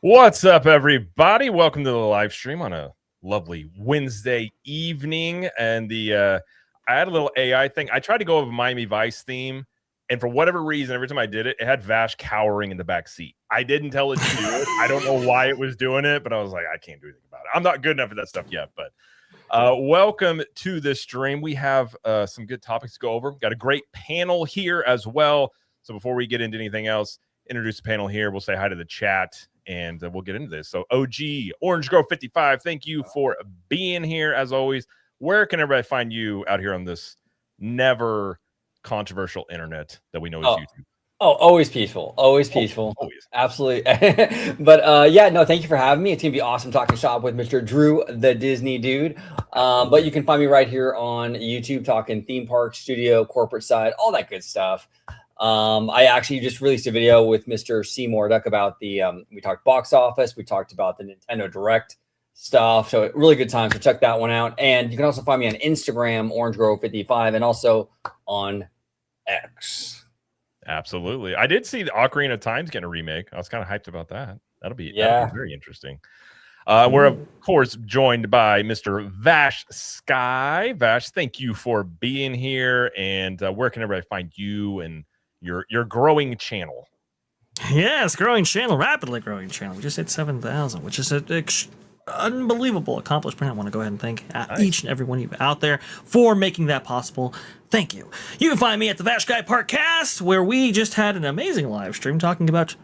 What's up, everybody? Welcome to the live stream on a lovely Wednesday evening. And I had a little AI thing. I tried to go over Miami Vice theme, and for whatever reason, every time I did it, it had Vash cowering in the back seat. I didn't tell it to do it. I don't know why it was doing it, but I was like, I can't do anything about it. I'm not good enough for that stuff yet. But welcome to the stream. We have some good topics to go over. We've got a great panel here as well. So before we get into anything else, introduce the panel here. We'll say hi to the chat. And we'll get into this. So OG, Orange Grove 55, thank you for being here as always. Where can everybody find you out here on this never controversial internet that we know as YouTube? Oh, always peaceful. Always peaceful. Always. Absolutely. But yeah, no, thank you for having me. It's going to be awesome talking shop with Mr. Drew, the Disney dude. But you can find me right here on YouTube talking theme park, studio, corporate side, all that good stuff. I actually just released a video with Mr. Seymour Duck about the, we talked box office. We talked about the Nintendo Direct stuff. So really good time. So check that one out. And you can also find me on Instagram, Orange Grove 55, and also on X. Absolutely. I did see the Ocarina of Time's getting a remake. I was kind of hyped about that. That'll be very interesting. We're, of course, joined by Mr. Vash Sky. Vash, thank you for being here. And where can everybody find you and your growing channel? Yes, growing channel, rapidly growing channel. We just hit 7,000, which is an unbelievable accomplishment. I want to go ahead and thank each and every one of you out there for making that possible. Thank you. You can find me at the Vash Guy Parkcast, where we just had an amazing live stream talking about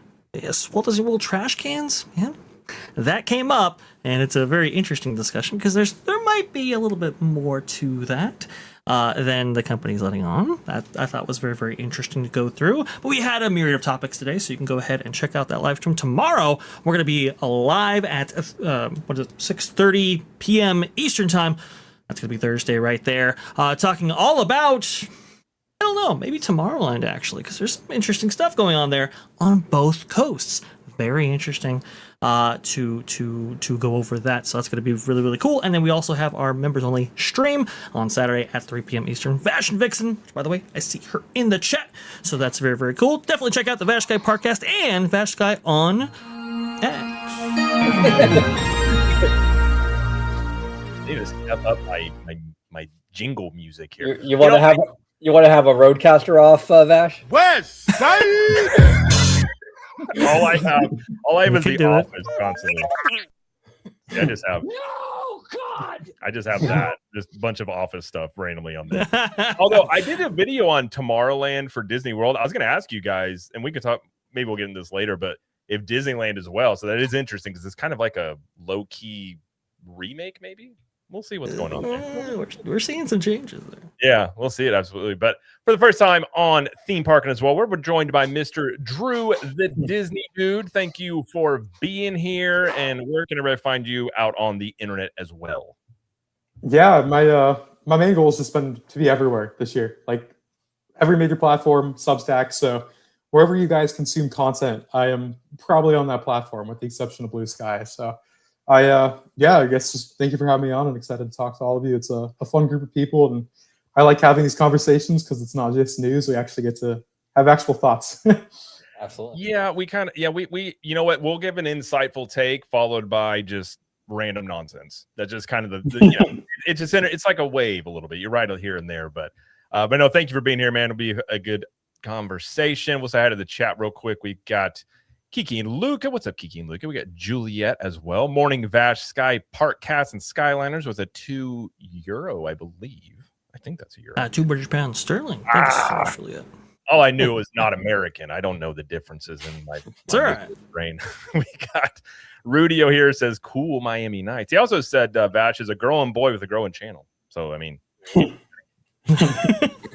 Walt Disney World trash cans. Yeah, that came up, and it's a very interesting discussion because there might be a little bit more to that than the company's letting on. That I thought was very, very interesting to go through. But we had a myriad of topics today, so you can go ahead and check out that live stream. Tomorrow, we're going to be live at 6:30 p.m. Eastern Time. That's going to be Thursday right there, talking all about, I don't know, maybe Tomorrowland, actually, because there's some interesting stuff going on there on both coasts. Very interesting to go over that. So that's going to be really, really cool. And then we also have our members only stream on Saturday at 3 p.m. Eastern. Vash and Vixen, which, by the way, I see her in the chat. So that's very, very cool. Definitely check out the Vash Guy Parkcast and Vash Guy on X. I need to step up my jingle music here. You want to have a roadcaster off, Vash? West Side. all I have is the office constantly. Yeah, I just have that, just a bunch of office stuff randomly on there. Although I did a video on Tomorrowland for Disney World. I was going to ask you guys, and we could talk, maybe we'll get into this later, but if Disneyland as well. So that is interesting because it's kind of like a low-key remake, maybe. We'll see what's going on there. We're seeing some changes there. Yeah, we'll see it, absolutely. But for the first time on Theme Parking as well, we're joined by Mr. Drew, the Disney dude. Thank you for being here. And where can everybody find you out on the internet as well? Yeah, my main goal has just been to be everywhere this year, like every major platform, Substack. So wherever you guys consume content, I am probably on that platform, with the exception of Blue Sky. So I guess just thank you for having me on. I'm excited to talk to all of you. It's a fun group of people, and I like having these conversations because it's not just news. We actually get to have actual thoughts. Absolutely. Yeah, we you know what? We'll give an insightful take followed by just random nonsense. That's just kind of it's like a wave a little bit. You're right here and there, but no, thank you for being here, man. It'll be a good conversation. We'll say hi to the chat real quick. We got Kiki and Luca. What's up, Kiki and Luca? We got Juliet as well. Morning Vash Sky Parkcast and Skyliners with a €2, I believe. I think that's €1. £2 sterling. Thanks, Juliet. All I knew was not American. I don't know the differences in my brain. We got Rudio here, says cool Miami Nights. He also said Vash is a growing boy with a growing channel. So I mean,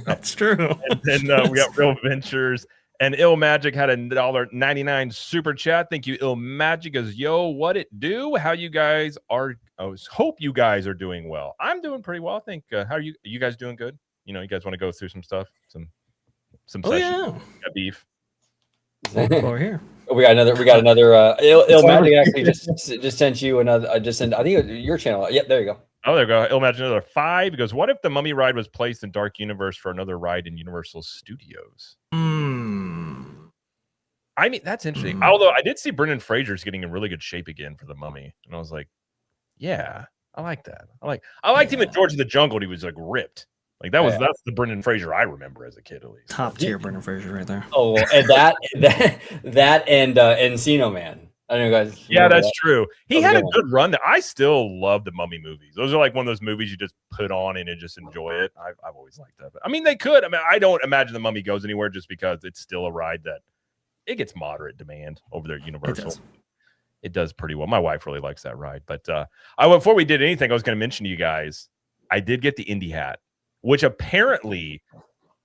that's true. And then we got Real Ventures. And Ill Magic had a $1.99 super chat. Thank you, Ill Magic. As yo, what it do? How you guys are? I hope you guys are doing well. I'm doing pretty well. I think. How are you? Are you guys doing good? You know, you guys want to go through some stuff, some sessions. Yeah. Got beef. Over here. We got another. Ill Magic actually just sent you another. I think your channel. Yep, there you go. Oh, there we go. Ill Magic another 5. He goes, what if the Mummy ride was placed in Dark Universe for another ride in Universal Studios? I mean, that's interesting. Although I did see Brendan Fraser's getting in really good shape again for The Mummy, and I was like, yeah, I like that. I liked him in George of the Jungle. He was like ripped. Like that's the Brendan Fraser I remember as a kid, at least. Top tier Brendan Fraser right there. Oh, and that and Encino Man. I don't know, guys. Yeah, that's true. He had a good run. I still love the Mummy movies. Those are like one of those movies you just put on and just enjoy it. I've always liked that. But, I mean, they could. I mean, I don't imagine the Mummy goes anywhere just because it's still a ride that it gets moderate demand over there at Universal. It does pretty well. My wife really likes that ride. But before we did anything, I was going to mention to you guys, I did get the Indy hat, which apparently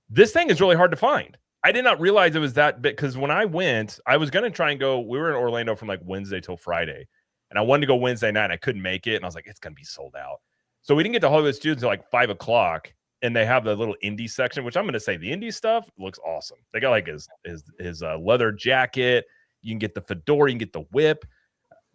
this thing is really hard to find. I did not realize it was that big because when I went, I was going to try and go. We were in Orlando from like Wednesday till Friday, and I wanted to go Wednesday night. And I couldn't make it, and I was like, it's going to be sold out. So we didn't get to Hollywood Studios until like 5 o'clock, and they have the little indie section, which I'm going to say the indie stuff looks awesome. They got like his leather jacket. You can get the fedora, you can get the whip,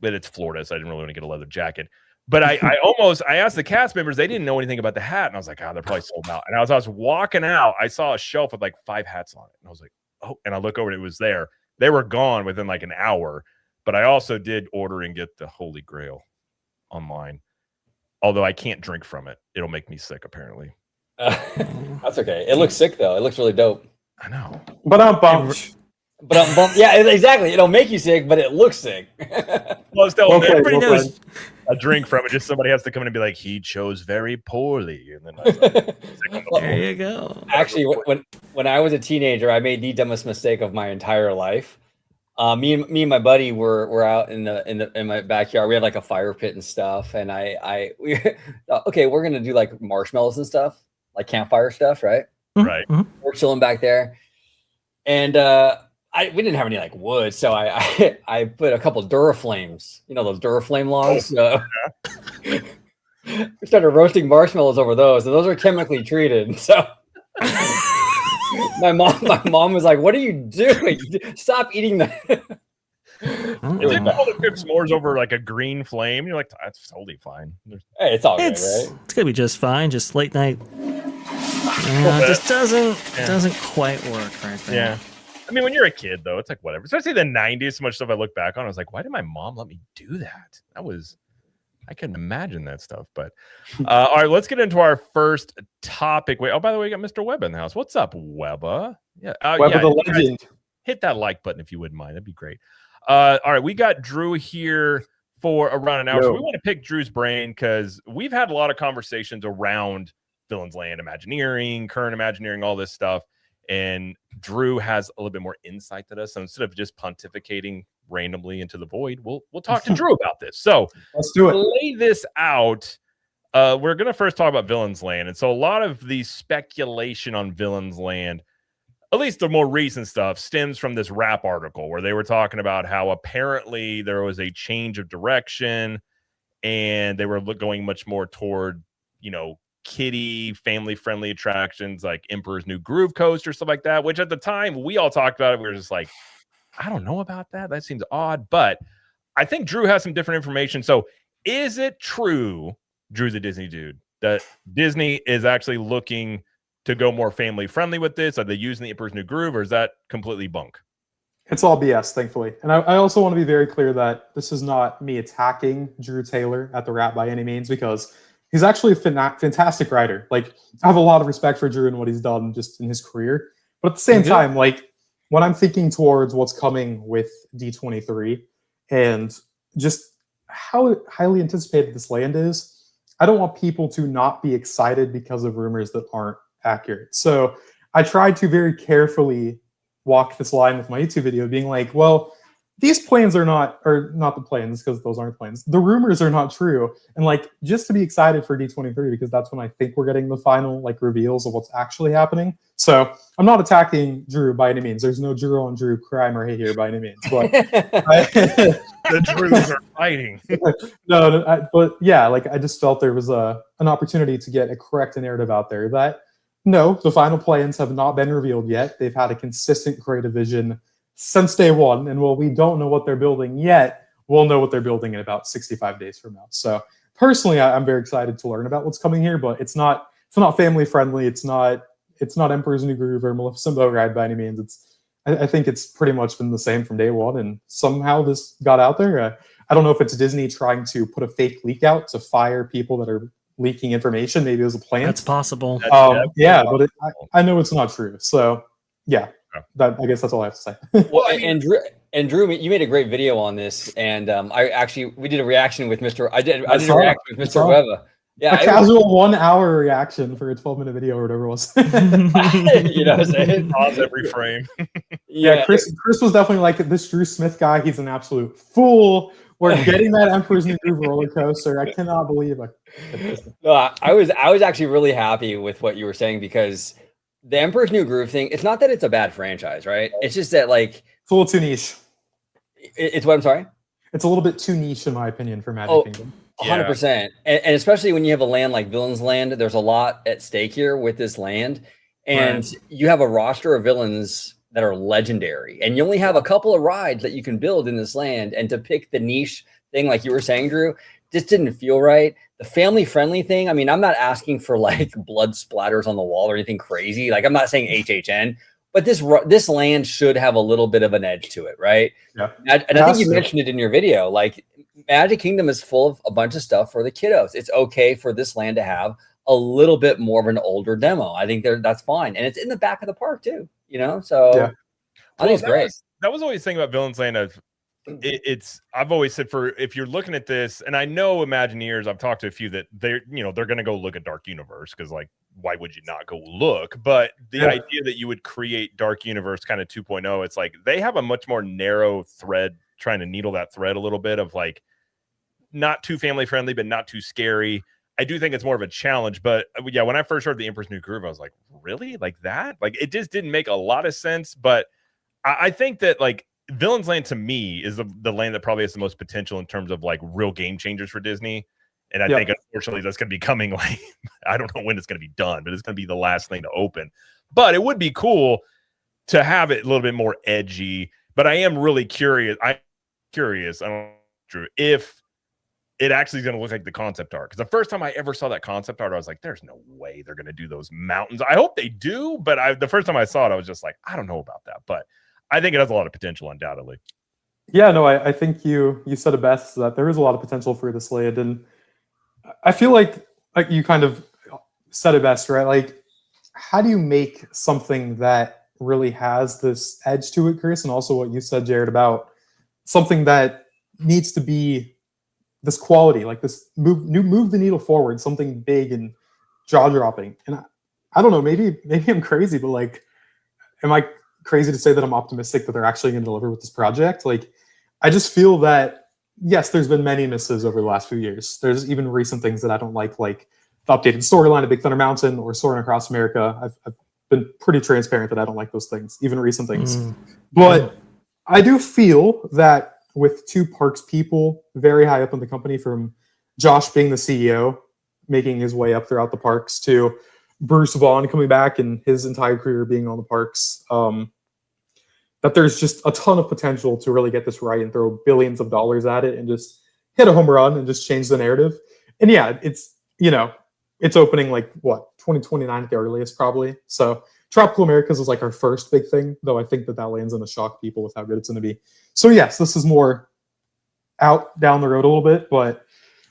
but it's Florida, so I didn't really want to get a leather jacket. But I asked the cast members, they didn't know anything about the hat. And I was like, they're probably sold out. And as I was walking out, I saw a shelf with like 5 hats on it. And I was like, oh, and I look over and it was there. They were gone within like an hour. But I also did order and get the Holy Grail online. Although I can't drink from it. It'll make me sick, apparently. That's okay. It looks sick, though. It looks really dope. I know. But I'm bummed. Yeah, exactly. It'll make you sick, but it looks sick. Well, still, everybody knows a drink from it. Just somebody has to come in and be like, he chose very poorly. And then I there you go. Actually, when I was a teenager, I made the dumbest mistake of my entire life. Me and my buddy were out in my backyard. We had like a fire pit and stuff, and we okay, we're gonna do like marshmallows and stuff, like campfire stuff, right? Right. Mm-hmm. We're chilling back there, and we didn't have any like wood, so I put a couple Duraflames, those Duraflame logs. We started roasting marshmallows over those, and those are chemically treated. So my mom was like, "What are you doing? Stop eating that." Is it cool to cook s'mores over like a green flame? You're like, that's totally fine. Hey, it's all good, right? It's gonna be just fine. Just late night. It just doesn't quite work right there. Yeah. I mean, when you're a kid, though, it's like whatever. Especially the 90s, so much stuff I look back on. I was like, why did my mom let me do that? I couldn't imagine that stuff. But all right, let's get into our first topic. Wait, by the way, we got Mr. Webba in the house. What's up, Webba? Yeah, Webba the legend. Hit that like button if you wouldn't mind. That'd be great. All right, we got Drew here for around an hour. So we want to pick Drew's brain because we've had a lot of conversations around Villains Land, Imagineering, current Imagineering, all this stuff. And Drew has a little bit more insight than us. So instead of just pontificating randomly into the void, we'll talk to Drew about this. So let's do it. To lay this out, we're going to first talk about Villains Land. And so a lot of the speculation on Villains Land, at least the more recent stuff, stems from this Rap article where they were talking about how apparently there was a change of direction and they were going much more toward, kiddie, family-friendly attractions like Emperor's New Groove Coaster, stuff like that, which at the time we all talked about it. We were just like, I don't know about that. That seems odd. But I think Drew has some different information. So is it true, Drew the Disney dude, that Disney is actually looking to go more family-friendly with this? Are they using the Emperor's New Groove, or is that completely bunk? It's all BS, thankfully. And I also want to be very clear that this is not me attacking Drew Taylor at the Rap by any means, because he's actually a fantastic writer. Like, I have a lot of respect for Drew and what he's done just in his career. But at the same time, like, when I'm thinking towards what's coming with D23 and just how highly anticipated this land is, I don't want people to not be excited because of rumors that aren't accurate. So I tried to very carefully walk this line with my YouTube video, being like, well, these plans are not the plans, because those aren't plans. The rumors are not true. And like, just to be excited for D23, because that's when I think we're getting the final like reveals of what's actually happening. So I'm not attacking Drew by any means. There's no Drew on Drew crime or hate here by any means. But the Drews are fighting. But yeah, like I just felt there was an opportunity to get a correct narrative out there that no, the final plans have not been revealed yet. They've had a consistent creative vision since day one, and while we don't know what they're building yet, we'll know what they're building in about 65 days from now. So personally, I'm very excited to learn about what's coming here, but it's not family friendly. It's not Emperor's New Groove or Maleficent Boat Ride by any means. It's I think it's pretty much been the same from day one, and somehow this got out there. I don't know if it's Disney trying to put a fake leak out to fire people that are leaking information. Maybe it was a plant. That's possible. Yeah, but I know it's not true. So yeah, I guess that's all I have to say. Well, and Drew, you made a great video on this, and we did a reaction with Mr. I did a reaction with Mr. Weva. Yeah, a casual 1 hour reaction for a 12-minute video or whatever it was. You know what I'm saying? Pause every frame. Yeah, Chris was definitely like, this Drew Smith guy, he's an absolute fool. We're getting that Emperor's New Groove roller coaster. I cannot believe it. No, I was actually really happy with what you were saying, because the Emperor's New Groove thing, it's not that it's a bad franchise, right? It's just that, like, it's a little too niche. It's what, I'm sorry? It's a little bit too niche, in my opinion, for Magic Kingdom. 100%. And especially when you have a land like Villain's Land, there's a lot at stake here with this land. And you have a roster of villains that are legendary. And you only have a couple of rides that you can build in this land. And to pick the niche thing, like you were saying, Drew, just didn't feel right. The family-friendly thing, I mean, I'm not asking for, like, blood splatters on the wall or anything crazy. Like, I'm not saying HHN. But this land should have a little bit of an edge to it, right? Yeah. And I think you mentioned it in your video. Like, Magic Kingdom is full of a bunch of stuff for the kiddos. It's okay for this land to have a little bit more of an older demo. I think that's fine. And it's in the back of the park too, you know? So yeah. I think it's great. That was always the thing about Villains Land. I've always said, if you're looking at this, and I know Imagineers, I've talked to a few that they're going to go look at Dark Universe, because, like, why would you not go look? But the idea that you would create Dark Universe kind of 2.0, it's like they have a much more narrow thread, trying to needle that thread a little bit of, like, not too family friendly, but not too scary. I do think it's more of a challenge. But yeah, when I first heard the Emperor's New Groove, I was like, really? Like that? Like, it just didn't make a lot of sense. But I think that, like, Villains Land to me is the land that probably has the most potential in terms of, like, real game changers for Disney. And I think, unfortunately, that's going to be coming, like, I don't know when it's going to be done, but it's going to be the last thing to open. But it would be cool to have it a little bit more edgy. But I am really curious. I don't know, Drew, if it actually is going to look like the concept art. Because the first time I ever saw that concept art, I was like, there's no way they're going to do those mountains. I hope they do. But the first time I saw it, I was just like, I don't know about that. But I think it has a lot of potential, undoubtedly. Yeah, no, I think you said it best, that there is a lot of potential for this land. And I feel like you kind of said it best, right? Like, how do you make something that really has this edge to it, Chris? And also what you said, Jared, about something that needs to be this quality, like this move the needle forward, something big and jaw-dropping. And I don't know, maybe I'm crazy, but, like, am I crazy to say that I'm optimistic that they're actually going to deliver with this project? Like, I just feel that, yes, there's been many misses over the last few years. There's even recent things that I don't like the updated storyline of Big Thunder Mountain or Soaring Across America. I've been pretty transparent that I don't like those things, even recent things. But I do feel that with two parks people very high up in the company, from Josh being the CEO, making his way up throughout the parks, to Bruce Vaughn coming back and his entire career being on the parks, that there's just a ton of potential to really get this right and throw billions of dollars at it and just hit a home run and just change the narrative. And yeah, it's opening, like, what, 2029 at the earliest, probably. So Tropical Americas is, like, our first big thing, though I think that land's going to shock people with how good it's going to be. So yes, this is more out down the road a little bit, but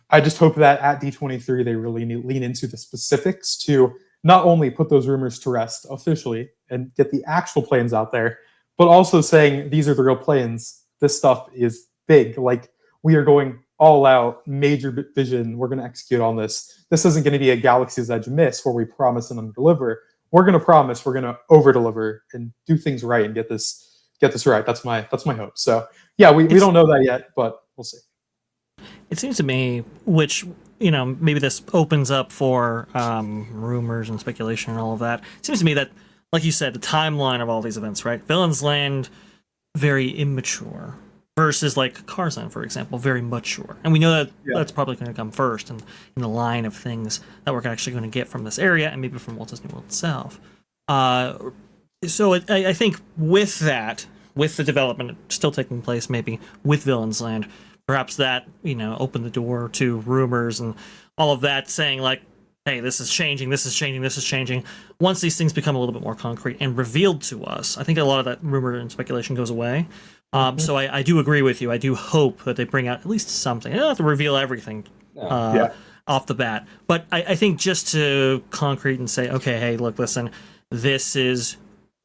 I just hope that at D23 they really lean into the specifics to not only put those rumors to rest officially and get the actual plans out there, but also saying these are the real plans. This stuff is big. Like, we are going all out, major vision. We're going to execute on this. This isn't going to be a Galaxy's Edge miss where we promise and underdeliver. We're going to promise, we're going to over-deliver and do things right and get this right. That's my hope. So yeah, we don't know that yet, but we'll see. It seems to me, which, maybe this opens up for rumors and speculation and all of that. It seems to me that, like you said, the timeline of all these events, right? Villains Land, very immature, versus, like, Cars Land, for example, very mature. And we know that that's probably going to come first in the line of things that we're actually going to get from this area and maybe from Walt Disney World itself. So I think with that, with the development still taking place maybe with Villains Land, perhaps that, opened the door to rumors and all of that saying, like, hey, this is changing, this is changing, this is changing. Once these things become a little bit more concrete and revealed to us, I think a lot of that rumor and speculation goes away. So I do agree with you. I do hope that they bring out at least something. They don't have to reveal everything off the bat. But I think just to concrete and say, okay, hey, look, listen, this is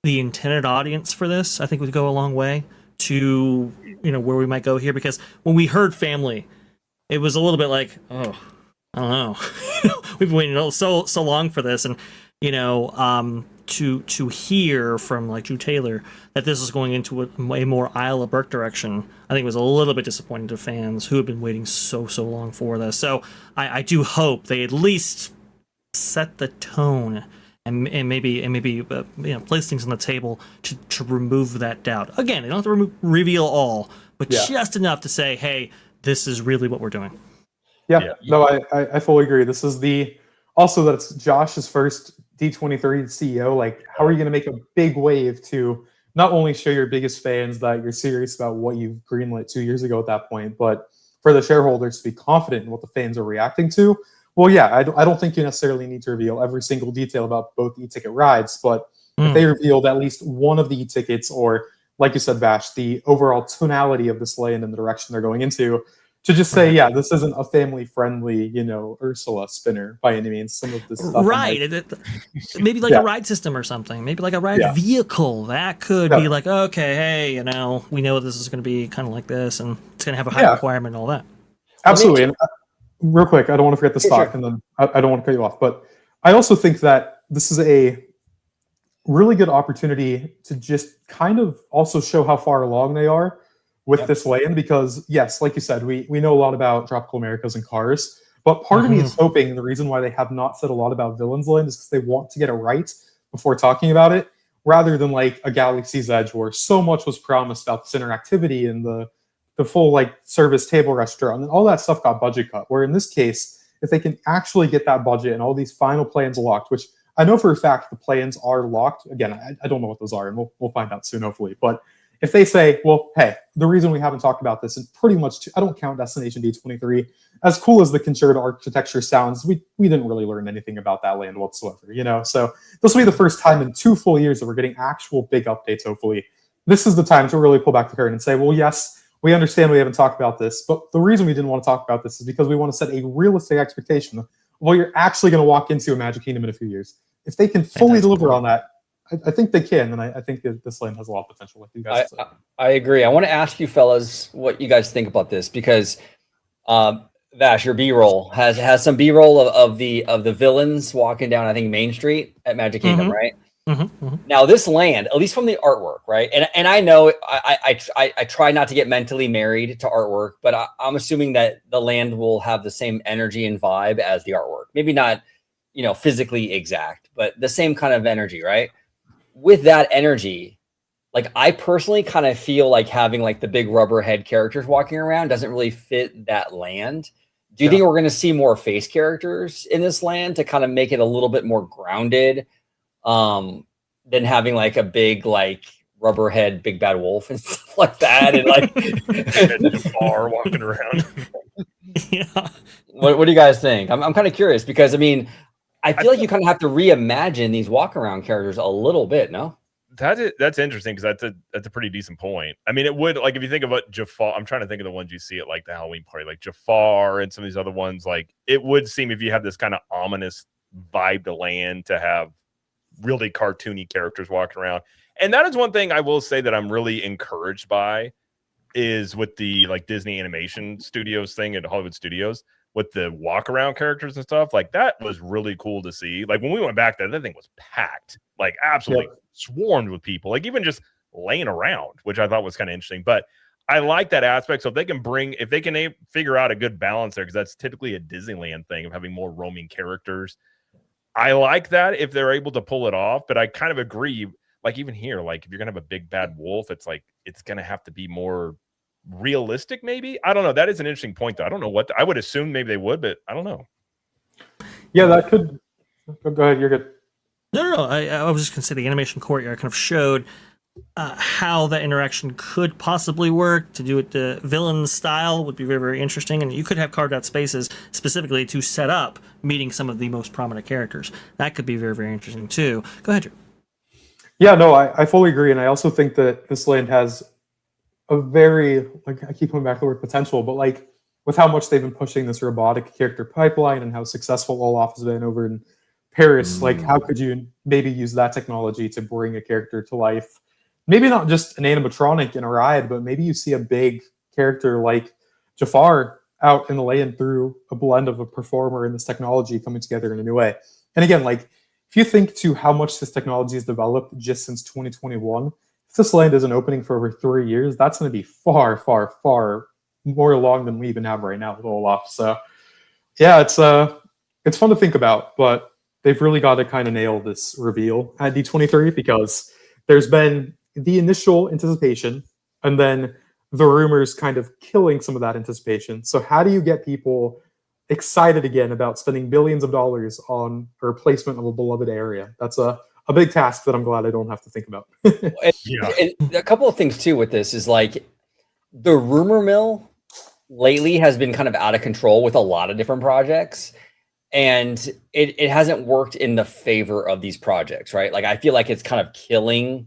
the intended audience for this, I think would go a long way to, where we might go here. Because when we heard family, it was a little bit like, oh, I don't know. We've been waiting so long for this, and to hear from like Drew Taylor that this is going into a more Isla Burke direction, I think was a little bit disappointing to fans who have been waiting so long for this. So I do hope they at least set the tone and maybe place things on the table to remove that doubt. Again, they don't have to reveal all, but just enough to say, hey, this is really what we're doing. Yeah. No, I fully agree. This is also that it's Josh's first D23 CEO. Like, how are you going to make a big wave to not only show your biggest fans that you're serious about what you've greenlit 2 years ago at that point, but for the shareholders to be confident in what the fans are reacting to? Well, yeah, I don't think you necessarily need to reveal every single detail about both e-ticket rides, but if they revealed at least one of the e-tickets, or like you said, Vash, the overall tonality of this land and the direction they're going into, to just say, yeah, this isn't a family-friendly, Ursula spinner by any means. Some of this stuff, right? Maybe like a ride system or something. Maybe like a ride vehicle that could be like, okay, hey, we know this is going to be kind of like this, and it's going to have a high requirement and all that. Absolutely. And real quick, I don't want to forget the stock, and then I don't want to cut you off, but I also think that this is a really good opportunity to just kind of also show how far along they are with this land, because yes, like you said, we know a lot about Tropical Americas and Cars, but part of me is hoping the reason why they have not said a lot about Villains Land is because they want to get it right before talking about it, rather than like a Galaxy's Edge where so much was promised about this interactivity and the full like service table restaurant, and all that stuff got budget cut. Where in this case, if they can actually get that budget and all these final plans locked, which I know for a fact the plans are locked. Again, I don't know what those are, and we'll find out soon, hopefully. But if they say, well, hey, the reason we haven't talked about this, and pretty much, I don't count Destination D23, as cool as the concerted architecture sounds, we didn't really learn anything about that land whatsoever, So this will be the first time in 2 full years that we're getting actual big updates, hopefully. This is the time to really pull back the curtain and say, well, yes, we understand we haven't talked about this, but the reason we didn't want to talk about this is because we want to set a realistic expectation of what you're actually going to walk into a Magic Kingdom in a few years. If they can fully deliver on that, I think they can, and I think that this land has a lot of potential. Like you guys said. I agree. I want to ask you fellas what you guys think about this, because Vash, your B-roll has some B-roll of the villains walking down, I think, Main Street at Magic Kingdom, right? Now this land, at least from the artwork, right? And I know I try not to get mentally married to artwork, but I'm assuming that the land will have the same energy and vibe as the artwork. Maybe not, physically exact, but the same kind of energy, right? With that energy, like I personally kind of feel like having like the big rubber head characters walking around doesn't really fit that land. Do you think we're going to see more face characters in this land to kind of make it a little bit more grounded than having like a big like rubber head big bad wolf and stuff like that, and like Jafar walking around? What do you guys think? I'm kind of curious, because I mean, I feel like you kind of have to reimagine these walk around characters a little bit, no? That's interesting, because that's a pretty decent point. I mean, it would, like, if you think about Jafar, I'm trying to think of the ones you see at like the Halloween party, like Jafar and some of these other ones. Like, it would seem, if you have this kind of ominous vibe to land, to have really cartoony characters walking around. And that is one thing I will say that I'm really encouraged by, is with the like Disney Animation Studios thing at Hollywood Studios, with the walk around characters and stuff. Like, that was really cool to see. Like, when we went back there, that thing was packed, like absolutely swarmed with people, like even just laying around, which I thought was kind of interesting. But I like that aspect. So if they can figure out a good balance there, because that's typically a Disneyland thing of having more roaming characters. I like that if they're able to pull it off. But I kind of agree, like even here, like if you're gonna have a big bad wolf, it's like it's gonna have to be more realistic, maybe. I don't know. That is an interesting point, though. I don't know what I would assume maybe they would, but I don't know. Yeah, that could go ahead. You're good. No. I was just gonna say the animation courtyard kind of showed how that interaction could possibly work. To do it the villain style would be very, very interesting, and you could have carved out spaces specifically to set up meeting some of the most prominent characters. That could be very, very interesting too. Go ahead, Drew. Yeah, no, I fully agree, and I also think that this land has a very, like, I keep coming back to the word potential, but like with how much they've been pushing this robotic character pipeline and how successful Olaf has been over in Paris, like how could you maybe use that technology to bring a character to life? Maybe not just an animatronic in a ride, but maybe you see a big character like Jafar out in the land through a blend of a performer and this technology coming together in a new way. And again, like if you think to how much this technology has developed just since 2021, if this land isn't opening for over 3 years, that's going to be far, far, far more along than we even have right now with Olaf. So yeah, it's fun to think about, but they've really got to kind of nail this reveal at D23 because there's been the initial anticipation and then the rumors kind of killing some of that anticipation. So how do you get people excited again about spending billions of dollars on a replacement of a beloved area? That's a big task that I'm glad I don't have to think about. And a couple of things too with this is like the rumor mill lately has been kind of out of control with a lot of different projects, and it hasn't worked in the favor of these projects, right? Like I feel like it's kind of killing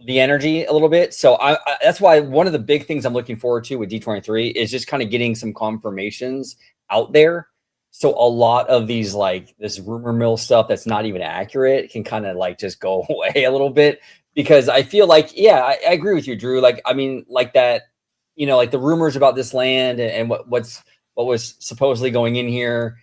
the energy a little bit. So I that's why one of the big things I'm looking forward to with D23 is just kind of getting some confirmations out there. So a lot of these, like this rumor mill stuff that's not even accurate, can kind of like just go away a little bit, because I feel like, yeah, I agree with you, Drew. Like, I mean, like that, you know, like the rumors about this land and what was supposedly going in here,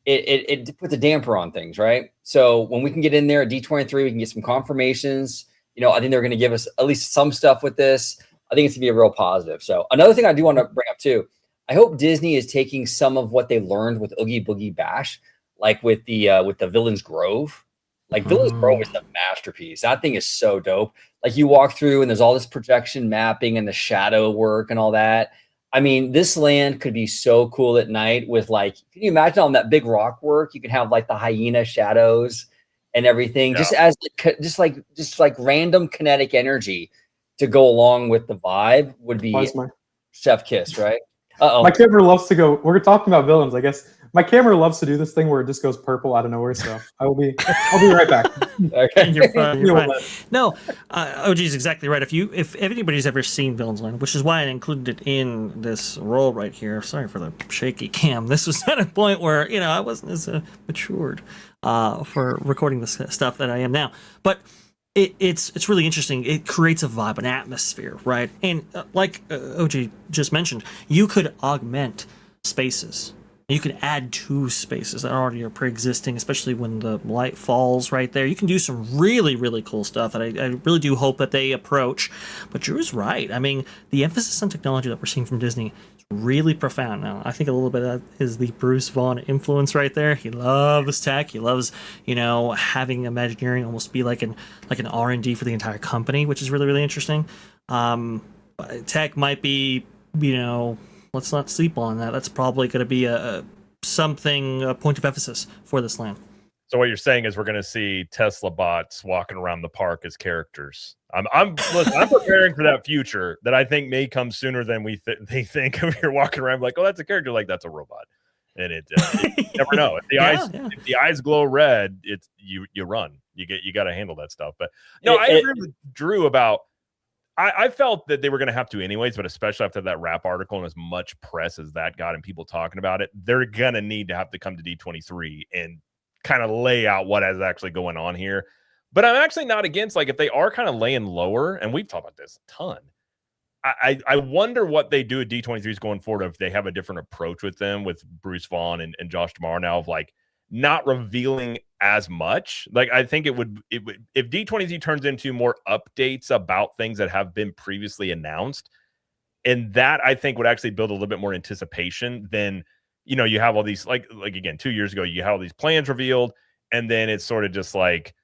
it puts a damper on things, right? So when we can get in there at D23, we can get some confirmations. You know, I think they're going to give us at least some stuff with this. I think it's going to be a real positive. So another thing I do want to bring up too, I hope Disney is taking some of what they learned with Oogie Boogie Bash, like with the Villain's Grove. Like Villain's Grove is a masterpiece. That thing is so dope. Like you walk through and there's all this projection mapping and the shadow work and all that. I mean, this land could be so cool at night with like, can you imagine on that big rock work? You could have like the hyena shadows and everything, just as just like random kinetic energy to go along with the vibe would be chef kiss, right? My camera loves to go. We're talking about villains, I guess. My camera loves to do this thing where it just goes purple out of nowhere. So I'll be right back. Okay, you're fine. You're fine. No, OG is exactly right. If anybody's ever seen Villains Land, which is why I included it in this role right here. Sorry for the shaky cam. This was at a point where I wasn't as matured for recording this stuff that I am now, but. It's really interesting. It creates a vibe, an atmosphere, right? And like OG just mentioned, you could augment spaces. You can add to spaces that already are pre-existing, especially when the light falls right there. You can do some really, really cool stuff that I really do hope that they approach. But Drew's right. I mean, the emphasis on technology that we're seeing from Disney is really profound. Now, I think a little bit of that is the Bruce Vaughn influence right there. He loves tech. He loves, having Imagineering almost be like an R&D for the entire company, which is really, really interesting. Tech might be, let's not sleep on that. That's probably going to be a point of emphasis for this land. So what you're saying is we're going to see Tesla bots walking around the park as characters. I'm preparing for that future that I think may come sooner than they think. If you're walking around like, oh, that's a character, like that's a robot, and you never know. If the eyes glow red, it's you run. You got to handle that stuff. But no, I agree with Drew about. I felt that they were going to have to anyways, but especially after that rap article and as much press as that got and people talking about it, they're going to need to have to come to D23 and kind of lay out what is actually going on here. But I'm actually not against, like, if they are kind of laying lower, and we've talked about this a ton, I wonder what they do at D23s going forward if they have a different approach with them, with Bruce Vaughn and Josh D'Amaro now of, like, not revealing as much. Like, I think it would if D23 turns into more updates about things that have been previously announced, and that I think would actually build a little bit more anticipation than, you have all these, like again, 2 years ago, you have all these plans revealed, and then it's sort of just like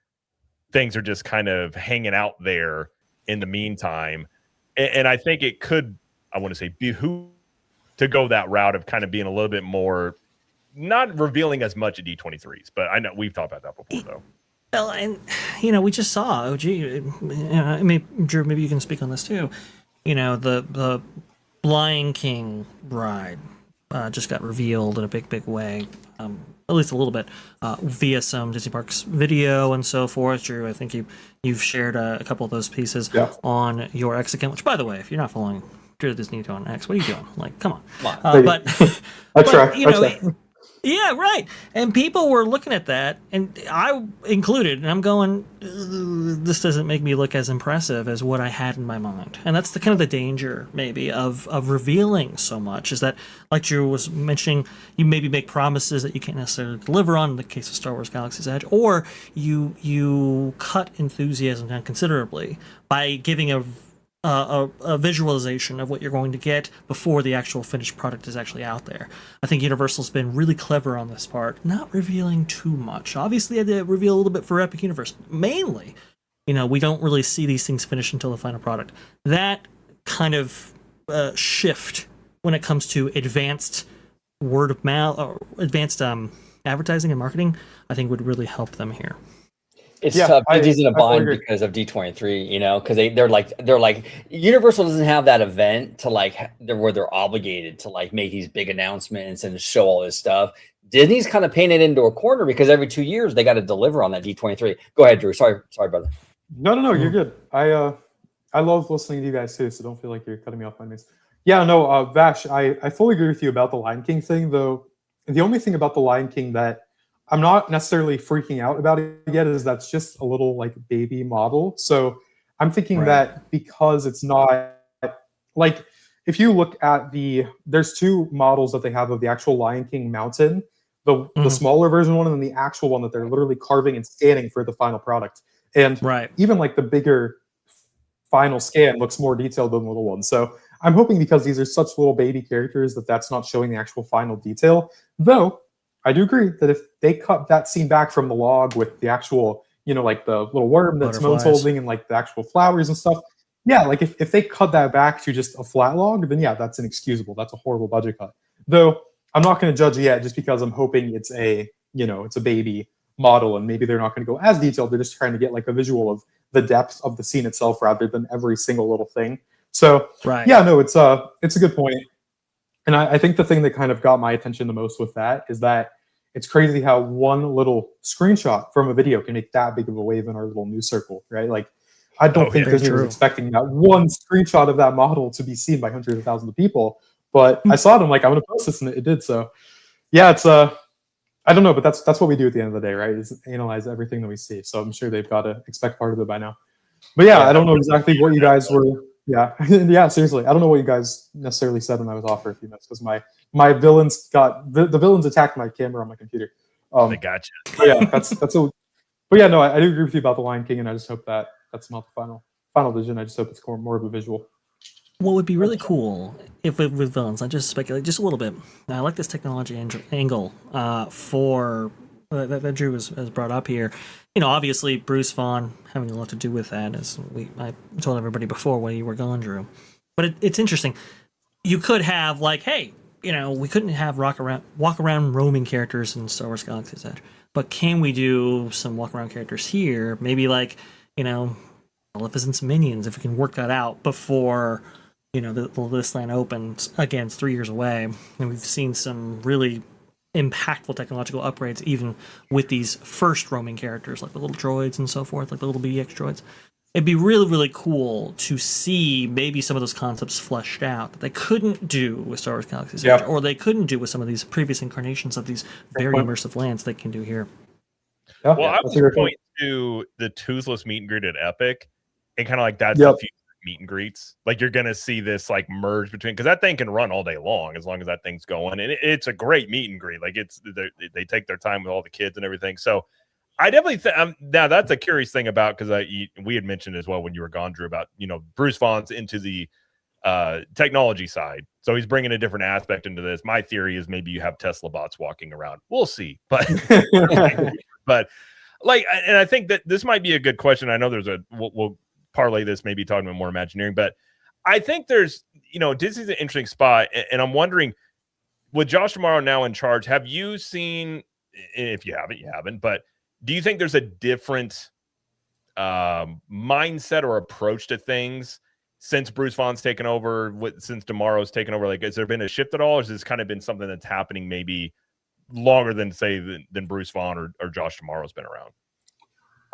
things are just kind of hanging out there in the meantime. And I think it could, I want to say, behoove to go that route of kind of being a little bit more, not revealing as much at D23s, but I know we've talked about that before, though. Well, and we just saw. Oh, gee, I mean, Drew, maybe you can speak on this too. The Lion King ride just got revealed in a big way. At least a little bit via some Disney Parks video and so forth. Drew, I think you've shared a couple of those pieces on your X account. Which, by the way, if you're not following Drew Disney on X, what are you doing? Like, come on. I try. Yeah, right. And people were looking at that, and I included, and I'm going, this doesn't make me look as impressive as what I had in my mind. And that's the kind of the danger, maybe, of revealing so much, is that, like Drew was mentioning, you maybe make promises that you can't necessarily deliver on in the case of Star Wars Galaxy's Edge, or you cut enthusiasm down considerably by giving a visualization of what you're going to get before the actual finished product is actually out there. I think Universal's been really clever on this part, not revealing too much. Obviously, they reveal a little bit for Epic Universe. Mainly, we don't really see these things finished until the final product. That kind of shift when it comes to advanced word of mouth or advanced advertising and marketing, I think would really help them here. It's tough. Disney's in a bind because of D23, because they're like Universal doesn't have that event to where they're obligated to make these big announcements and show all this stuff. Disney's kind of painted into a corner because every 2 years they got to deliver on that D23. Go ahead, Drew. Sorry, brother. No, you're good. I love listening to you guys too, so don't feel like you're cutting me off by means. Yeah, no, Vash, I fully agree with you about the Lion King thing, though. The only thing about the Lion King that I'm not necessarily freaking out about it yet is that's just a little baby model. So I'm thinking that because it's not if you look at there's two models that they have of the actual Lion King mountain, the smaller version one and then the actual one that they're literally carving and scanning for the final product. And even the bigger final scan looks more detailed than the little one. So I'm hoping because these are such little baby characters that's not showing the actual final detail, though. I do agree that if they cut that scene back from the log with the actual, the little worm that Simone's holding and the actual flowers and stuff, if they cut that back to just a flat log, then that's inexcusable. That's a horrible budget cut. Though I'm not going to judge it yet just because I'm hoping it's a baby model and maybe they're not going to go as detailed. They're just trying to get a visual of the depth of the scene itself rather than every single little thing. So it's a good point. And I think the thing that kind of got my attention the most with that is that it's crazy how one little screenshot from a video can make that big of a wave in our little news circle, right? I don't think Disney was expecting that one screenshot of that model to be seen by hundreds of thousands of people. But I saw it, I'm going to post this, and it did. So, yeah, it's I don't know, but that's what we do at the end of the day, right? Is analyze everything that we see. So I'm sure they've got to expect part of it by now. But I don't know exactly what you guys were. Yeah, seriously, I don't know what you guys necessarily said when I was off for a few minutes because my villains the villains attacked my camera on my computer. They got you. But no, I do agree with you about the Lion King, and I just hope that that's not the final vision. I just hope it's more of a visual. What would be really cool if with villains, I just speculate just a little bit. I like this technology angle for that Drew has brought up here. Obviously Bruce Vaughn having a lot to do with that, as I told everybody before when you were gone, Drew. But it's interesting. You could have hey, we couldn't have walk around roaming characters in Star Wars Galaxy's Edge, but can we do some walk around characters here? Maybe Maleficent's minions, if we can work that out before the list line opens. Again, it's 3 years away, and we've seen some really impactful technological upgrades even with these first roaming characters like the little droids and so forth, like the little BDX droids. It'd be really, really cool to see maybe some of those concepts fleshed out that they couldn't do with Star Wars Galaxy's Edge, or they couldn't do with some of these previous incarnations of these very immersive lands they can do here. Well, I would point to the toothless meet and greet at Epic and kind of that's the future meet and greets. You're gonna see this merge between, because that thing can run all day long as that thing's going, and it's a great meet and greet. They take their time with all the kids and everything. So I definitely think now that's a curious thing about, because we had mentioned as well when you were gone, Drew, about Bruce Vaughn's into the technology side, so he's bringing a different aspect into this. My theory is maybe you have Tesla bots walking around. We'll see, but but and I think that this might be a good question. I know there's we'll parlay this, maybe talking about more Imagineering, but I think there's Disney's an interesting spot, and I'm wondering, with Josh D'Amaro now in charge, have you seen, if you haven't, but do you think there's a different mindset or approach to things since Bruce Vaughn's taken over, since tomorrow's taken over? Like, has there been a shift at all, or has this kind of been something that's happening maybe longer than than Bruce Vaughn or Josh Tomorrow's been around?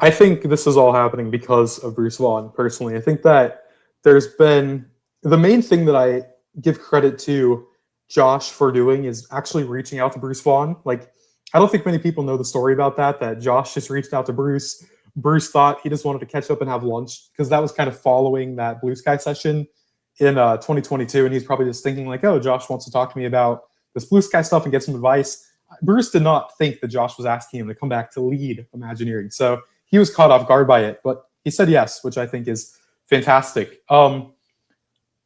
I think this is all happening because of Bruce Vaughn, personally. I think that there's been the main thing that I give credit to Josh for doing is actually reaching out to Bruce Vaughn. Like, I don't think many people know the story about that Josh just reached out to Bruce. Bruce thought he just wanted to catch up and have lunch because that was kind of following that Blue Sky session in 2022. And he's probably just thinking like, oh, Josh wants to talk to me about this Blue Sky stuff and get some advice. Bruce did not think that Josh was asking him to come back to lead Imagineering. So he was caught off guard by it, but he said yes, which I think is fantastic.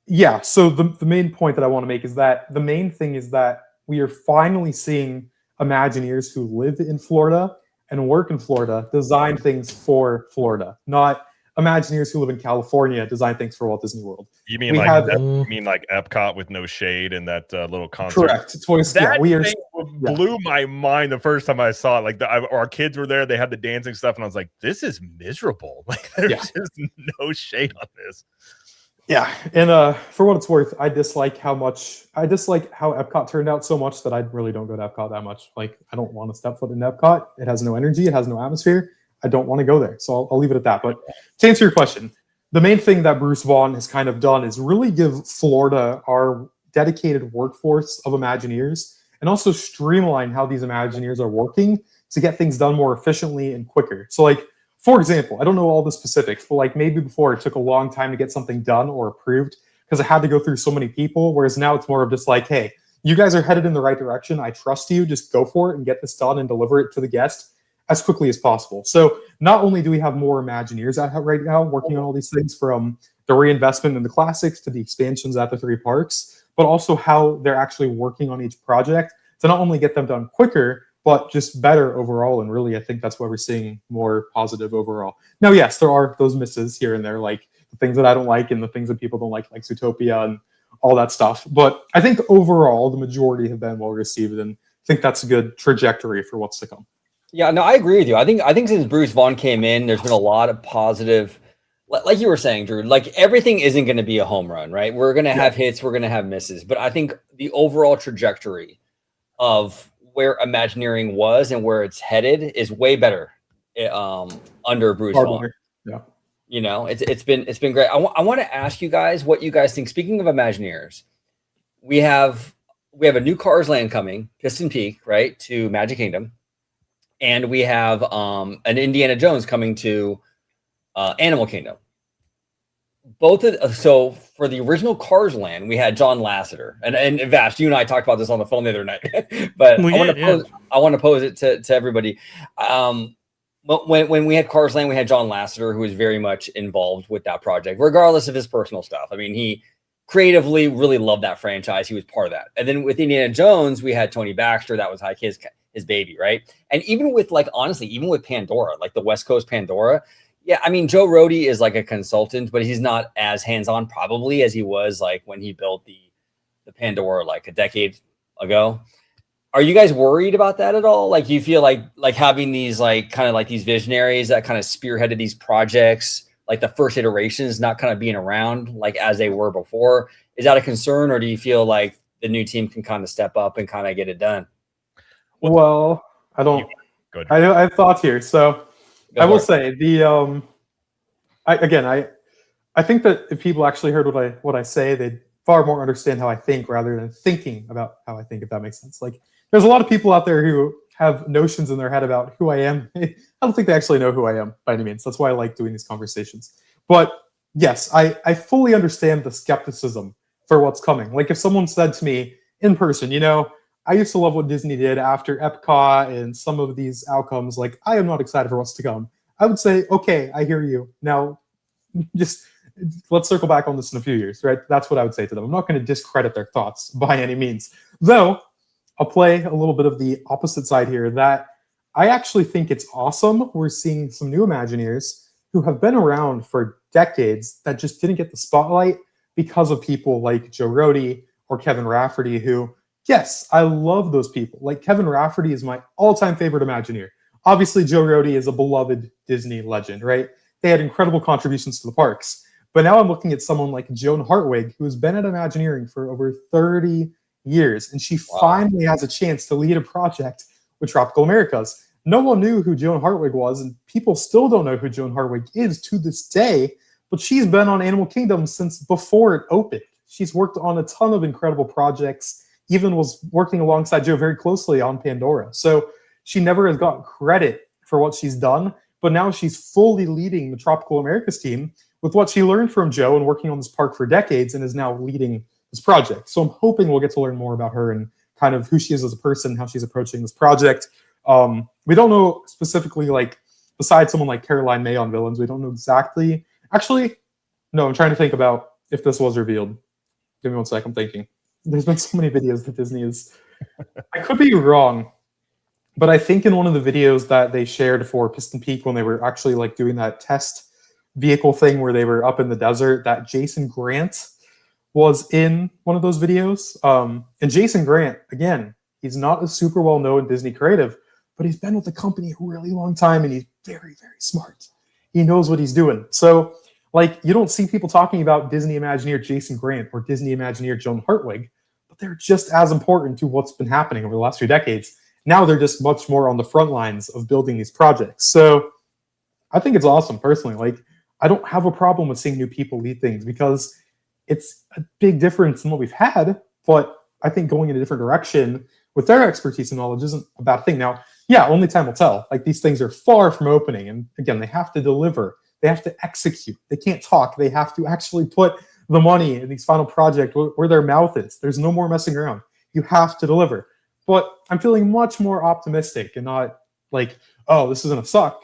Yeah, so the main point that I want to make is that the main thing is that we are finally seeing Imagineers who live in Florida and work in Florida design things for Florida, not Imagineers who live in California design things for Walt Disney World. You mean like Epcot with no shade and that little concert? Correct. That blew my mind the first time I saw it. Like our kids were there, they had the dancing stuff, and I was like, "This is miserable." Like, there's just no shade on this. Yeah, and for what it's worth, I dislike how Epcot turned out so much that I really don't go to Epcot that much. Like, I don't want to step foot in Epcot. It has no energy. It has no atmosphere. I don't want to go there. So I'll leave it at that. But to answer your question, the main thing that Bruce Vaughn has kind of done is really give Florida our dedicated workforce of Imagineers and also streamline how these Imagineers are working to get things done more efficiently and quicker. So, like, for example, I don't know all the specifics, but like maybe before it took a long time to get something done or approved because it had to go through so many people, whereas now it's more of just like, hey, you guys are headed in the right direction. I trust you. Just go for it and get this done and deliver it to the guest as quickly as possible. So not only do we have more Imagineers out right now working on all these things, from the reinvestment in the classics to the expansions at the 3 parks, but also how they're actually working on each project to not only get them done quicker, but just better overall. And really, I think that's why we're seeing more positive overall. Now, yes, there are those misses here and there, like the things that I don't like and the things that people don't like Zootopia and all that stuff. But I think overall, the majority have been well received, and I think that's a good trajectory for what's to come. Yeah, no, I agree with you. I think since Bruce Vaughn came in, there's been a lot of positive, like you were saying, Drew, like everything isn't going to be a home run, right? We're going to have hits, we're going to have misses. But I think the overall trajectory of where Imagineering was and where it's headed is way better under Bruce Vaughn. Yeah, you know, it's been great. I want to ask you guys what you guys think. Speaking of Imagineers, we have a new Cars Land coming, Piston Peak, right, to Magic Kingdom, and we have an Indiana Jones coming to Animal Kingdom. So for the original Cars Land, we had John Lasseter, and Vash, you and I talked about this on the phone the other night, but I want to pose it to everybody. But when we had Cars Land, we had John Lasseter, who was very much involved with that project, regardless of his personal stuff. I mean, he creatively really loved that franchise. He was part of that. And then with Indiana Jones, we had Tony Baxter. That was like his baby, right? And even with, like, honestly, even with Pandora, like the West Coast Pandora. Yeah, I mean, Joe Rohde is like a consultant, but he's not as hands-on probably as he was like when he built the Pandora like a decade ago. Are you guys worried about that at all? Like, you feel like having these like kind of like these visionaries that kind of spearheaded these projects, like the first iterations, not kind of being around like as they were before? Is that a concern, or do you feel like the new team can kind of step up and kind of get it done? Well, I don't. I have thoughts here, so. I will say I think that if people actually heard what I say, they'd far more understand how I think rather than thinking about how I think, if that makes sense. Like, there's a lot of people out there who have notions in their head about who I am. I don't think they actually know who I am by any means. That's why I like doing these conversations. But yes, I fully understand the skepticism for what's coming. Like, if someone said to me in person, you know, I used to love what Disney did after Epcot and some of these outcomes. Like, I am not excited for what's to come. I would say, okay, I hear you. Now, just let's circle back on this in a few years, right? That's what I would say to them. I'm not going to discredit their thoughts by any means. Though, I'll play a little bit of the opposite side here, that I actually think it's awesome. We're seeing some new Imagineers who have been around for decades that just didn't get the spotlight because of people like Joe Rohde or Kevin Rafferty, who, yes, I love those people. Like, Kevin Rafferty is my all-time favorite Imagineer. obviously Joe Rohde is a beloved Disney legend, right? They had incredible contributions to the parks. But now I'm looking at someone like Joan Hartwig, who has been at Imagineering for over 30 years, and she finally has a chance to lead a project with Tropical Americas. No one knew who Joan Hartwig was, and people still don't know who Joan Hartwig is to this day, but she's been on Animal Kingdom since before it opened. She's worked on a ton of incredible projects, even was working alongside Joe very closely on Pandora. So she never has gotten credit for what she's done, but now she's fully leading the Tropical Americas team with what she learned from Joe and working on this park for decades, and is now leading this project. So I'm hoping we'll get to learn more about her and kind of who she is as a person, how she's approaching this project. We don't know specifically, like, besides someone like Caroline May on villains, we don't know exactly. Actually, no, I'm trying to think about if this was revealed. Give me one sec, I'm thinking. There's been so many videos that Disney is... I could be wrong, but I think in one of the videos that they shared for Piston Peak when they were actually like doing that test vehicle thing where they were up in the desert, that Jason Grant was in one of those videos. And Jason Grant, again, he's not a super well-known Disney creative, but he's been with the company a really long time, and he's very, very smart. He knows what he's doing. So, like, you don't see people talking about Disney Imagineer Jason Grant or Disney Imagineer Joan Hartwig, but they're just as important to what's been happening over the last few decades. Now they're just much more on the front lines of building these projects. So I think it's awesome, personally. Like, I don't have a problem with seeing new people lead things because it's a big difference in what we've had, but I think going in a different direction with their expertise and knowledge isn't a bad thing. Now, yeah, only time will tell. Like, these things are far from opening, and again, they have to deliver. They have to execute. They can't talk. They have to actually put the money in these final projects where their mouth is. There's no more messing around. You have to deliver. But I'm feeling much more optimistic and not like, oh, this is going to suck.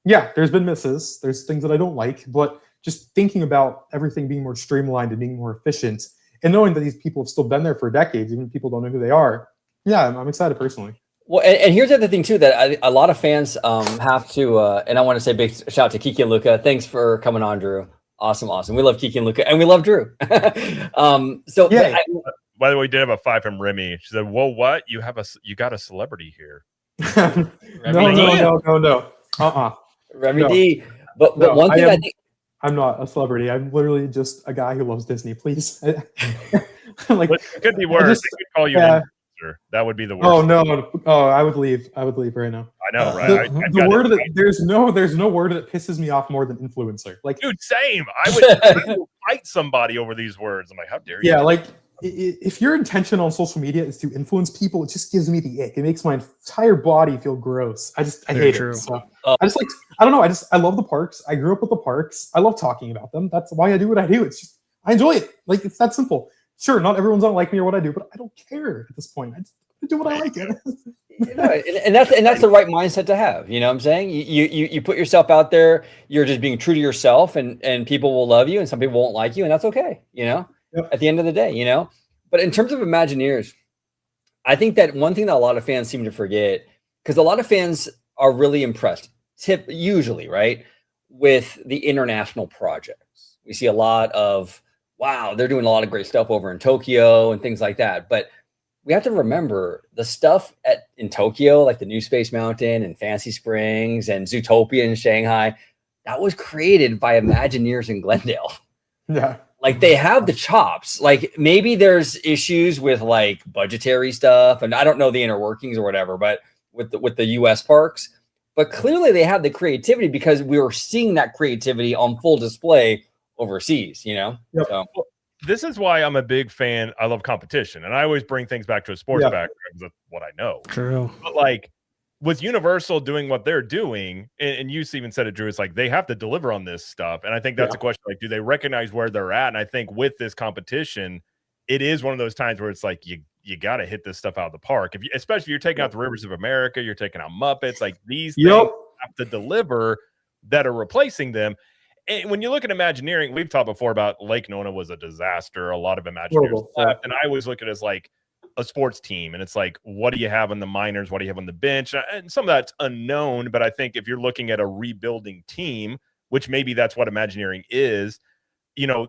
Yeah, there's been misses. There's things that I don't like, but just thinking about everything being more streamlined and being more efficient, and knowing that these people have still been there for decades, even if people don't know who they are. Yeah, I'm excited personally. Well, and here's the other thing too, that a lot of fans have to, and I want to say big shout out to Kiki and Luca. Thanks for coming on, Drew. Awesome. We love Kiki and Luca, and we love Drew. So yeah. By the way, we did have a 5 from Remy. She said, "Whoa, what? You got a celebrity here?" No. Remy D. But one thing I think, I'm not a celebrity. I'm literally just a guy who loves Disney. Please, like, it could be worse. They could call you an influencer. That would be the worst. Oh no! Oh, I would leave. right now. I know, right? The word that there's no word that pisses me off more than influencer. Like, dude, same. I would fight somebody over these words. I'm like, how dare you? Yeah, like, if your intention on social media is to influence people, it just gives me the ick. It makes my entire body feel gross. I hate it. So I don't know. I love the parks. I grew up with the parks. I love talking about them. That's why I do what I do. It's just, I enjoy it. Like, it's that simple. Sure, not everyone's gonna like me or what I do, but I don't care at this point. I just do what I like. and that's the right mindset to have. You know what I'm saying? You put yourself out there. You're just being true to yourself, and people will love you, and some people won't like you, and that's okay. You know. Yep. At the end of the day, you know. But in terms of Imagineers, I think that one thing that a lot of fans seem to forget, because a lot of fans are really impressed, usually, right, with the international projects. We see a lot of, wow, they're doing a lot of great stuff over in Tokyo and things like that. But we have to remember the stuff in Tokyo, like the New Space Mountain and Fancy Springs and Zootopia in Shanghai, that was created by Imagineers in Glendale. Yeah. Like, they have the chops. Like, maybe there's issues with like budgetary stuff, and I don't know the inner workings or whatever, but with the US parks, but clearly they have the creativity, because we were seeing that creativity on full display overseas, you know? Yep. So this is why I'm a big fan. I love competition, and I always bring things back to a sports background because that's what I know. True. But like, with Universal doing what they're doing, and you even said it, Drew, it's like they have to deliver on this stuff. And I think that's a question, like, do they recognize where they're at? And I think with this competition, it is one of those times where it's like, you got to hit this stuff out of the park. Especially if you're taking out the Rivers of America, you're taking out Muppets, like these things have to deliver that are replacing them. And when you look at Imagineering, we've talked before about Lake Nona was a disaster. A lot of Imagineers left, and I always look at it as like a sports team, and it's like, what do you have on the minors? What do you have on the bench? And some of that's unknown, but I think if you're looking at a rebuilding team, which maybe that's what Imagineering is, you know,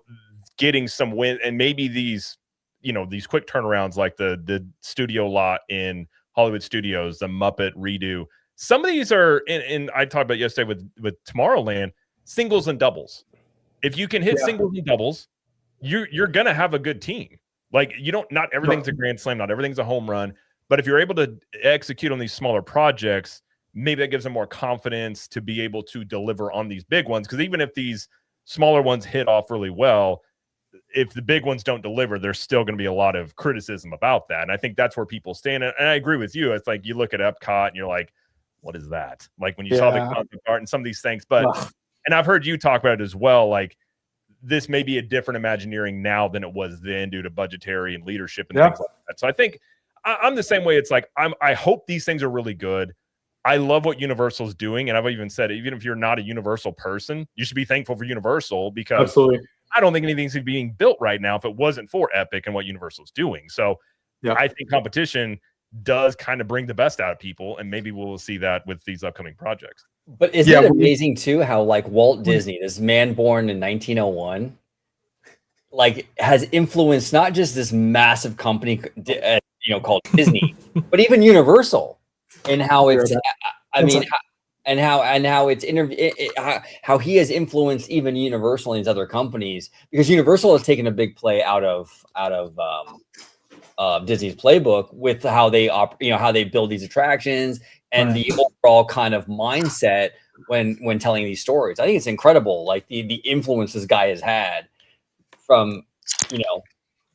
getting some win, and maybe these, you know, these quick turnarounds like the studio lot in Hollywood Studios, the Muppet redo, some of these are, and I talked about yesterday with Tomorrowland, singles and doubles. If you can hit singles and doubles, you're gonna have a good team. Like not everything's a grand slam, not everything's a home run, but if you're able to execute on these smaller projects, maybe that gives them more confidence to be able to deliver on these big ones. Because even if these smaller ones hit off really well, if the big ones don't deliver, there's still going to be a lot of criticism about that. And I think that's where people stand. And I agree with you. It's like you look at Epcot and you're like, what is that? Like when you saw the concept art and some of these things. But and I've heard you talk about it as well. Like this may be a different Imagineering now than it was then due to budgetary and leadership and things like that. So I think I'm the same way. It's like I hope these things are really good. I love what Universal's doing, and I've even said, even if you're not a Universal person, you should be thankful for Universal because I don't think anything's being built right now if it wasn't for Epic and what Universal's doing. So I think competition does kind of bring the best out of people, and maybe we'll see that with these upcoming projects. But isn't it amazing too how like Walt Disney, this man born in 1901, like has influenced not just this massive company, called Disney, but even Universal. And how it's, I mean, and how it's how he has influenced even Universal and these other companies, because Universal has taken a big play out of Disney's playbook with how they how they build these attractions and the overall kind of mindset when telling these stories. I think it's incredible, like the influence this guy has had from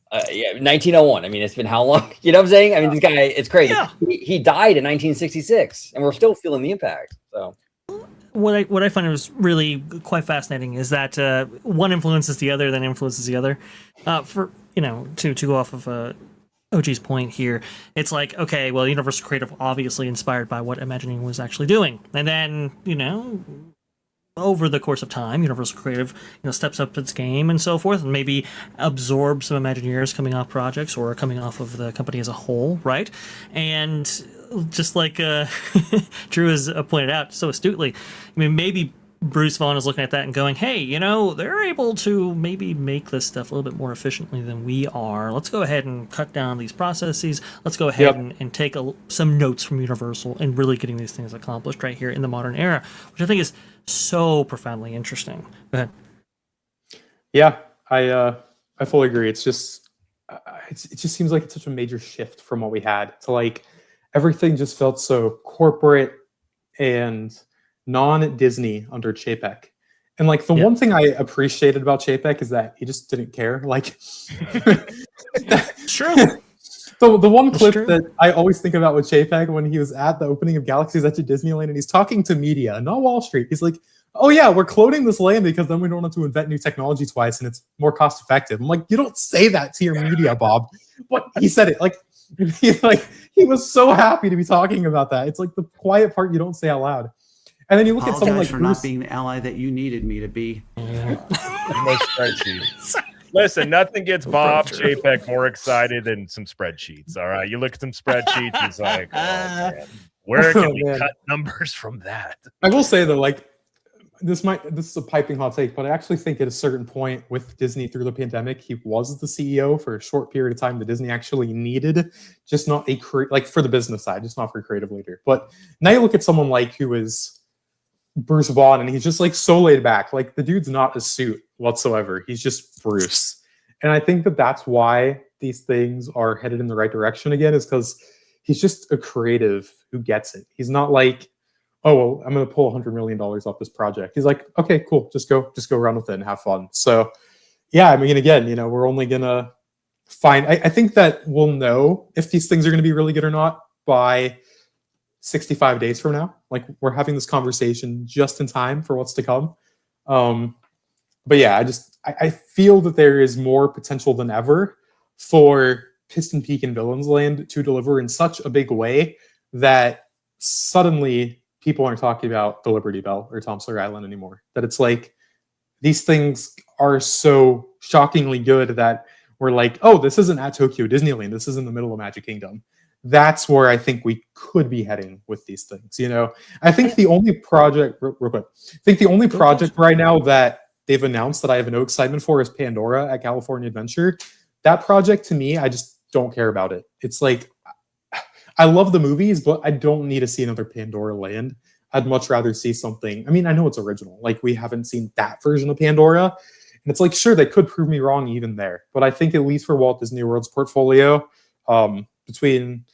1901. I mean, it's been how long? You know what I'm saying? I mean, this guy, it's crazy. Yeah. He died in 1966, and we're still feeling the impact. So, what I find was really quite fascinating is that one influences the other, then influences the other. For to go off of OG's point here, it's like, okay, well, Universal Creative obviously inspired by what Imagineering was actually doing, and then over the course of time, Universal Creative, steps up its game and so forth, and maybe absorb some Imagineers coming off projects or coming off of the company as a whole, right? And just like Drew has pointed out so astutely, I mean, maybe Bruce Vaughn is looking at that and going, hey, they're able to maybe make this stuff a little bit more efficiently than we are. Let's go ahead and cut down these processes. Let's go ahead and take some notes from Universal and really getting these things accomplished right here in the modern era, which I think is so profoundly interesting. Go ahead. Yeah, I fully agree. It's just it just seems like it's such a major shift from what we had to like everything just felt so corporate and non-Disney under Chapek. And like the one thing I appreciated about Chapek is that he just didn't care. Like True. So the one clip that I always think about with Chapek when he was at the opening of Galaxy's Edge at Disneyland and he's talking to media, not Wall Street. He's like, oh yeah, we're cloning this land because then we don't have to invent new technology twice and it's more cost effective. I'm like, you don't say that to your media, Bob. But he said it. He was so happy to be talking about that. It's like the quiet part you don't say out loud. And then you look at someone like for Bruce, not being the ally that you needed me to be. Listen, nothing gets Bob Chapek more excited than some spreadsheets. All right, you look at some spreadsheets, he's like, oh, man, where can we cut numbers from that? I will say though, like this is a piping hot take, but I actually think at a certain point with Disney through the pandemic, he was the CEO for a short period of time that Disney actually needed, just not for the business side, just not for a creative leader. But now you look at someone like who is Bruce Vaughn, and he's just like so laid back. Like the dude's not a suit whatsoever. He's just Bruce. And I think that that's why these things are headed in the right direction again, is because he's just a creative who gets it. He's not like, oh, well, I'm going to pull $100 million off this project. He's like, okay, cool. Just go run with it and have fun. So yeah, I mean, again, we're only going to find, I think that we'll know if these things are going to be really good or not by 65 days from now. Like we're having this conversation just in time for what's to come. But yeah, I feel that there is more potential than ever for Piston Peak and Villains Land to deliver in such a big way that suddenly people aren't talking about the Liberty Bell or Tom Sawyer Island anymore. That it's like these things are so shockingly good that we're like, oh, this isn't at Tokyo Disneyland. This is in the middle of Magic Kingdom. That's where I think we could be heading with these things. I think the only project, real quick, right now that they've announced that I have no excitement for is Pandora at California Adventure. That project to me, I just don't care about it. It's like, I love the movies, but I don't need to see another Pandora Land. I'd much rather see something. I mean, I know it's original. Like, we haven't seen that version of Pandora. And it's like, sure, they could prove me wrong even there. But I think at least for Walt Disney World's portfolio, between,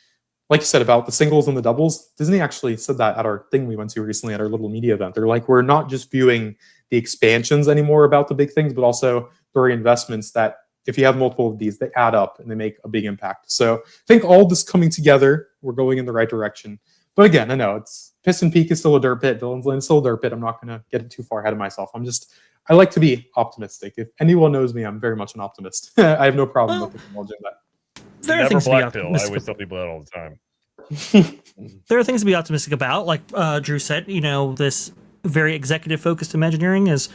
like you said, about the singles and the doubles, Disney actually said that at our thing we went to recently at our little media event. They're like, we're not just viewing the expansions anymore about the big things, but also the reinvestments that if you have multiple of these, they add up and they make a big impact. So I think all this coming together, we're going in the right direction. But again, I know it's Piston Peak is still a dirt pit. Villains Land is still a dirt pit. I'm not going to get too far ahead of myself. I like to be optimistic. If anyone knows me, I'm very much an optimist. I have no problem with acknowledging that. There are Never things to be black pill. I optimistic always tell people that all the time. There are things to be optimistic about. Like Drew said, this very executive focused Imagineering has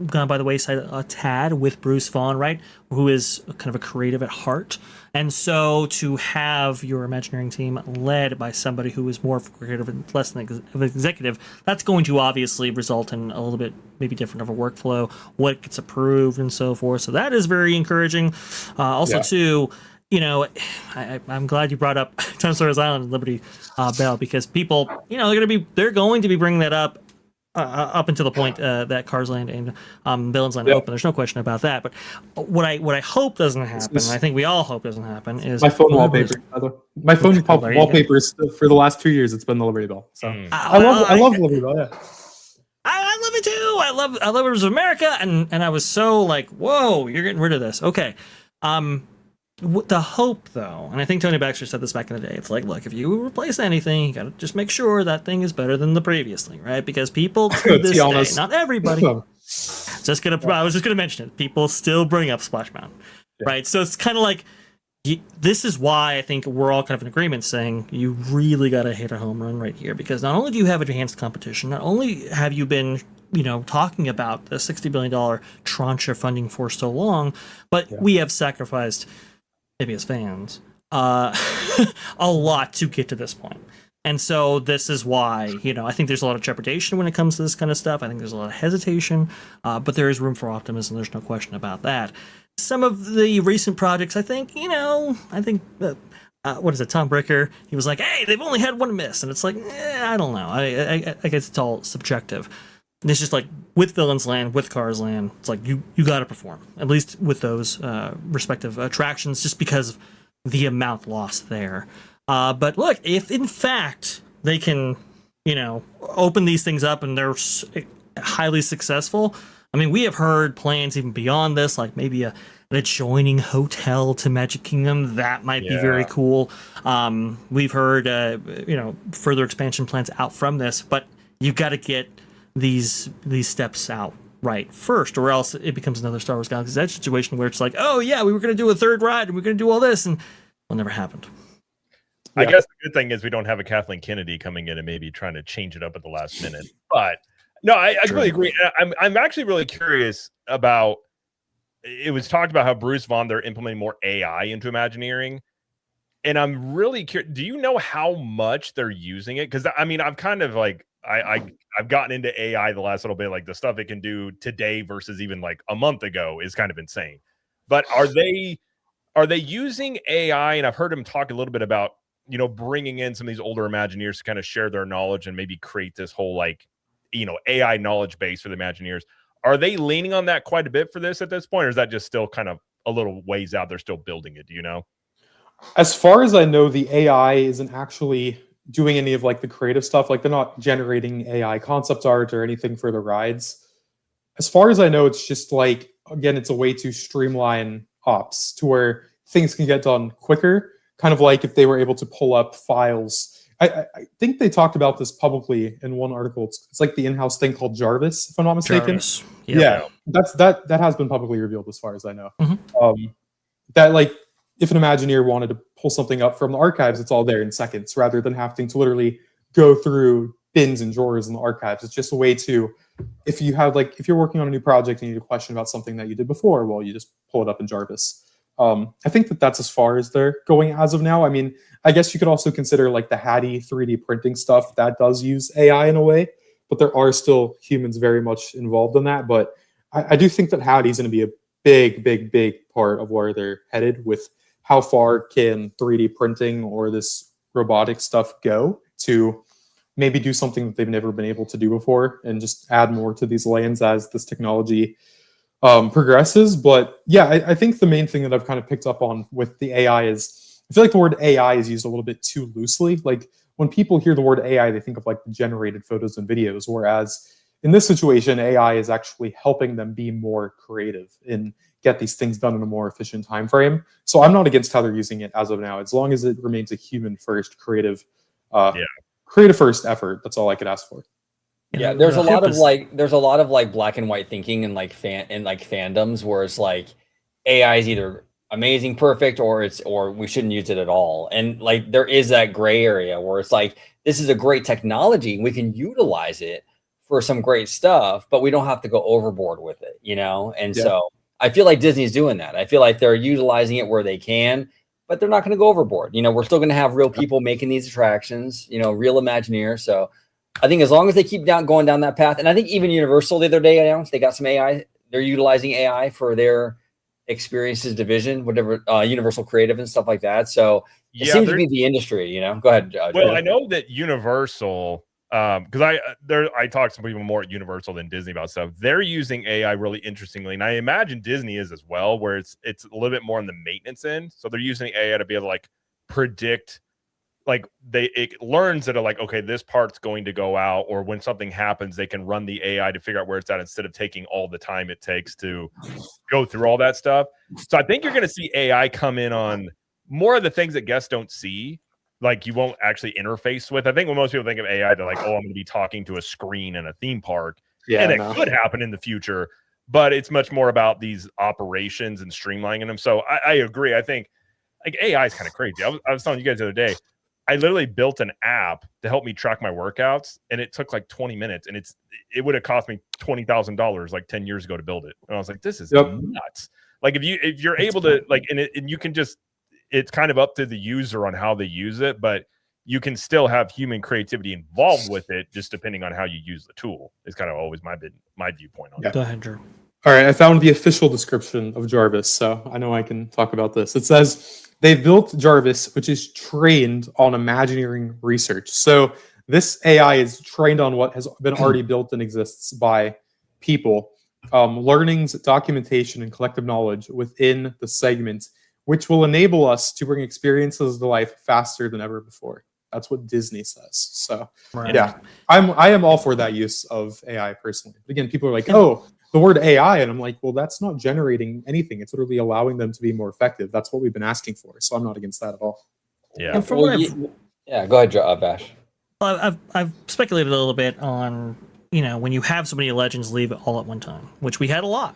gone by the wayside a tad with Bruce Vaughan, right? Who is kind of a creative at heart. And so to have your Imagineering team led by somebody who is more creative and less than of an executive, that's going to obviously result in a little bit maybe different of a workflow, what gets approved and so forth. So that is very encouraging. Too, I'm glad you brought up Time Stories Island and Liberty Bell, because people, they're going to be bringing that up until the point that Cars Land and Villains Land open. There's no question about that. But what I hope doesn't happen, and I think we all hope doesn't happen, is my phone wallpaper. My phone wallpapers for the last 2 years. It's been the Liberty Bell. So I love Liberty Bell. Yeah. I love it too. I love Rivers of America, and I was so like, whoa, you're getting rid of this. Okay. The hope, though, and I think Tony Baxter said this back in the day, it's like, look, if you replace anything, you got to just make sure that thing is better than the previous thing, right? Because people to this day, not everybody, I was just gonna mention it, people still bring up Splash Mountain, right? So it's kind of like, this is why I think we're all kind of in agreement saying you really got to hit a home run right here, because not only do you have enhanced competition, not only have you been talking about the $60 billion tranche of funding for so long, but we have sacrificed, maybe as fans, a lot to get to this point. And so this is why, I think there's a lot of trepidation when it comes to this kind of stuff. I think there's a lot of hesitation, but there is room for optimism. There's no question about that. Some of the recent projects, I think, what is it, Tom Bricker, he was like, hey, they've only had one miss. And it's like, I don't know. I guess it's all subjective. And it's just like with Villains Land, with Cars Land, it's like you got to perform, at least with those respective attractions, just because of the amount lost there. But look, if in fact they can, open these things up and they're highly successful, I mean, we have heard plans even beyond this, like maybe an adjoining hotel to Magic Kingdom. That might be very cool. We've heard, further expansion plans out from this, but you've got to get these steps out right first, or else it becomes another Star Wars Galaxy's Edge situation where it's like, oh yeah, we were going to do a third ride and we're going to do all this, and it never happened. I guess the good thing is we don't have a Kathleen Kennedy coming in and maybe trying to change it up at the last minute. But no, I really agree. I'm actually really curious about. It was talked about how Bruce Vaughan, they're implementing more AI into Imagineering, and I'm really curious. Do you know how much they're using it? Because I mean, I'm kind of like I've gotten into AI the last little bit. Like the stuff it can do today versus even like a month ago is kind of insane. But are they using AI? And I've heard him talk a little bit about bringing in some of these older Imagineers to kind of share their knowledge and maybe create this whole like AI knowledge base for the Imagineers. Are they leaning on that quite a bit for this at this point, or is that just still kind of a little ways out? They're still building it. Do you know? As far as I know, the AI isn't actually doing any of like the creative stuff. Like they're not generating AI concept art or anything for the rides. As far as I know, it's just like, again, it's a way to streamline ops to where things can get done quicker. Kind of like if they were able to pull up files. I think they talked about this publicly in one article. It's like the in-house thing called Jarvis, if I'm not mistaken. Jarvis. Yeah, that has been publicly revealed as far as I know. Mm-hmm. That like if an Imagineer wanted to pull something up from the archives, it's all there in seconds, rather than having to literally go through bins and drawers in the archives. It's just a way to, if you're working on a new project and you need a question about something that you did before, well, you just pull it up in Jarvis. I think that's as far as they're going as of now. I mean, I guess you could also consider like the Hattie 3D printing stuff that does use AI in a way, but there are still humans very much involved in that. But I do think that Hattie's going to be a big part of where they're headed with how far can 3D printing or this robotic stuff go to maybe do something that they've never been able to do before and just add more to these lanes as this technology progresses. But yeah, I think the main thing that I've kind of picked up on with the AI is I feel like the word AI is used a little bit too loosely. Like when people hear the word AI, they think of like generated photos and videos, whereas in this situation, AI is actually helping them be more creative and get these things done in a more efficient time frame. So I'm not against how they're using it as of now, as long as it remains a human first, creative first effort. That's all I could ask for. Yeah, there's a lot of like black and white thinking and like fandoms where it's like AI is either amazing, perfect, or we shouldn't use it at all. And like there is that gray area where it's like this is a great technology and we can utilize it for some great stuff, but we don't have to go overboard with it, you know? And so I feel like Disney's doing that. I feel like they're utilizing it where they can, but they're not going to go overboard. You know, we're still going to have real people making these attractions, you know, real Imagineers. So I think as long as they keep going down that path, and I think even Universal the other day announced they got some AI. They're utilizing AI for their experiences division, whatever, Universal Creative and stuff like that. So it seems to be the industry, you know. Go ahead. Well, I know that Universal, because I talked to some people more at Universal than Disney about stuff. They're using AI really interestingly, and I imagine Disney is as well, where it's a little bit more on the maintenance end. So they're using AI to be able to like predict, like it learns that like, okay, this part's going to go out, or when something happens, they can run the AI to figure out where it's at instead of taking all the time it takes to go through all that stuff. So I think you're going to see AI come in on more of the things that guests don't see. Like you won't actually interface with. I think when most people think of AI, they're like, oh, I'm going to be talking to a screen in a theme park. Yeah, and it could happen in the future, but it's much more about these operations and streamlining them. So I agree. I think like AI is kind of crazy. I was telling you guys the other day, I literally built an app to help me track my workouts, and it took like 20 minutes, and it would have cost me $20,000 like 10 years ago to build it. And I was like, this is nuts. Like if you're able to like, and you can just, it's kind of up to the user on how they use it, but you can still have human creativity involved with it, just depending on how you use the tool. Is kind of always my viewpoint on it. Go ahead, Drew. All right, I found the official description of Jarvis, so I know I can talk about this. It says they've built Jarvis, which is trained on Imagineering research. So this AI is trained on what has been already built and exists by people, learnings, documentation, and collective knowledge within the segment, which will enable us to bring experiences to life faster than ever before. That's what Disney says. So yeah, I am all for that use of AI personally. But again, people are like, oh, the word AI, and I'm like, well, that's not generating anything. It's literally allowing them to be more effective. That's what we've been asking for. So I'm not against that at all. Yeah. And from go ahead, Vash. Well, I've speculated a little bit on, you know, when you have so many legends leave it all at one time, which we had a lot.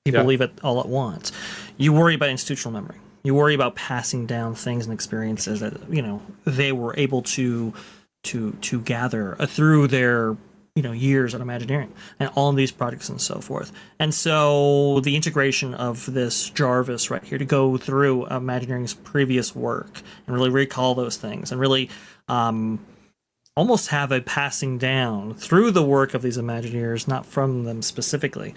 People leave it all at once. You worry about institutional memory. You worry about passing down things and experiences that, you know, they were able to gather through their, you know, years at Imagineering and all of these projects and so forth. And so the integration of this Jarvis right here to go through Imagineering's previous work and really recall those things and really almost have a passing down through the work of these Imagineers, not from them specifically.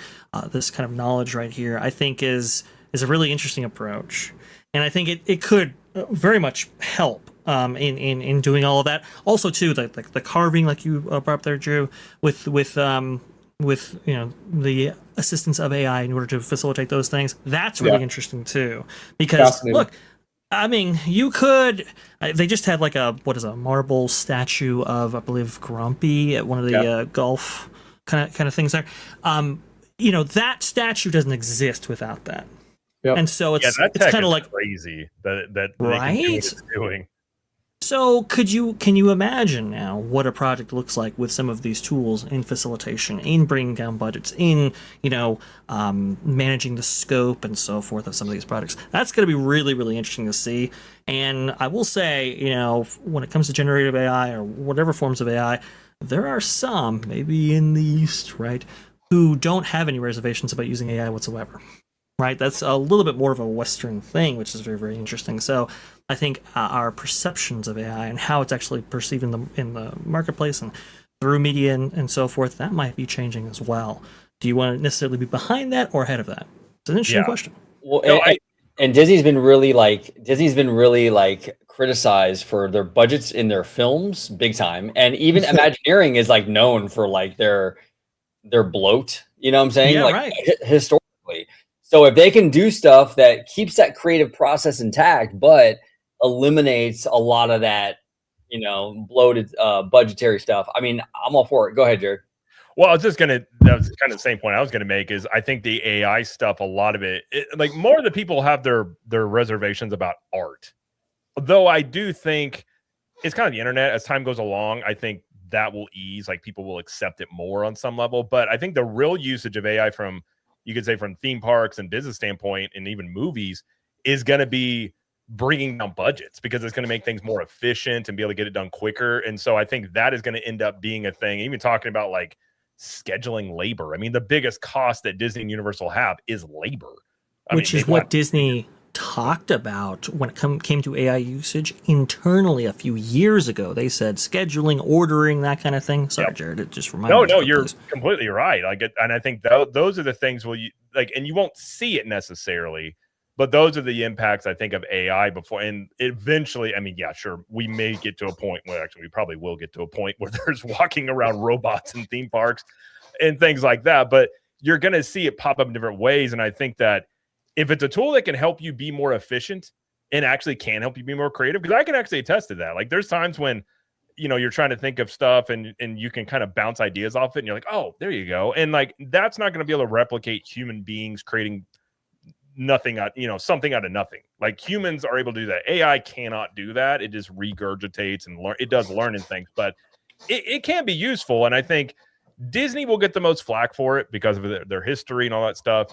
This kind of knowledge right here, I think, is a really interesting approach. And I think it could very much help in doing all of that. Also, too, the carving, like you brought up there, Drew, with you know, the assistance of AI in order to facilitate those things. That's really interesting too, because look, I mean, you could. They just had like a marble statue of, I believe, Grumpy at one of the golf kind of things there. You know, that statue doesn't exist without that. Yep. And so it's kind of like crazy that right? They can do what it's doing. So can you imagine now what a project looks like with some of these tools in facilitation, in bringing down budgets, in, you know, managing the scope and so forth of some of these projects? That's going to be really, really interesting to see. And I will say, you know, when it comes to generative AI or whatever forms of AI, there are some, maybe in the East, right, who don't have any reservations about using AI whatsoever. Right, that's a little bit more of a Western thing, which is very, very interesting. So I think our perceptions of AI and how it's actually perceived in the marketplace and through media and so forth, that might be changing as well. Do you want to necessarily be behind that or ahead of that? It's an interesting question. Well, and Disney's been really like criticized for their budgets in their films big time, and even Imagineering is like known for like their bloat. You know what I'm saying? Yeah, like right. Historically. So if they can do stuff that keeps that creative process intact, but eliminates a lot of that, bloated budgetary stuff, I mean, I'm all for it. Go ahead, Jared. Well, that was kind of the same point I was gonna make. Is I think the AI stuff, a lot of it, like more of the people have their reservations about art. Though I do think it's kind of the internet. As time goes along, I think that will ease. Like people will accept it more on some level. But I think the real usage of AI from, you could say, from theme parks and business standpoint, and even movies, is going to be bringing down budgets, because it's going to make things more efficient and be able to get it done quicker. And so I think that is going to end up being a thing. Even talking about like scheduling labor. I mean, the biggest cost that Disney and Universal have is labor. Which is what Disney talked about when it came to AI usage internally a few years ago. They said scheduling, ordering, that kind of thing. Sorry, Jared, it just reminded me. No, you're completely right. And I think those are the things and you won't see it necessarily, but those are the impacts I think of AI before. And eventually, I mean, yeah, sure, we may get to a point where, actually we probably will get to a point where there's walking around robots in theme parks and things like that. But you're going to see it pop up in different ways. And I think that if it's a tool that can help you be more efficient and actually can help you be more creative, because I can actually attest to that. Like there's times when, you're trying to think of stuff and you can kind of bounce ideas off it and you're like, oh, there you go. And like, that's not going to be able to replicate human beings creating nothing out, something out of nothing. Like humans are able to do that. AI cannot do that. It just regurgitates and it does learning things, but it can be useful. And I think Disney will get the most flack for it because of their history and all that stuff.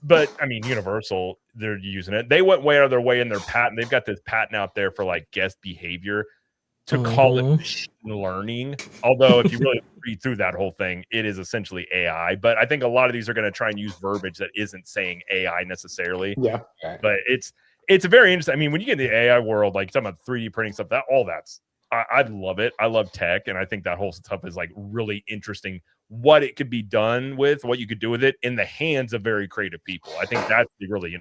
But I mean, Universal, they're using it. They went way out of their way in their patent. They've got this patent out there for like guest behavior to call it machine learning. Although if you really read through that whole thing, it is essentially AI. But I think a lot of these are going to try and use verbiage that isn't saying AI necessarily. Yeah. But it's a very interesting. I mean, when you get in the AI world, like talking about 3D printing stuff, I love it. I love tech, and I think that whole stuff is like really interesting. What it could be done with, what you could do with it in the hands of very creative people. I think that's really.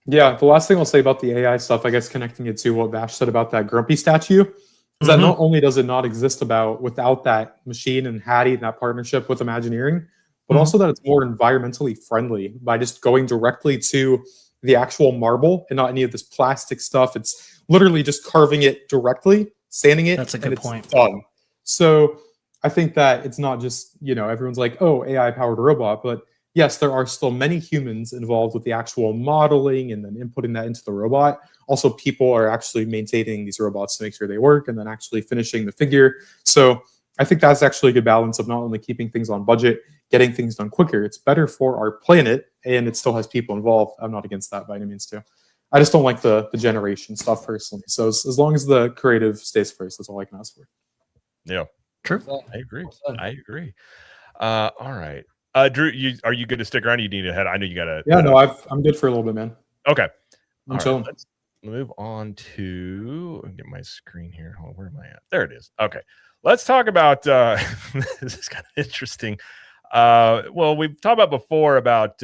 Yeah, the last thing I'll say about the AI stuff, I guess connecting it to what Vash said about that Grumpy statue, is that not only does it not exist without that machine and Hattie and that partnership with Imagineering, but also that it's more environmentally friendly by just going directly to the actual marble and not any of this plastic stuff. It's literally just carving it directly, sanding it. That's a good point. Done. So I think that it's not just, everyone's like, oh, AI powered robot, but yes, there are still many humans involved with the actual modeling and then inputting that into the robot. Also, people are actually maintaining these robots to make sure they work and then actually finishing the figure. So I think that's actually a good balance of not only keeping things on budget, getting things done quicker. It's better for our planet, and it still has people involved. I'm not against that by any means too. I just don't like the generation stuff personally. So as long as the creative stays first, that's all I can ask for. Yeah, true. I agree. All right. Drew, are you good to stick around? You need to head. I know you got to. Yeah, no, I'm good for a little bit, man. Okay. I'm chilling. Right, let's move on to get my screen here. Hold on, where am I at? There it is. Okay. Let's talk about this is kind of interesting. Well, we've talked about before about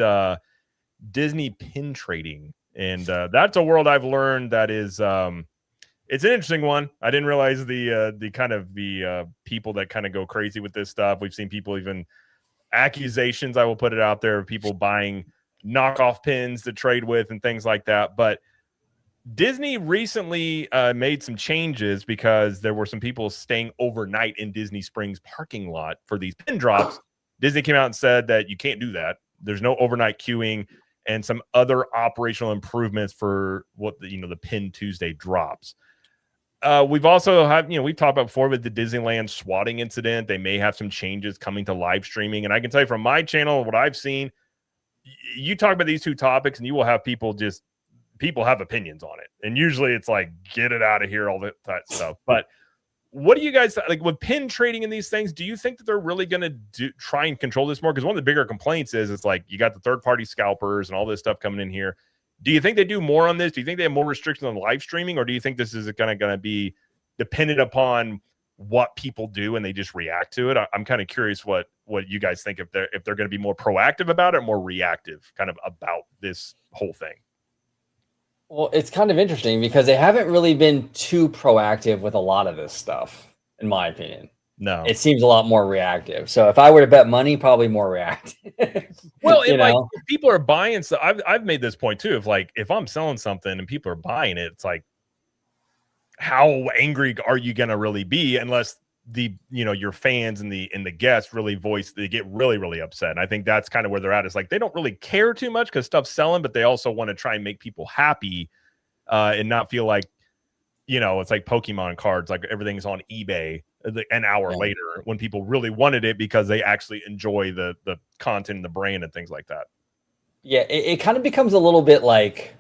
Disney pin trading, and that's a world I've learned that is it's an interesting one. I didn't realize the kind of the people that kind of go crazy with this stuff. We've seen people even accusations, I will put it out there, of people buying knockoff pins to trade with and things like that. But Disney recently made some changes because there were some people staying overnight in Disney Springs parking lot for these pin drops. Disney came out and said that you can't do that. There's no overnight queuing and some other operational improvements for what the Pin Tuesday drops. We've also we've talked about before with the Disneyland swatting incident. They may have some changes coming to live streaming. And I can tell you from my channel, what I've seen, you talk about these two topics and you will have people have opinions on it. And usually it's like, get it out of here, all that stuff. But what do you guys like with pin trading in these things? Do you think that they're really going to try and control this more? Because one of the bigger complaints is it's like you got the third-party scalpers and all this stuff coming in here. Do you think they do more on this? Do you think they have more restrictions on live streaming, or do you think this is going to be dependent upon what people do and they just react to it? I'm kind of curious what you guys think, if they're going to be more proactive about it or more reactive kind of about this whole thing. Well, it's kind of interesting because they haven't really been too proactive with a lot of this stuff, in my opinion. No. It seems a lot more reactive. So if I were to bet money, probably more reactive. Well, you like know? if people are buying stuff, I've made this point too. If I'm selling something and people are buying it, it's like, how angry are you gonna really be unless your fans and the guests really they get really, really upset. And I think that's kind of where they're at. It's like they don't really care too much because stuff's selling, but they also want to try and make people happy and not feel like, it's like Pokemon cards, like everything's on eBay an hour later when people really wanted it because they actually enjoy the content and the brand and things like that. Yeah, it kind of becomes a little bit like,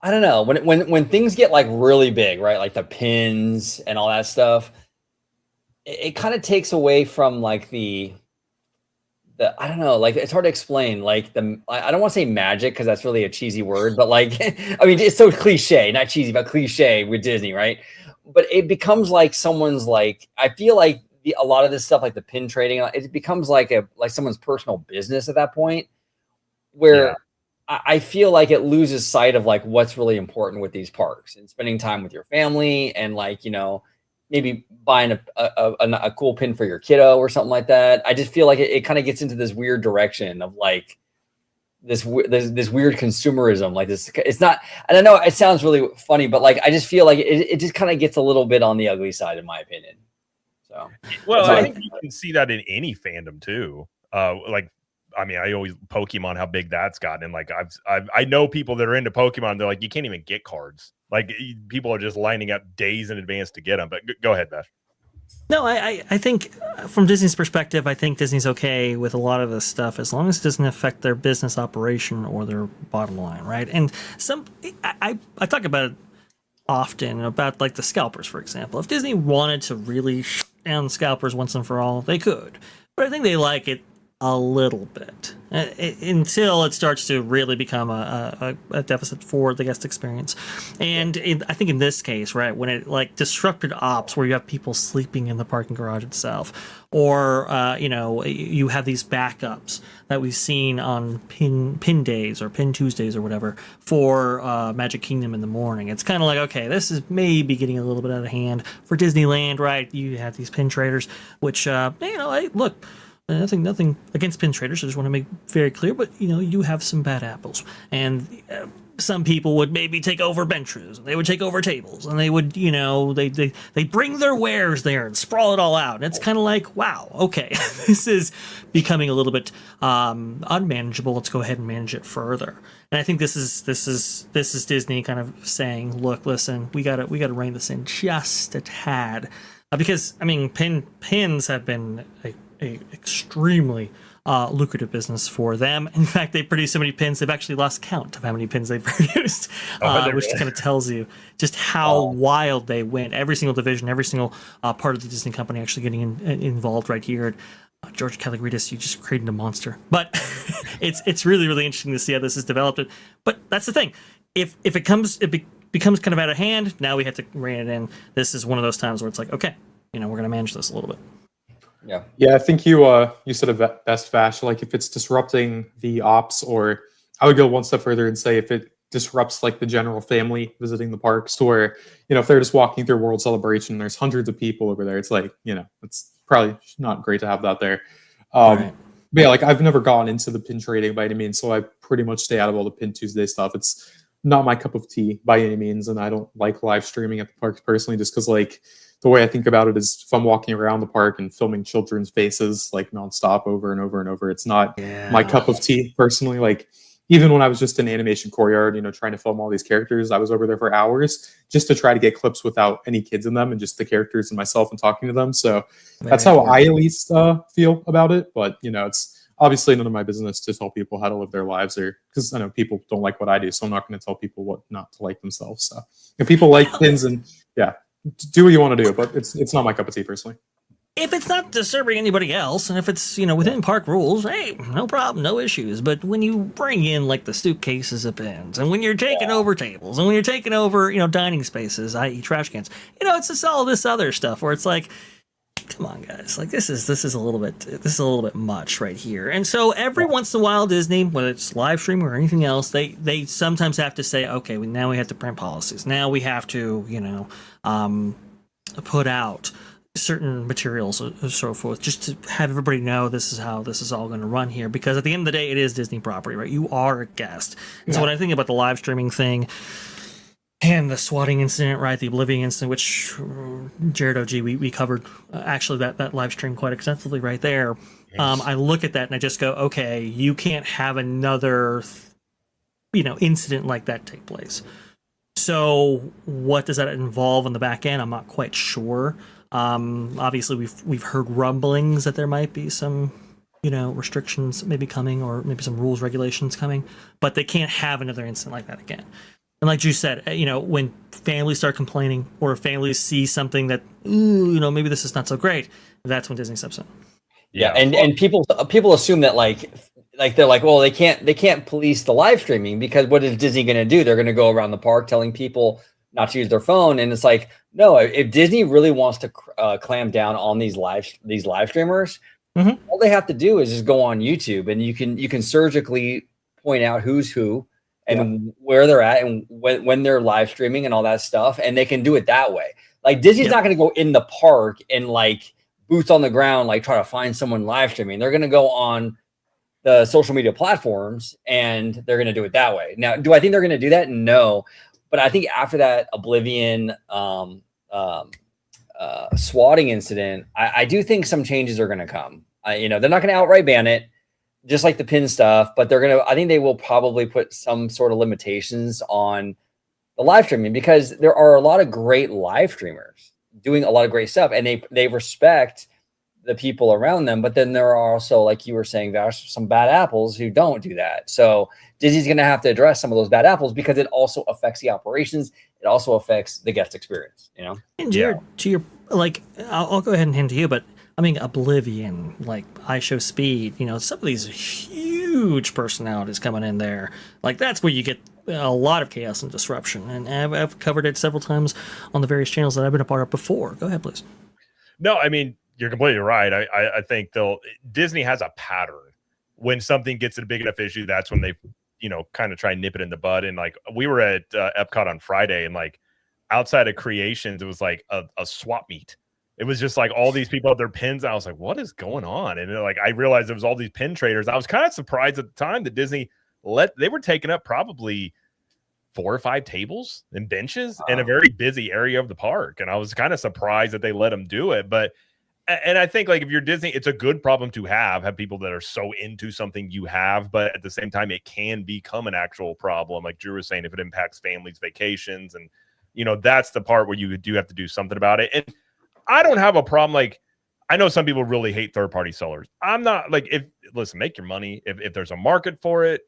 I don't know, when things get like really big, right? Like the pins and all that stuff, it kind of takes away from like the I don't know, like it's hard to explain. Like I don't want to say magic because that's really a cheesy word, but like I mean it's so cliche, not cheesy, but cliche with Disney, right? But it becomes like someone's like, I feel like a lot of this stuff, like the pin trading, it becomes like someone's personal business at that point, where I feel like it loses sight of like what's really important with these parks and spending time with your family and like, maybe buying a cool pin for your kiddo or something like that. I just feel like it kind of gets into this weird direction of like this weird consumerism. Like this, it's not, and I know it sounds really funny, but like, I just feel like it just kind of gets a little bit on the ugly side, in my opinion. So, well, I think you can see that in any fandom too. I mean, I always Pokemon, how big that's gotten. And like, I know people that are into Pokemon. They're like, you can't even get cards. Like people are just lining up days in advance to get them. But go ahead, Beth. No, I think from Disney's perspective, I think Disney's okay with a lot of this stuff as long as it doesn't affect their business operation or their bottom line, right? And I talk about it often about like the scalpers, for example. If Disney wanted to really shut down scalpers once and for all, they could. But I think they like it a little bit until it starts to really become a deficit for the guest experience. And I think in this case, right, when it like disrupted ops where you have people sleeping in the parking garage itself, or you have these backups that we've seen on pin days or pin Tuesdays or whatever for Magic Kingdom in the morning. It's kind of like, okay, this is maybe getting a little bit out of hand for Disneyland, right? You have these pin traders, which hey, look, nothing against pin traders. I just want to make very clear, but you have some bad apples, and some people would maybe take over benches, they would take over tables, and they would, they bring their wares there and sprawl it all out. And it's kind of like, wow, okay, this is becoming a little bit unmanageable. Let's go ahead and manage it further. And I think this is Disney kind of saying, look, listen, we gotta rein this in just a tad, because I mean, pins have been a extremely lucrative business for them. In fact, they produce so many pins, they've actually lost count of how many pins they've produced, which kind of tells you just how wild they went. Every single division, every single part of the Disney company actually getting involved right here. George Kalogridis, you just created a monster. But it's really, really interesting to see how this has developed. But that's the thing. If it becomes kind of out of hand, now we have to rein it in. This is one of those times where it's like, okay, we're going to manage this a little bit. Yeah, I think you said it best, Vash. Like if it's disrupting the ops, or I would go one step further and say if it disrupts like the general family visiting the parks, where if they're just walking through World Celebration, there's hundreds of people over there. It's like it's probably not great to have that there. Right. But yeah, like I've never gone into the pin trading by any means, so I pretty much stay out of all the Pin Tuesday stuff. It's not my cup of tea by any means, and I don't like live streaming at the parks personally, just because like. The way I think about it is if I'm walking around the park and filming children's faces like nonstop over and over and over, it's not my cup of tea personally. Like even when I was just in Animation Courtyard, trying to film all these characters, I was over there for hours just to try to get clips without any kids in them and just the characters and myself and talking to them. So that's how I at least feel about it. But it's obviously none of my business to tell people how to live their lives, or because I know people don't like what I do, so I'm not going to tell people what not to like themselves. So if people like pins and do what you want to do, but it's not my cup of tea personally. If it's not disturbing anybody else, and if it's within park rules, hey, no problem, no issues. But when you bring in like the suitcases of pins, and when you're taking over tables, and when you're taking over dining spaces, i.e. trash cans, it's just all this other stuff where it's like, come on, guys. Like this is a little bit much right here. And so every once in a while, Disney, whether it's live stream or anything else, they sometimes have to say, okay, now we have to print policies. Now we have to, put out certain materials and so forth, just to have everybody know this is how this is all going to run here. Because at the end of the day, it is Disney property, right? You are a guest. And so when I think about the live streaming thing, and the swatting incident, right? The Oblivion incident, which Jared OG, we covered actually that live stream quite extensively right there. Yes. I look at that and I just go, okay, you can't have another, incident like that take place. So what does that involve on the back end? I'm not quite sure. Obviously, we've heard rumblings that there might be some, restrictions maybe coming, or maybe some rules, regulations coming, but they can't have another incident like that again. And like you said, when families start complaining, or if families see something that, maybe this is not so great, that's when Disney steps in. Yeah, and people assume that like they're like, well, they can't police the live streaming, because what is Disney going to do? They're going to go around the park telling people not to use their phone, and it's like, no, if Disney really wants to clamp down on these live streamers, all they have to do is just go on YouTube, and you can surgically point out who's who. And where they're at, and when they're live streaming and all that stuff, and they can do it that way. Like Disney's not going to go in the park and like boots on the ground, like try to find someone live streaming. They're going to go on the social media platforms, and they're going to do it that way. Now, do I think they're going to do that? No, but I think after that Oblivion swatting incident, I do think some changes are going to come. They're not going to outright ban it, just like the pin stuff, but I think they will probably put some sort of limitations on the live streaming, because there are a lot of great live streamers doing a lot of great stuff, and they respect the people around them. But then there are also, like you were saying, Vash, some bad apples who don't do that. So Disney's going to have to address some of those bad apples, because it also affects the operations. It also affects the guest experience, And Jared, to your, like, I'll go ahead and hand to you, but I mean, Oblivion, like iShow Speed, some of these huge personalities coming in there. Like, that's where you get a lot of chaos and disruption. And I've covered it several times on the various channels that I've been a part of before. Go ahead, please. No, I mean, you're completely right. I think Disney has a pattern. When something gets a big enough issue, that's when they, kind of try and nip it in the bud. And like, we were at Epcot on Friday, and like outside of Creations, it was like a swap meet. It was just like all these people had their pins. I was like, what is going on? And like, I realized there was all these pin traders. I was kind of surprised at the time that Disney they were taking up probably 4 or 5 tables and benches in a very busy area of the park. And I was kind of surprised that they let them do it. And I think, like, if you're Disney, it's a good problem to have people that are so into something you have, but at the same time, it can become an actual problem. Like Drew was saying, if it impacts families' vacations, and, that's the part where you do have to do something about it. And I don't have a problem. Like, I know some people really hate third-party sellers. I'm not like, listen, make your money. If there's a market for it,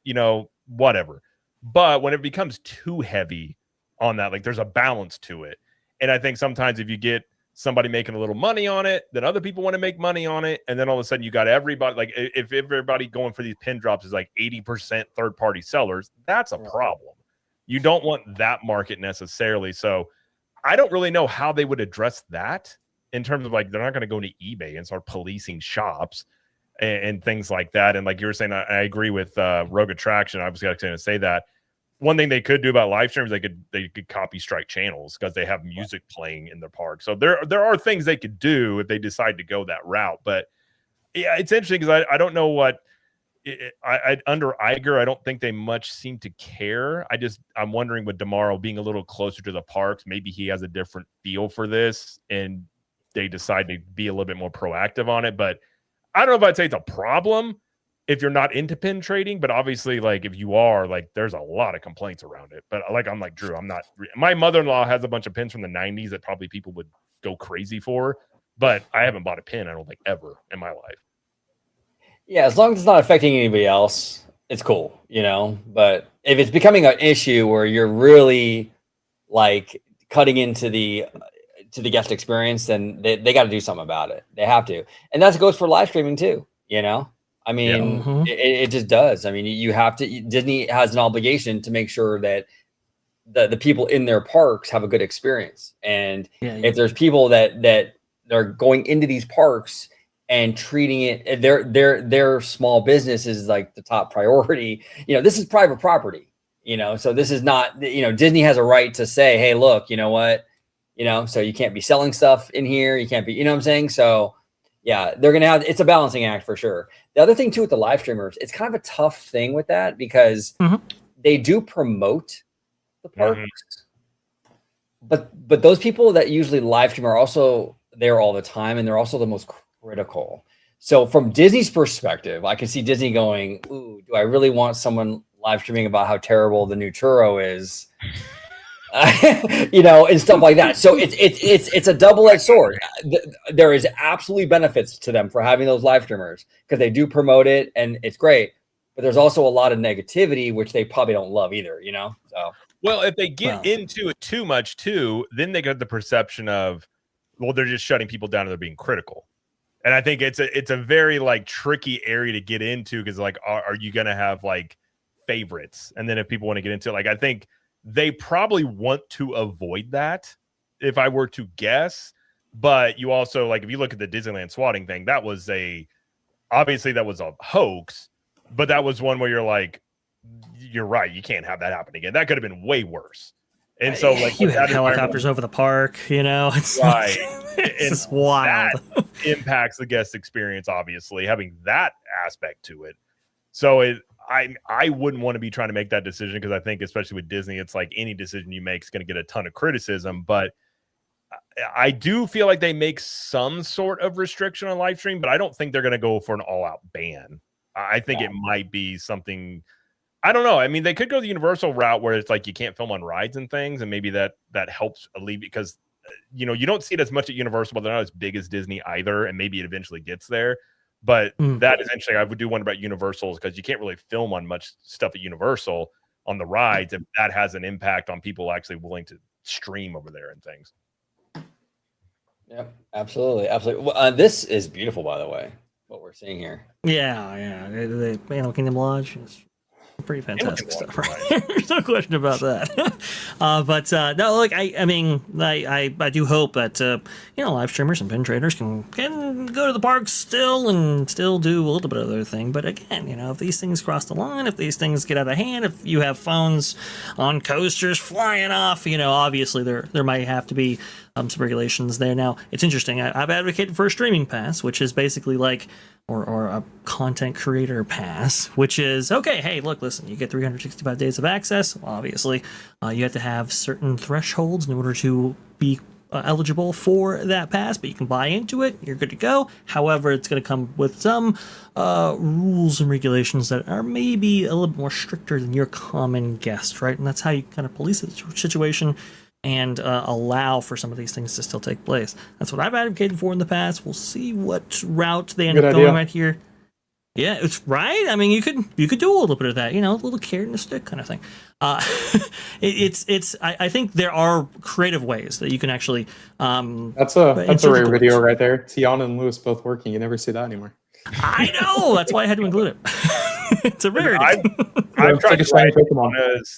whatever. But when it becomes too heavy on that, like, there's a balance to it. And I think sometimes if you get somebody making a little money on it, then other people want to make money on it. And then all of a sudden you got everybody, like, if everybody going for these pin drops is like 80% third-party sellers, that's a problem. You don't want that market necessarily. So I don't really know how they would address that. In terms of, like, they're not going to go to eBay and start policing shops and things like that. And like you were saying, I agree with Rogue Attraction. I was going to say that one thing they could do about live streams, they could copy strike channels, because they have music playing in their park. So there are things they could do if they decide to go that route. But yeah, it's interesting, because I don't know what under Iger, I don't think they much seem to care. I'm wondering, with DeMauro being a little closer to the parks, maybe he has a different feel for this, and they decide to be a little bit more proactive on it. But I don't know if I'd say it's a problem if you're not into pin trading, but obviously, like, if you are, like, there's a lot of complaints around it. But like, I'm like Drew, my mother-in-law has a bunch of pins from the 90s that probably people would go crazy for, but I haven't bought a pin, I don't think, ever in my life. Yeah, as long as it's not affecting anybody else, it's cool, but if it's becoming an issue where you're really like cutting into the guest experience, then they got to do something about it. They have to. And that goes for live streaming too, I mean, it just does. I mean, you have to, Disney has an obligation to make sure that the people in their parks have a good experience. And if there's people that they're going into these parks and treating it, their small business is like the top priority. This is private property, so this is not, Disney has a right to say, hey, look, you know what, so you can't be selling stuff in here. You can't be, what I'm saying? So yeah, they're going to have, it's a balancing act for sure. The other thing too, with the live streamers, it's kind of a tough thing with that because they do promote the parks, but those people that usually live stream are also there all the time. And they're also the most critical. So from Disney's perspective, I can see Disney going, ooh, do I really want someone live streaming about how terrible the new churro is? And stuff like that. So it's a double-edged sword. There is absolutely benefits to them for having those live streamers because they do promote it and it's great. But there's also a lot of negativity, which they probably don't love either, So well, if they get into it too much too, then they get the perception of, well, they're just shutting people down and they're being critical. And I think it's a very like tricky area to get into because like, are you going to have like favorites? And then if people want to get into it, like, I think they probably want to avoid that if I were to guess. But you also, like, if you look at the Disneyland swatting thing, obviously that was a hoax, but that was one where you're like, you're right. You can't have that happen again. That could have been way worse. And so, like, you have helicopters over the park, it's right. It's wild. That impacts the guest experience, obviously, having that aspect to it. So I wouldn't want to be trying to make that decision because I think, especially with Disney, it's like any decision you make is going to get a ton of criticism. But I do feel like they make some sort of restriction on live stream, but I don't think they're going to go for an all-out ban. I think it might be something. I don't know. I mean, they could go the Universal route where it's like you can't film on rides and things, and maybe that helps alleviate because you don't see it as much at Universal, but they're not as big as Disney either, and maybe it eventually gets there. But that eventually, I would do wonder about Universals because you can't really film on much stuff at Universal on the rides if that has an impact on people actually willing to stream over there and things. Yep, absolutely. Well, this is beautiful, by the way, what we're seeing here. Yeah. The Animal Kingdom Lodge is pretty fantastic stuff, right? There's no question about that. But no, look, I mean, I do hope that live streamers and pin traders can go to the parks still and still do a little bit of their thing. But again, if these things cross the line, if these things get out of hand, if you have phones on coasters flying off, obviously there might have to be some regulations there. Now, it's interesting. I've advocated for a streaming pass, which is basically like or a content creator pass, which is, okay, hey, look, listen, you get 365 days of access. Obviously, you have to have certain thresholds in order to be eligible for that pass, but you can buy into it. You're good to go. However, it's going to come with some rules and regulations that are maybe a little bit more stricter than your common guest, right? And that's how you kind of police the situation and allow for some of these things to still take place. That's what I've advocated for in the past. We'll see what route they end up going right here. Yeah, it's right. I mean, you could do a little bit of that, a little carrot and a stick kind of thing. I think there are creative ways that you can actually. That's a rare video right there. Tiana and Lewis both working. You never see that anymore. I know. That's why I had to include it. It's a rarity. I've tried to ride Pokemon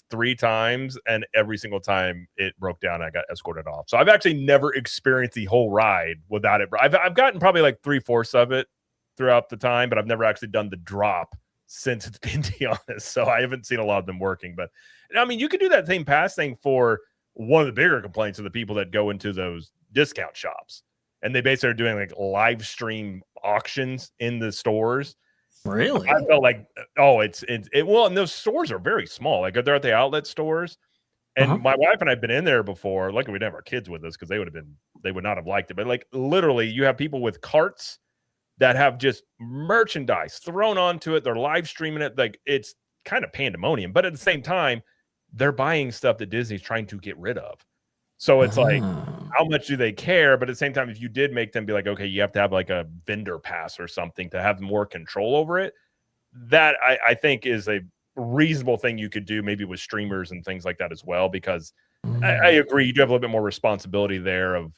3 times, and every single time it broke down, I got escorted off. So I've actually never experienced the whole ride without it. I've gotten probably like 3/4 of it throughout the time, but I've never actually done the drop since it's been, to be honest. So I haven't seen a lot of them working. But I mean, you could do that same pass thing for one of the bigger complaints of the people that go into those discount shops, and they basically are doing like live stream auctions in the stores. Really? I felt like, well, and those stores are very small. Like they're at the outlet stores. And my wife and I have been in there before. Luckily, we didn't have our kids with us because they would not have liked it. But like literally, you have people with carts that have just merchandise thrown onto it. They're live streaming it. Like it's kind of pandemonium. But at the same time, they're buying stuff that Disney's trying to get rid of. So it's like, how much do they care? But at the same time, if you did make them be like, okay, you have to have like a vendor pass or something to have more control over it, that I think is a reasonable thing you could do maybe with streamers and things like that as well, because I agree, you do have a little bit more responsibility there of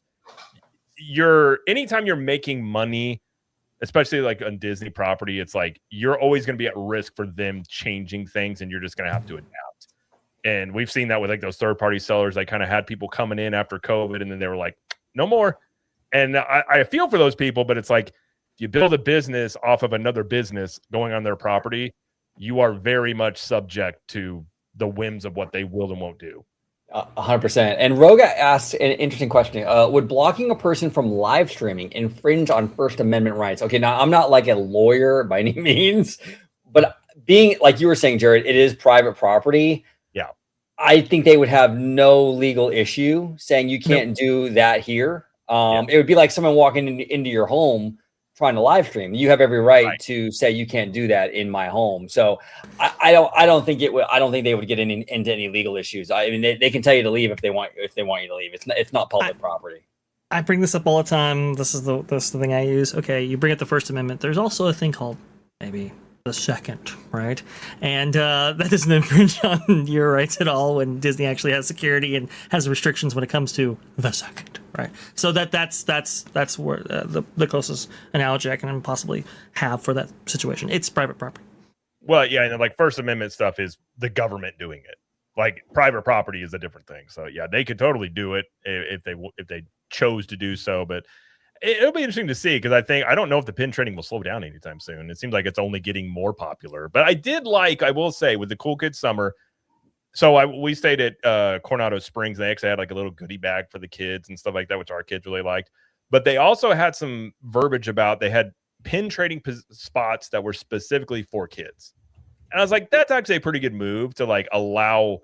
anytime you're making money, especially like on Disney property, it's like you're always going to be at risk for them changing things and you're just going to have to adapt. And we've seen that with like those third-party sellers. They kind of had people coming in after COVID, and then they were like, no more. And I feel for those people, but it's like if you build a business off of another business going on their property, you are very much subject to the whims of what they will and won't do. 100%. And Roga asked an interesting question. Would blocking a person from live streaming infringe on First Amendment rights? Okay, now I'm not like a lawyer by any means, but being like you were saying, Jared, it is private property. Yeah. I think they would have no legal issue saying you can't do that here. It would be like someone walking into your home trying to live stream. You have every right to say you can't do that in my home. So I don't think they would get into any legal issues. I mean, they can tell you to leave if they want you to leave. It's not public property. I bring this up all the time. This is the thing I use. Okay, you bring up the First Amendment. There's also a thing called maybe the Second, right? And that doesn't infringe on your rights at all when Disney actually has security and has restrictions when it comes to the Second, right? So that's where the closest analogy I can possibly have for that situation. It's private property. Well, yeah, and like First Amendment stuff is the government doing it. Like private property is a different thing. So yeah, they could totally do it if they chose to do so, but it'll be interesting to see because I don't know if the pin trading will slow down anytime soon. It seems like it's only getting more popular. But I will say, with the Cool Kids Summer, so we stayed at Coronado Springs. They actually had like a little goodie bag for the kids and stuff like that, which our kids really liked. But they also had some verbiage about they had pin trading spots that were specifically for kids. And I was like, that's actually a pretty good move to like allow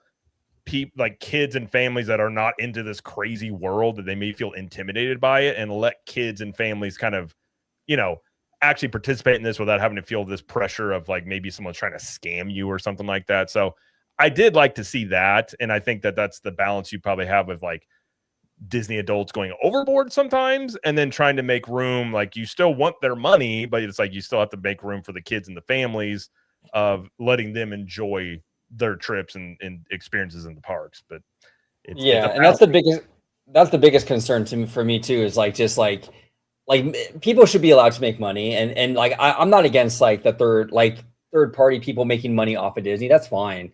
people like kids and families that are not into this crazy world that they may feel intimidated by it, and let kids and families kind of, actually participate in this without having to feel this pressure of like maybe someone's trying to scam you or something like that. So I did like to see that. And I think that that's the balance you probably have with like Disney adults going overboard sometimes and then trying to make room. Like you still want their money, but it's like you still have to make room for the kids and the families of letting them enjoy their trips and experiences in the parks. But it's and that's the biggest concern for me too, is like just like people should be allowed to make money, and like I'm not against like the third party people making money off of Disney. That's fine.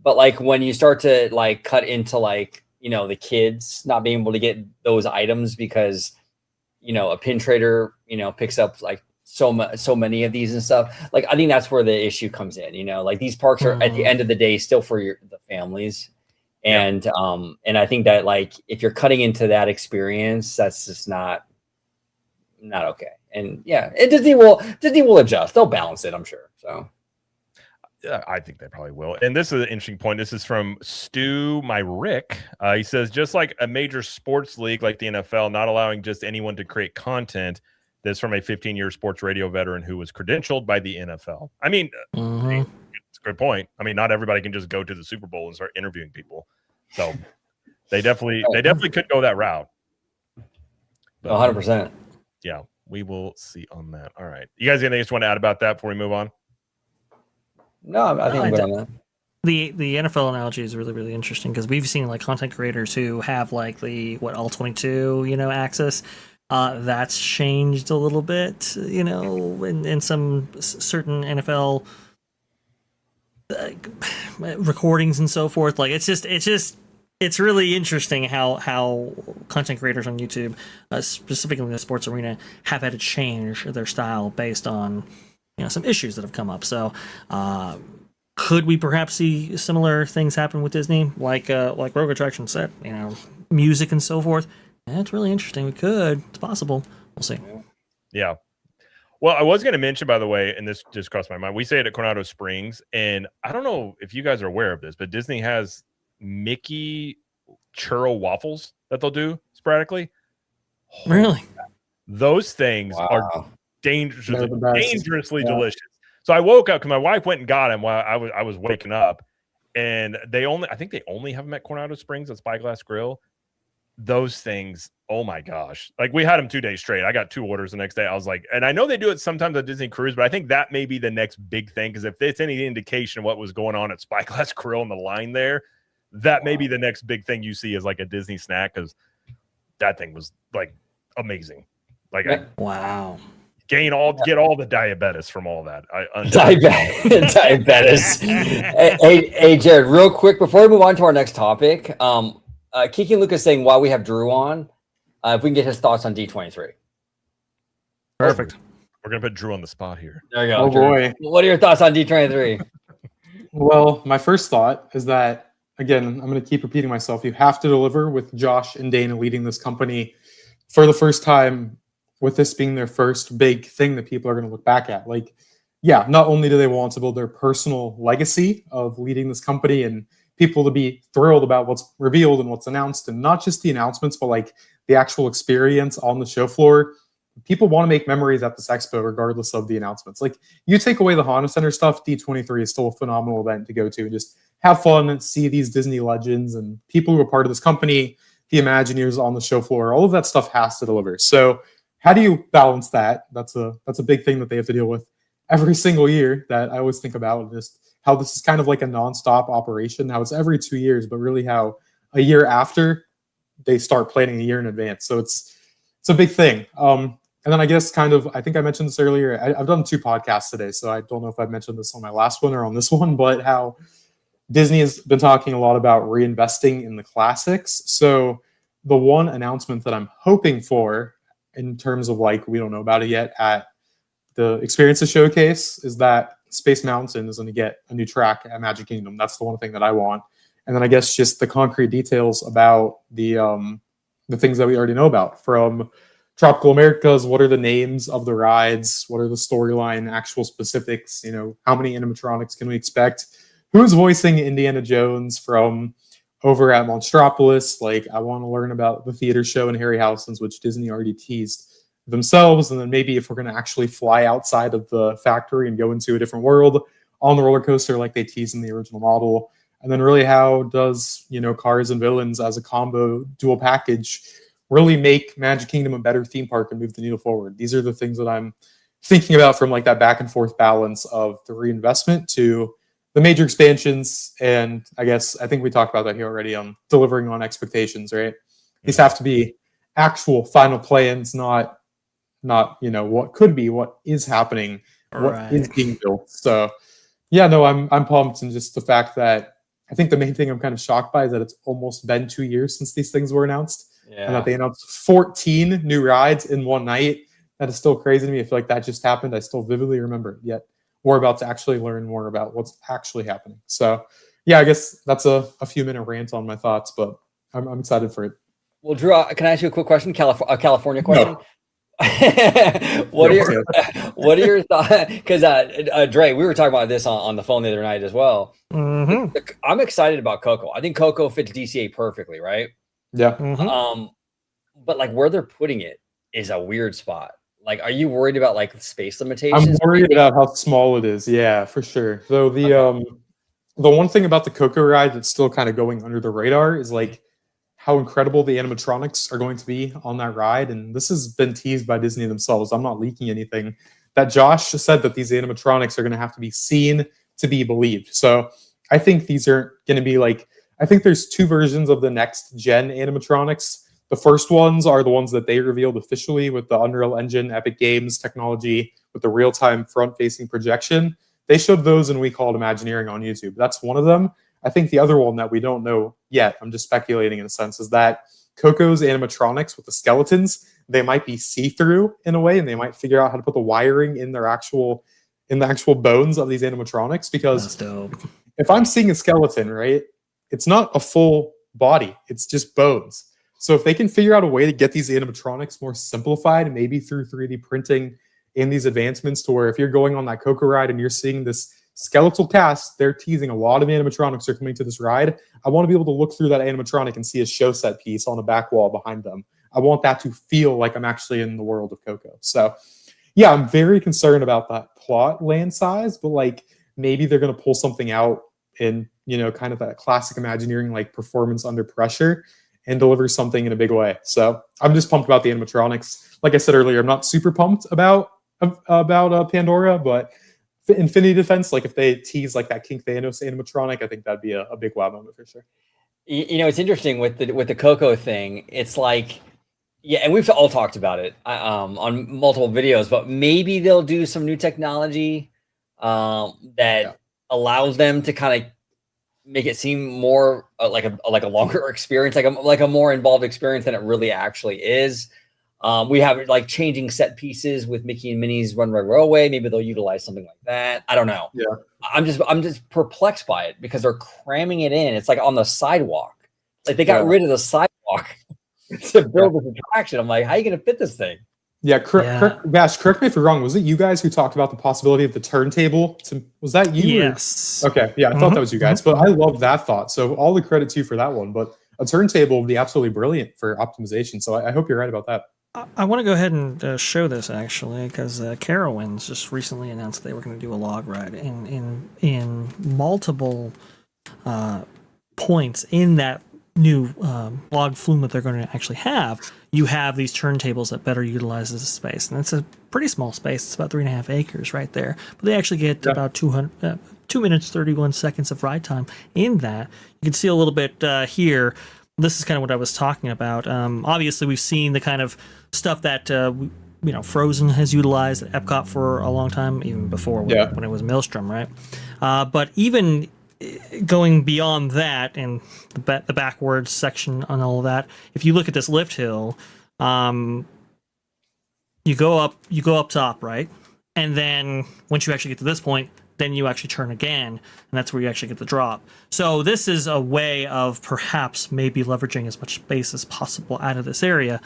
But like when you start to like cut into like the kids not being able to get those items because a pin trader picks up like so many of these and stuff, like I think that's where the issue comes in. Like these parks are at the end of the day still for the families, and I think that like if you're cutting into that experience, that's just not okay. And Disney will adjust. They'll balance it, I'm sure. So yeah, I think they probably will. And this is an interesting point. This is from Stu, my Rick. He says, just like a major sports league like the NFL, not allowing just anyone to create content. This from a 15-year sports radio veteran who was credentialed by the NFL. I mean, it's a good point. I mean, not everybody can just go to the Super Bowl and start interviewing people. So they definitely could go that route. 100%. Yeah, we will see on that. All right. You guys got anything you want to add about that before we move on? No, I think I'm good on that. The NFL analogy is really, really interesting because we've seen like content creators who have like the all 22 access. That's changed a little bit, in some certain NFL recordings and so forth. Like it's really interesting how content creators on YouTube, specifically in the sports arena, have had to change their style based on some issues that have come up. So could we perhaps see similar things happen with Disney, like Rogue Attraction said, music and so forth? That's really interesting. We could. It's possible. We'll see. Yeah. Well, I was going to mention, by the way, and this just crossed my mind. We stayed at Coronado Springs, and I don't know if you guys are aware of this, but Disney has Mickey churro waffles that they'll do sporadically. Really? Those things are dangerously delicious. So I woke up because my wife went and got them while I was waking up, and I think they only have them at Coronado Springs at Spyglass Grill. Those things, oh my gosh. Like we had them 2 days straight. I got 2 orders the next day. I was like, and I know they do it sometimes at Disney Cruise, but I think that may be the next big thing. Because if it's any indication of what was going on at Spyglass Grill and the line there, that may be the next big thing you see as like a Disney snack. Because that thing was like amazing. Like wow. Get all the diabetes from all that. Diabetes. Hey, Jared, real quick before we move on to our next topic, Kiki and Lucas saying while we have Drew on, if we can get his thoughts on D23. Perfect. We're gonna put Drew on the spot here. There you go. Oh Drew. boy. What are your thoughts on D23? Well, my first thought is that, again, I'm going to keep repeating myself. You have to deliver with Josh and Dana leading this company for the first time, with this being their first big thing that people are going to look back at. Like, yeah, not only do they want to build their personal legacy of leading this company and people to be thrilled about what's revealed and what's announced, and not just the announcements, but like the actual experience on the show floor. People want to make memories at this expo regardless of the announcements. Like, you take away the Honda Center stuff, D23 is still a phenomenal event to go to and just have fun and see these Disney legends and people who are part of this company, the Imagineers on the show floor. All of that stuff has to deliver. So how do you balance that? That's a big thing that they have to deal with every single year, that I always think about, and just how this is kind of like a nonstop operation, how it's every 2 years, but really how a year after they start planning a year in advance. So it's a big thing. And then I guess kind of, I think I mentioned this earlier. I've done 2 podcasts today, so I don't know if I've mentioned this on my last one or on this one, but how Disney has been talking a lot about reinvesting in the classics. So the one announcement that I'm hoping for, in terms of like, we don't know about it yet, at the Experiences Showcase, is that Space Mountain is going to get a new track at Magic Kingdom. That's the one thing that I want. And then I guess just the concrete details about the things that we already know about from Tropical Americas. What are the names of the rides? What are the storyline, actual specifics? You know, how many animatronics can we expect? Who's voicing Indiana Jones from over at Monstropolis? Like, I want to learn about the theater show in Harryhausen's, which Disney already teased themselves. And then maybe if we're going to actually fly outside of the factory and go into a different world on the roller coaster like they teased in the original model. And then really, how does, you know, Cars and Villains as a combo dual package really make Magic Kingdom a better theme park and move the needle forward? These are the things that I'm thinking about, from like that back and forth balance of the reinvestment to the major expansions. And I think we talked about that here already on delivering on expectations, right? These have to be actual final plans, not you know, what could be, what is happening, what is being built. So yeah, no, I'm pumped. And just the fact that I think the main thing I'm kind of shocked by is that it's almost been 2 years since these things were announced. Yeah. And that they announced 14 new rides in one night. That is still crazy to me. I feel like that just happened. I still vividly remember it, yet we're about to actually learn more about what's actually happening. So yeah, I guess that's a few minute rant on my thoughts, but I'm excited for it. Well, Drew, can I ask you a quick question? California question? No. What are your thoughts? Because Dre, we were talking about this on the phone the other night as well. Mm-hmm. I'm excited about Coco. I think Coco fits DCA perfectly, right? Yeah. Mm-hmm. But like where they're putting it is a weird spot. Like, are you worried about like space limitations? I'm worried about how small it is. Yeah, for sure. So the one thing about the Coco ride that's still kind of going under the radar is like how incredible the animatronics are going to be on that ride. And this has been teased by Disney themselves. I'm not leaking anything. That Josh said that these animatronics are going to have to be seen to be believed. So I think these are going to be like, I think there's 2 versions of the next gen animatronics. The first ones are the ones that they revealed officially with the Unreal Engine, Epic Games technology, with the real-time front-facing projection. They showed those in We Call It Imagineering on YouTube. That's one of them. I think the other one that we don't know yet, I'm just speculating in a sense, is that Coco's animatronics with the skeletons, they might be see-through in a way, and they might figure out how to put the wiring in the actual bones of these animatronics. Because if I'm seeing a skeleton, right, it's not a full body, it's just bones. So if they can figure out a way to get these animatronics more simplified, maybe through 3D printing in these advancements, to where if you're going on that Coco ride and you're seeing this skeletal cast, they're teasing a lot of animatronics are coming to this ride. I want to be able to look through that animatronic and see a show set piece on a back wall behind them. I want that to feel like I'm actually in the world of Coco. So yeah, I'm very concerned about that plot land size, but like maybe they're going to pull something out in, you know, kind of that classic Imagineering, like performance under pressure, and deliver something in a big way. So I'm just pumped about the animatronics. Like I said earlier, I'm not super pumped about Pandora, but Infinity Defense, like if they tease like that King Thanos animatronic, I think that'd be a big wow moment for sure. You know, it's interesting with the Coco thing. It's like, yeah, and we've all talked about it on multiple videos, but maybe they'll do some new technology that allows them to kind of make it seem more like a longer experience, like a more involved experience than it really actually is. We have like changing set pieces with Mickey and Minnie's Runaway Railway. Maybe they'll utilize something like that. I don't know. Yeah. I'm just perplexed by it because they're cramming it in. It's like on the sidewalk. Like they got rid of the sidewalk to build this attraction. I'm like, how are you going to fit this thing? Yeah, Bash, correct me if you're wrong. Was it you guys who talked about the possibility of the turntable? Was that you? Yes. Okay, yeah, I thought that was you guys. But I love that thought. So all the credit to you for that one. But a turntable would be absolutely brilliant for optimization. So I hope you're right about that. I want to go ahead and show this actually because Carowinds just recently announced they were going to do a log ride in multiple points in that new log flume that they're going to actually have. You have these turntables that better utilizes the space, and it's a pretty small space. It's about 3.5 acres right there, but they actually get about 2 minutes 31 seconds of ride time in that. You can see a little bit here. This is kind of what I was talking about. Obviously, we've seen the kind of stuff that Frozen has utilized at Epcot for a long time, even before when it was Maelstrom, right? But even going beyond that and the backwards section on all of that, if you look at this lift hill, you go up top, right? And then once you actually get to this point, then you actually turn again, and that's where you actually get the drop. So this is a way of perhaps maybe leveraging as much space as possible out of this area.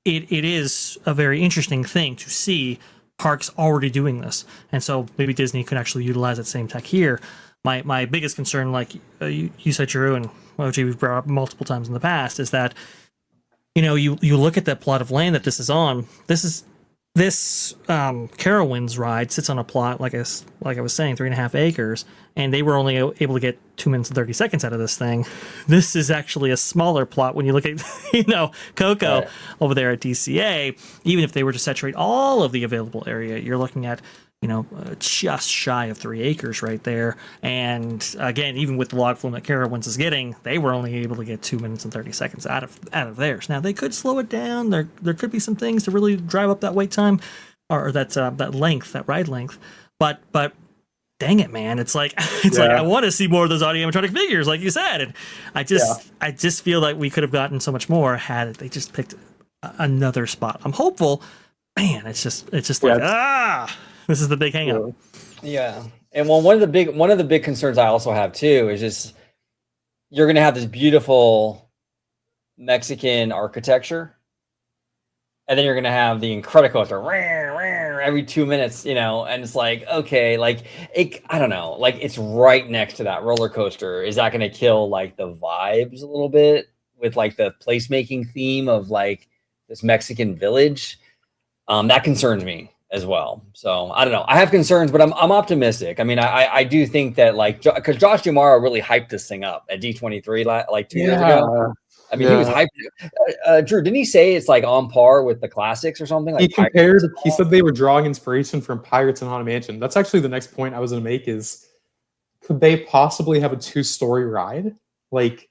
It is a very interesting thing to see parks already doing this, and so maybe Disney could actually utilize that same tech here. My biggest concern, like you said, Drew, and OG, we've brought up multiple times in the past, is that you look at that plot of land that this is on. This Carowinds ride sits on a plot, like I was saying, 3.5 acres, and they were only able to get 2 minutes and 30 seconds out of this thing. This is actually a smaller plot when you look at, Coco over there at DCA. Even if they were to saturate all of the available area, you're looking at, just shy of 3 acres right there. And again, even with the log flume that Carowinds is getting, they were only able to get 2 minutes and 30 seconds out of theirs. Now they could slow it down. There could be some things to really drive up that wait time or that ride length. But dang it, man, it's like I want to see more of those audio-animatronic figures, like you said. And I just feel like we could have gotten so much more had they just picked another spot. I'm hopeful. Man, it's just like this is the big hang up. Yeah. And one of the big concerns I also have too is just you're going to have this beautiful Mexican architecture, and then you're going to have the Incredicoaster every 2 minutes, and it's like, okay, like I don't know, like it's right next to that roller coaster. Is that going to kill like the vibes a little bit with like the placemaking theme of like this Mexican village? That concerns me as well. So I don't know. I have concerns, but I'm optimistic. I mean, I do think that because Josh D'Amaro really hyped this thing up at D23 like 2 years ago. I mean, he was hyped. Drew, didn't he say it's like on par with the classics or something? Like he said they were drawing inspiration from Pirates and Haunted Mansion. That's actually the next point I was going to make is, could they possibly have a 2-story ride? Like,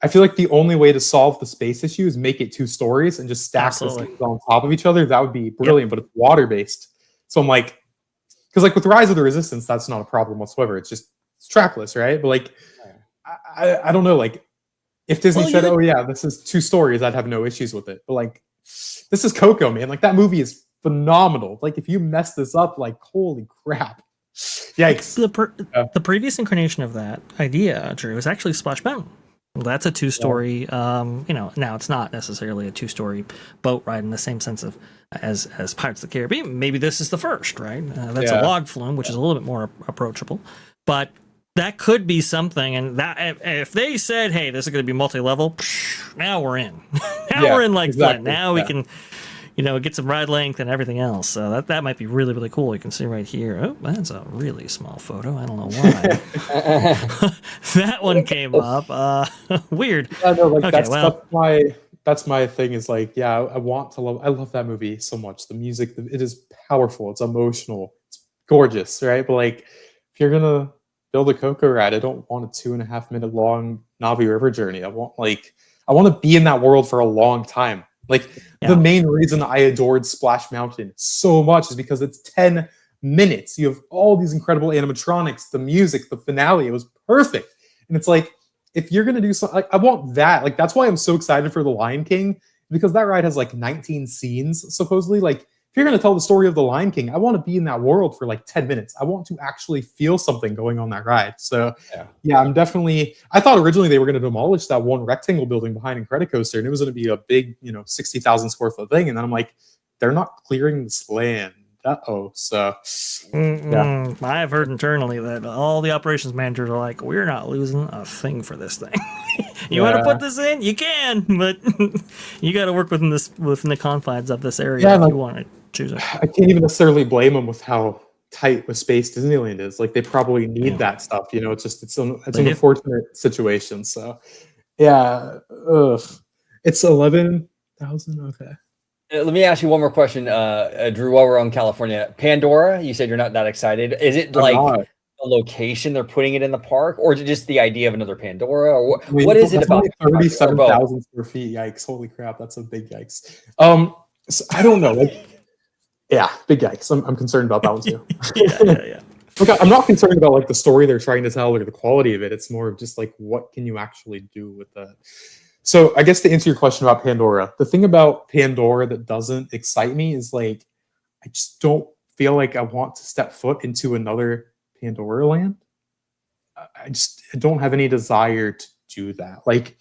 I feel like the only way to solve the space issue is make it 2 stories and just stack the things on top of each other. That would be brilliant, but it's water-based. So I'm like, because like with Rise of the Resistance, that's not a problem whatsoever. It's strapless, right? But like, I don't know, like, if Disney said, oh yeah, this is 2 stories, I'd have no issues with it. But like, this is Coco, man. Like, that movie is phenomenal. Like, if you mess this up, like, holy crap. Yikes. The previous incarnation of that idea, Drew, is actually Splash Mountain. Well, that's a 2-story, now it's not necessarily a 2-story boat ride in the same sense of as Pirates of the Caribbean. Maybe this is the first, right? That's a log flume, which is a little bit more approachable. But that could be something, and that if they said, "Hey, this is going to be multi-level," now we're in. We're in like Flint. Now we can, get some ride length and everything else. So that might be really, really cool. You can see right here. Oh, that's a really small photo. I don't know why. That one came up. Weird. Yeah, no, like that's my thing is like, I love that movie so much. The music, it is powerful. It's emotional. It's gorgeous, right? But like, if you're gonna build a Coco ride, I don't want a 2.5 minute long Navi River journey. I want to be in that world for a long time. Like, the main reason I adored Splash Mountain so much is because it's 10 minutes. You have all these incredible animatronics, the music, the finale. It was perfect. And it's like, if you're gonna do something, like, I want that. Like, that's why I'm so excited for The Lion King, because that ride has like 19 scenes supposedly. Like, if you're gonna tell the story of The Lion King, I want to be in that world for like 10 minutes. I want to actually feel something going on that ride. So yeah, I'm definitely. I thought originally they were gonna demolish that one rectangle building behind Incredicoaster, and it was gonna be a big, 60,000 square foot thing. And then I'm like, they're not clearing this land. So yeah. I have heard internally that all the operations managers are like, we're not losing a thing for this thing. You want to put this in? You can, but you got to work within the confines of this area if you want to choose it. I can't even necessarily blame them with how tight with space Disneyland is. Like, they probably need that stuff. It's just it's an unfortunate situation. So yeah, it's 11,000. Okay. Let me ask you one more question, Drew, while we're on California. Pandora, you said you're not that excited. Is it like a location they're putting it in the park, or is it just the idea of another Pandora? Or what is it about? 37,000 square feet. Yikes. Holy crap. That's a big yikes. So I don't know. Yeah, big yikes. I'm concerned about that one too. Yeah. Okay, I'm not concerned about like the story they're trying to tell or the quality of it. It's more of just like, what can you actually do with that? So I guess to answer your question about Pandora, the thing about Pandora that doesn't excite me is like, I just don't feel like I want to step foot into another Pandora land. I don't have any desire to do that. Like,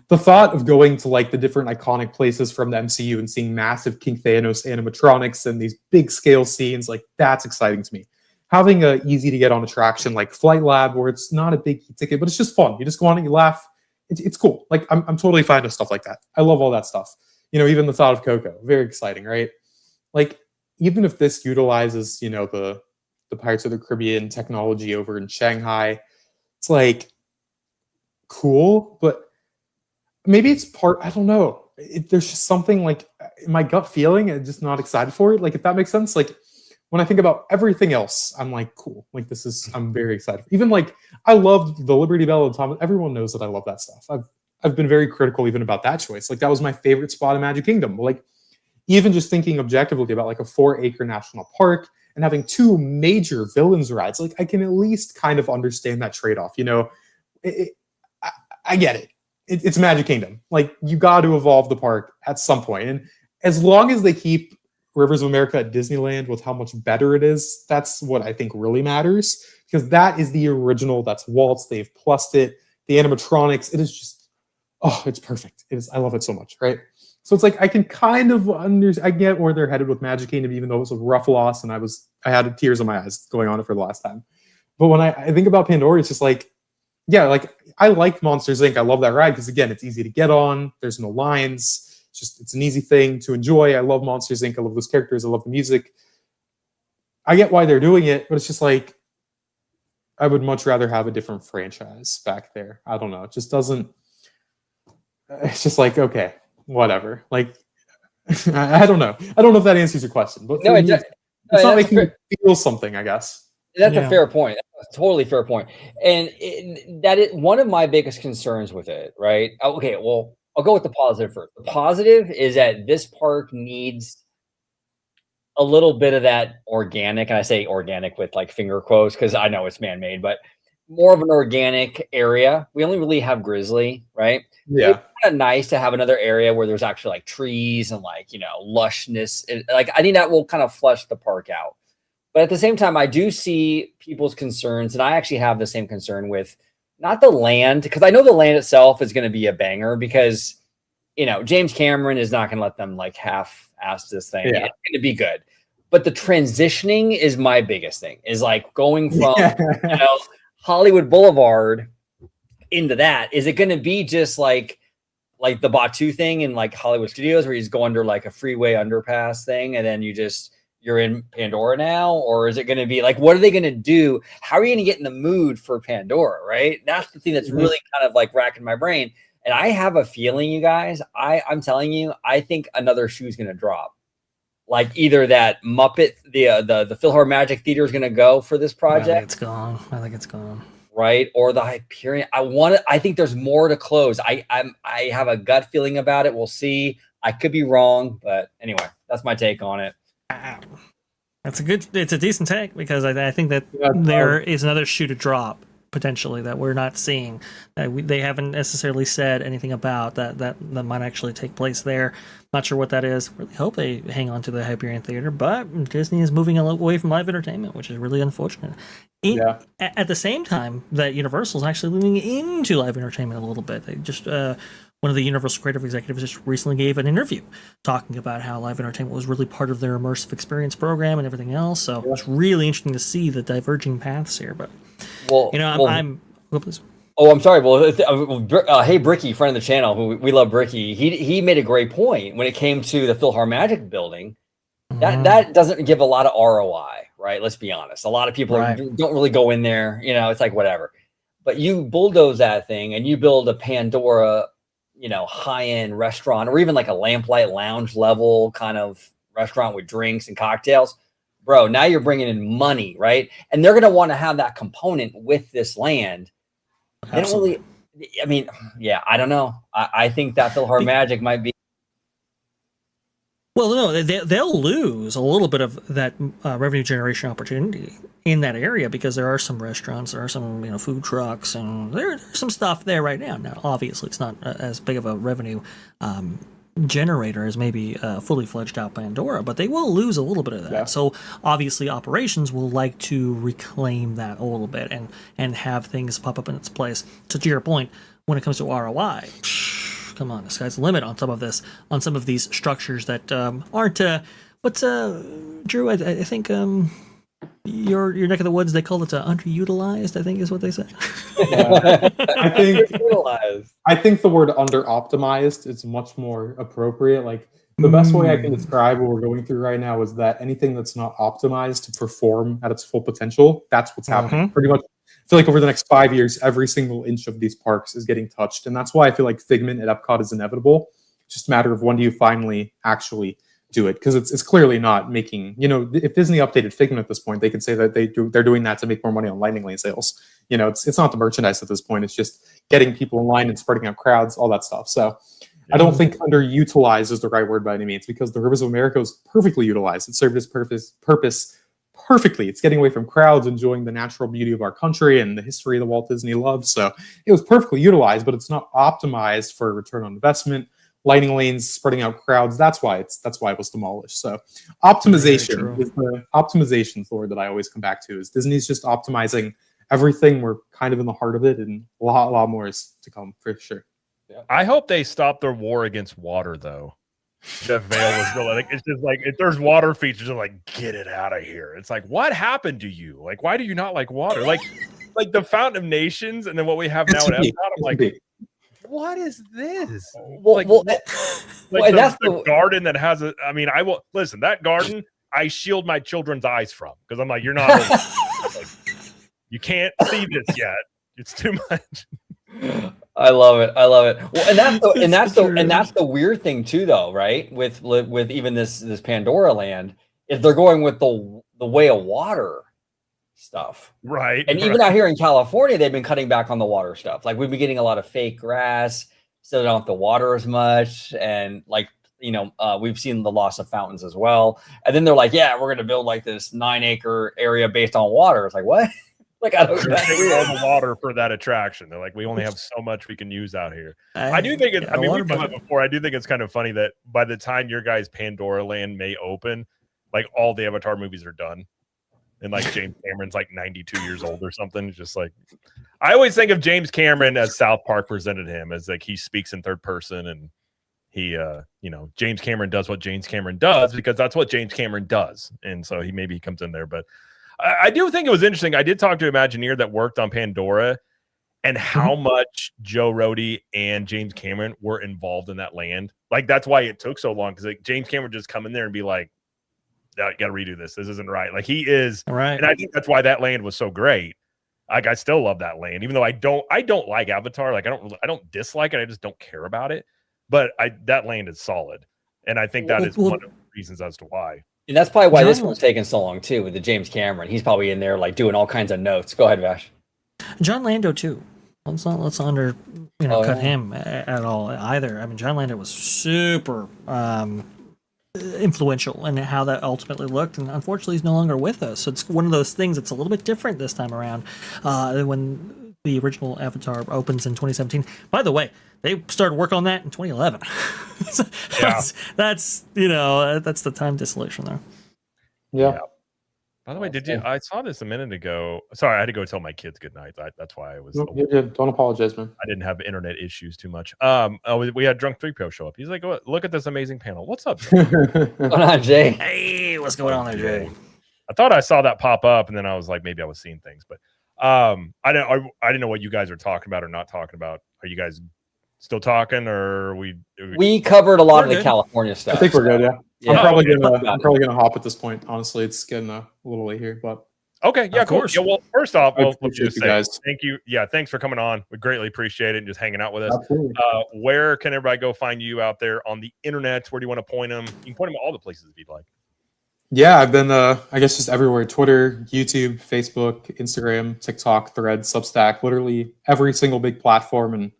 the thought of going to like the different iconic places from the MCU and seeing massive King Thanos animatronics and these big scale scenes, like, that's exciting to me. Having a easy to get on attraction like Flight Lab, where it's not a big ticket, but it's just fun. You just go on and you laugh. It's cool. Like, I'm totally fine with stuff like that. I love all that stuff. Even the thought of Coco, very exciting, right? Like, even if this utilizes, the Pirates of the Caribbean technology over in Shanghai, it's like cool, but maybe it's I don't know. There's just something like in my gut feeling, I'm just not excited for it. Like, if that makes sense. Like, when I think about everything else, I'm like, cool. Like, I'm very excited. Even like, I loved the Liberty Bell and Thomas. Everyone knows that I love that stuff. I've been very critical even about that choice. Like, that was my favorite spot in Magic Kingdom. Like, even just thinking objectively about like a 4-acre national park and having 2 major villains rides, like, I can at least kind of understand that trade-off. I get it. It's Magic Kingdom. Like, you got to evolve the park at some point. And as long as they keep Rivers of America at Disneyland with how much better it is, that's what I think really matters, because that is the original. That's Walt's. They've plussed it. The animatronics, it is just, it's perfect. I love it so much, right? So it's like, I can kind of I get where they're headed with Magic Kingdom, even though it was a rough loss and I had tears in my eyes going on it for the last time. But when I think about Pandora, it's just like, yeah, like, I like Monsters Inc. I love that ride because, again, it's easy to get on. There's no lines. It's an easy thing to enjoy. I love Monsters Inc. I love those characters. I love the music. I get why they're doing it, but it's just like, I would much rather have a different franchise back there. I don't know. It just doesn't. It's just like, okay, whatever. Like, I don't know. I don't know if that answers your question, but it's not making me feel something, I guess. That's a fair point. That's a totally fair point. And that is one of my biggest concerns with it, right? Okay, well, I'll go with the positive first. The positive is that this park needs a little bit of that organic, and I say organic with like finger quotes because I know it's man-made, but more of an organic area. We only really have Grizzly, right? Yeah. It's kind of nice to have another area where there's actually like trees and like, lushness. Like, I think that will kind of flesh the park out. But at the same time, I do see people's concerns, and I actually have the same concern with not the land, because I know the land itself is going to be a banger because, James Cameron is not going to let them like half-ass this thing. Yeah. It's going to be good. But the transitioning is my biggest thing, is like going from, Hollywood Boulevard into that. Is it going to be just like the Batu thing in like Hollywood Studios where you just go under like a freeway underpass thing and then you're in Pandora now? Or is it going to be like, what are they going to do? How are you going to get in the mood for Pandora? Right. That's the thing that's really kind of like racking my brain. And I have a feeling, you guys, I'm telling you, I think another shoe is going to drop. Like, either that Muppet, the PhilharMagic Theater is going to go for this project. I think it's gone. Right. Or the Hyperion. I think there's more to close. I have a gut feeling about it. We'll see. I could be wrong, but anyway, that's my take on it. It's a decent take, because I think that there is another shoe to drop potentially that we're not seeing. They haven't necessarily said anything about that might actually take place there. Not sure what that is. Really hope they hang on to the Hyperion Theater, but Disney is moving away from live entertainment, which is really unfortunate. At the same time, that Universal is actually leaning into live entertainment a little bit. They just one of the Universal creative executives just recently gave an interview talking about how live entertainment was really part of their immersive experience program and everything else. So it's really interesting to see the diverging paths here. But I'm please. Oh, I'm sorry. Well, hey, Bricky, friend of the channel, who we love, Bricky. He made a great point when it came to the PhilharMagic building. That doesn't give a lot of ROI, right? Let's be honest. A lot of people don't really go in there. It's like whatever. But you bulldoze that thing and you build a Pandora, high-end restaurant, or even like a Lamplight Lounge level kind of restaurant with drinks and cocktails. Bro, now you're bringing in money, right? And they're going to want to have that component with this land. They don't really, I don't know. I think that PhilharMagic might be. Well, no, they'll lose a little bit of that revenue generation opportunity in that area because there are some restaurants, there are some food trucks, and there's some stuff there right now. Now, obviously, it's not as big of a revenue generator as maybe fully fledged out Pandora, but they will lose a little bit of that. Yeah. So obviously, operations will like to reclaim that a little bit and have things pop up in its place. So to your point, when it comes to ROI. Come on, the sky's the limit on some of this, on some of these structures that aren't. Drew? I think your neck of the woods, they call it underutilized. I think is what they said. Yeah. I think the word under-optimized is much more appropriate. Like the best way I can describe what we're going through right now is that anything that's not optimized to perform at its full potential, that's what's happening. Pretty much. I feel like over the next 5 years, every single inch of these parks is getting touched. And that's why I feel like Figment at Epcot is inevitable. It's just a matter of when do you finally actually do it? Because it's clearly not making, if Disney updated Figment at this point, they could say that they're doing that to make more money on Lightning Lane sales. It's not the merchandise at this point. It's just getting people in line and spreading out crowds, all that stuff. So I don't think underutilized is the right word by any means, because the Rivers of America was perfectly utilized. It served its purpose perfectly. It's getting away from crowds, enjoying the natural beauty of our country and the history that Walt Disney loved. So it was perfectly utilized, but it's not optimized for return on investment. Lightning lanes, spreading out crowds. That's why it was demolished. So optimization is the word that I always come back to. Is Disney's just optimizing everything. We're kind of in the heart of it, and a lot more is to come for sure. Yeah. I hope they stop their war against water, though. Jeff Vail was really like, it's just like, if there's water features, I'm like, get it out of here. It's like, what happened to you? Like, why do you not like water? Like the Fountain of Nations, and then what we have now at Epcot, I'm like, what is this? That's the garden that has a. I mean, I will listen. That garden, I shield my children's eyes from, because I'm like, you're not. Like, you can't see this yet. It's too much. I love it. Well, and that's the weird thing too, though, right? With even this Pandora land, is they're going with the way of water stuff, right? And even out here in California, they've been cutting back on the water stuff. Like we've been getting a lot of fake grass, so they don't have to water as much, and we've seen the loss of fountains as well. And then they're like, yeah, we're going to build like this 9-acre area based on water. It's like, what? Like, I don't know. The water for that attraction. They're like, we only have so much we can use out here. I do think it's, we've done it before. I do think it's kind of funny that by the time your guys' Pandora Land may open, like all the Avatar movies are done. And like James Cameron's like 92 years old or something. It's just like, I always think of James Cameron as South Park presented him, as like he speaks in third person, and he, James Cameron does what James Cameron does because that's what James Cameron does. And so he comes in there, but I do think it was interesting. I did talk to an Imagineer that worked on Pandora, and how much Joe Rohde and James Cameron were involved in that land. Like, that's why it took so long, because like James Cameron just come in there and be like, "You got to redo this. This isn't right." Like, he is right, and I think that's why that land was so great. Like, I still love that land, even though I don't like Avatar. Like, I don't dislike it. I just don't care about it. But that land is solid, and I think that is one of the reasons as to why. And that's probably why this one's taking so long too, with the James Cameron. He's probably in there like doing all kinds of notes. Go ahead, Vash. John Lando too. Let's not cut him at all either. I mean, John Lando was super influential in how that ultimately looked, and unfortunately, he's no longer with us. So it's one of those things that's a little bit different this time around. When the original Avatar opens in 2017. By the way, they started work on that in 2011. That's that's the time distillation there. Yeah. By the way, did you? I saw this a minute ago. Sorry, I had to go tell my kids good night. That's why I was. Nope, you're good. Don't apologize, man. I didn't have internet issues too much. We had Drunk 3PO show up. He's like, "Look at this amazing panel. What's up, Jay?" What's going on, Jay? Hey, what's going on there, Jay? I thought I saw that pop up, and then I was like, maybe I was seeing things, but I didn't know what you guys are talking about or not talking about. Are you guys still talking, or we covered a lot of the California stuff? I think we're good. Yeah. Yeah. I'm probably gonna hop at this point. Honestly, it's getting a little late here, but okay, yeah, of course. Yeah, well, first off, I let's appreciate just you say guys. thank you. Yeah, thanks for coming on. We greatly appreciate it and just hanging out with us. Absolutely. Where can everybody go find you out there on the internet? Where do you want to point them? You can point them all the places if you'd like. Yeah, I've been I guess just everywhere: Twitter, YouTube, Facebook, Instagram, TikTok, Threads, Substack, literally every single big platform. And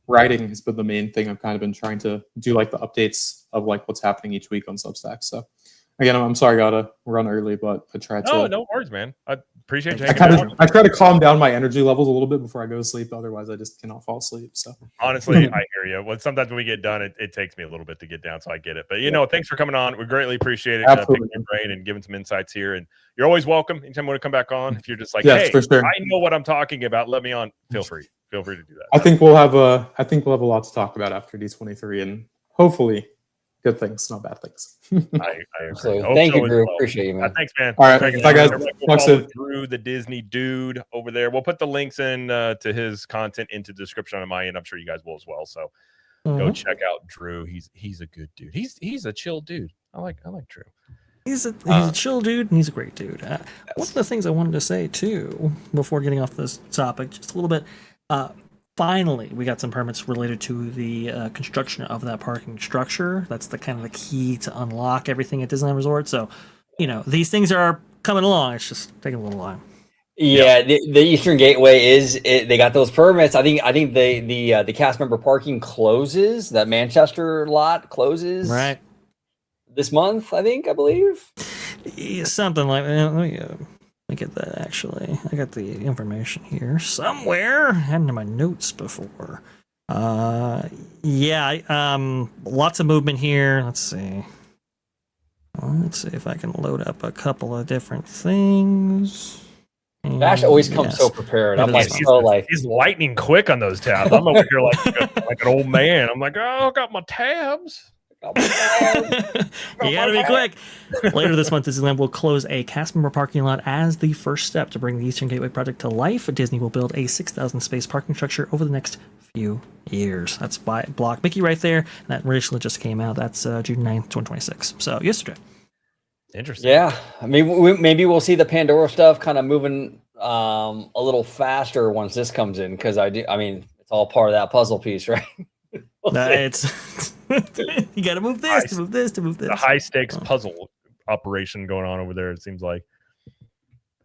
writing has been the main thing. I've kind of been trying to do like the updates of like what's happening each week on Substack. So again, I'm sorry I gotta run early, but I tried to. No worries, man. I appreciate you. I try to calm down my energy levels a little bit before I go to sleep. Otherwise, I just cannot fall asleep. So honestly, I hear you. Well, sometimes when we get done, it takes me a little bit to get down, so I get it. But thanks for coming on. We greatly appreciate it. Picking your brain and giving some insights here. And you're always welcome anytime you want to come back on. If you're just like, hey, for sure. I know what I'm talking about. Let me on. Feel free to do that. I think we'll have a lot to talk about after D23, and hopefully good things, not bad things. I agree. Thank you, Drew. Well. Appreciate you, man. Thanks, man. All right. Bye, guys. Talk soon. Drew, the Disney dude over there. We'll put the links in to his content into the description on my end. I'm sure you guys will as well. So go check out Drew. He's a good dude. He's a chill dude. I like Drew. He's a chill dude, and he's a great dude. One of the things I wanted to say, too, before getting off this topic, just a little bit, finally, we got some permits related to the construction of that parking structure. That's the kind of the key to unlock everything at Disneyland Resort. So, these things are coming along. It's just taking a little while. Yeah, the Eastern Gateway they got those permits. I think the cast member parking closes. That Manchester lot closes this month. I believe. Yeah, something like that. Let me get that, actually. I got the information here somewhere. I had it in my notes before. Lots of movement here. Let's see. Let's see if I can load up a couple of different things. Bash always comes so prepared. I'm like, he's lightning quick on those tabs. I'm over here like an old man. I'm like, I got my tabs. You gotta be quick. Later this month, Disneyland will close a cast member parking lot as the first step to bring the Eastern Gateway project to life. Disney will build a 6,000 space parking structure over the next few years. That's by Block Mickey right there. And that recently just came out. That's June 9th, 2026. So yesterday. Interesting. Yeah, I mean, maybe we'll see the Pandora stuff kind of moving a little faster once this comes in, because it's all part of that puzzle piece, right? It's you got to move this to move this to move this. The high stakes puzzle operation going on over there. It seems like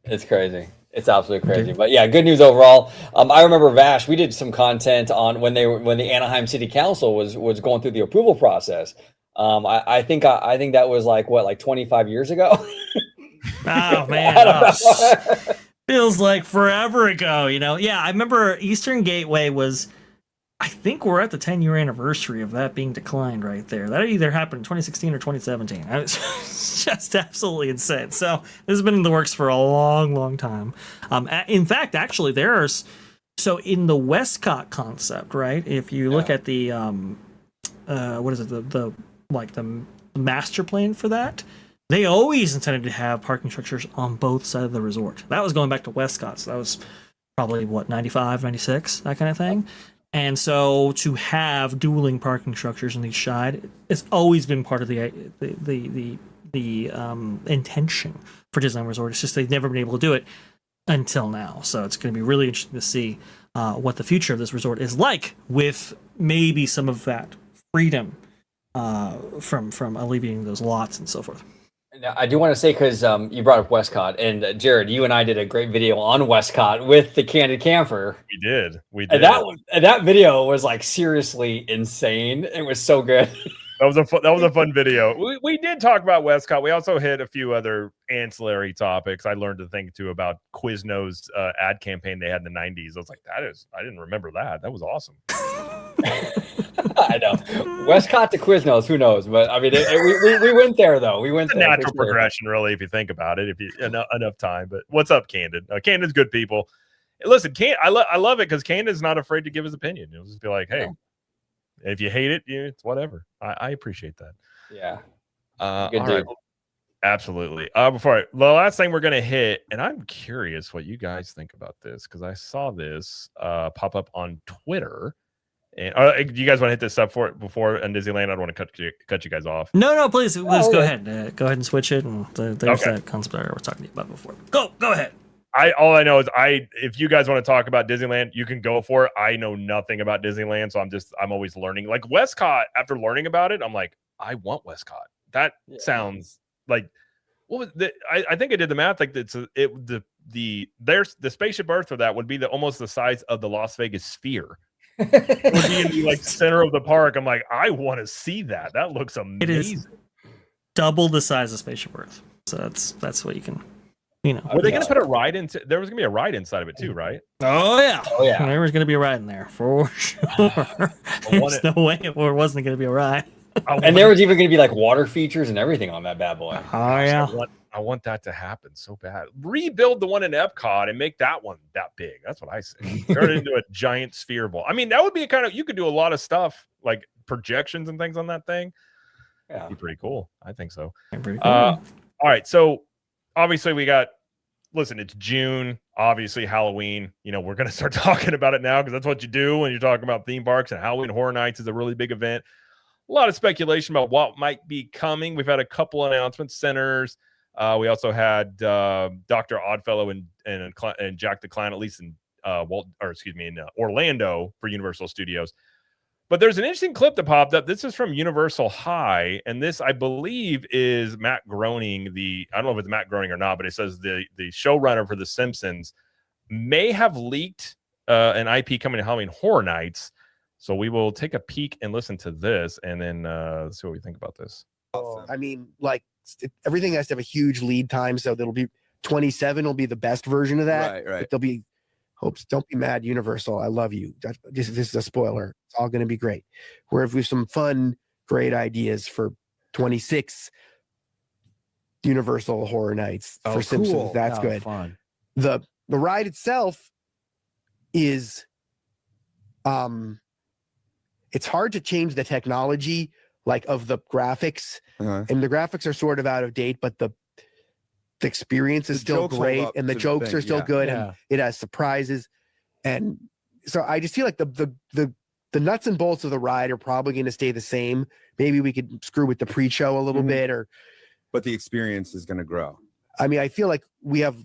it's crazy. It's absolutely crazy. But yeah, good news overall. I remember Vash. We did some content on when the Anaheim City Council was going through the approval process. I think that was like 25 years ago. Oh man, feels like forever ago. Yeah, I remember Eastern Gateway was. I think we're at the 10-year anniversary of that being declined right there. That either happened in 2016 or 2017. It's just absolutely insane. So this has been in the works for a long, long time. In fact, actually, in the Westcott concept, right? If you look at the what is it? The master plan for that, they always intended to have parking structures on both sides of the resort. That was going back to Westcott. So that was probably 95, 96, that kind of thing. And so to have dueling parking structures on each side, it's always been part of the intention for Disneyland Resort. It's just they've never been able to do it until now. So it's going to be really interesting to see what the future of this resort is like, with maybe some of that freedom from alleviating those lots and so forth. Now, I do want to say, because you brought up Westcott, and Jared, you and I did a great video on Westcott with the Candid Camper. We did. And that video was seriously insane. It was so good. that was a fun video. We did talk about Westcott. We also hit a few other ancillary topics. I learned to think too about Quizno's ad campaign they had in the 90s. I was like, I didn't remember that. That was awesome. I know. Westcott to Quiznos, who knows? But I mean, we went there though. We went it's a there. natural progression, really, if you think about it. If you enough time. But what's up, Candid? Candid's good people. Listen, I love it because Candid's not afraid to give his opinion. He'll just be like, hey, if you hate it, it's whatever. I appreciate that. Yeah. Good all right. Absolutely. The last thing we're gonna hit, and I'm curious what you guys think about this because I saw this pop up on Twitter. And do you guys want to hit this up before in Disneyland? I don't want to cut you guys off. No, please go ahead. Go ahead and switch it. And there's that concept I was talking to you about before. Go ahead. All I know is if you guys want to talk about Disneyland, you can go for it. I know nothing about Disneyland, so I'm always learning. Like Westcott, after learning about it, I'm like, I want Westcott. That sounds like what was I think I did the math. Like the Spaceship Earth for that would be almost the size of the Las Vegas Sphere. It would be in the center of the park. I'm like, I want to see that. That looks amazing. It is double the size of Spaceship Earth. So that's what you can, Were they going to put a ride into? There was going to be a ride inside of it too, right? Oh yeah. There was going to be a ride in there for sure. There's no way it wasn't going to be a ride. And there was even going to be like water features and everything on that bad boy. Oh yeah. I want that to happen so bad. Rebuild the one in Epcot and make that one that big. That's what I say. Turn it into a giant sphere ball. I mean, that would be you could do a lot of stuff like projections and things on that thing. Yeah, that'd be pretty cool. I think so. Pretty cool. All right. So obviously it's June, obviously Halloween. We're going to start talking about it now because that's what you do when you're talking about theme parks, and Halloween Horror Nights is a really big event. A lot of speculation about what might be coming. We've had a couple announcements, centers. We also had Dr. Oddfellow and Jack the Clown, at least in Orlando for Universal Studios. But there's an interesting clip that popped up. This is from Universal High, and this, I believe, is Matt Groening. I don't know if it's Matt Groening or not, but it says the showrunner for The Simpsons may have leaked an IP coming to Halloween Horror Nights. So we will take a peek and listen to this, and then see what we think about this. I mean, everything has to have a huge lead time, so that'll be 27 will be the best version of that. Right. But there'll be hopes. Don't be mad, Universal. I love you. This is a spoiler. It's all going to be great. We have some fun, great ideas for 26 Universal Horror Nights for Simpsons. Cool. That's good. Fun. The ride itself is, it's hard to change the technology of the graphics, and the graphics are sort of out of date, but the experience is still great, and the jokes are still good, and it has surprises, and so I just feel like the nuts and bolts of the ride are probably going to stay the same. Maybe we could screw with the pre-show a little bit, but the experience is going to grow. I mean, I feel like we have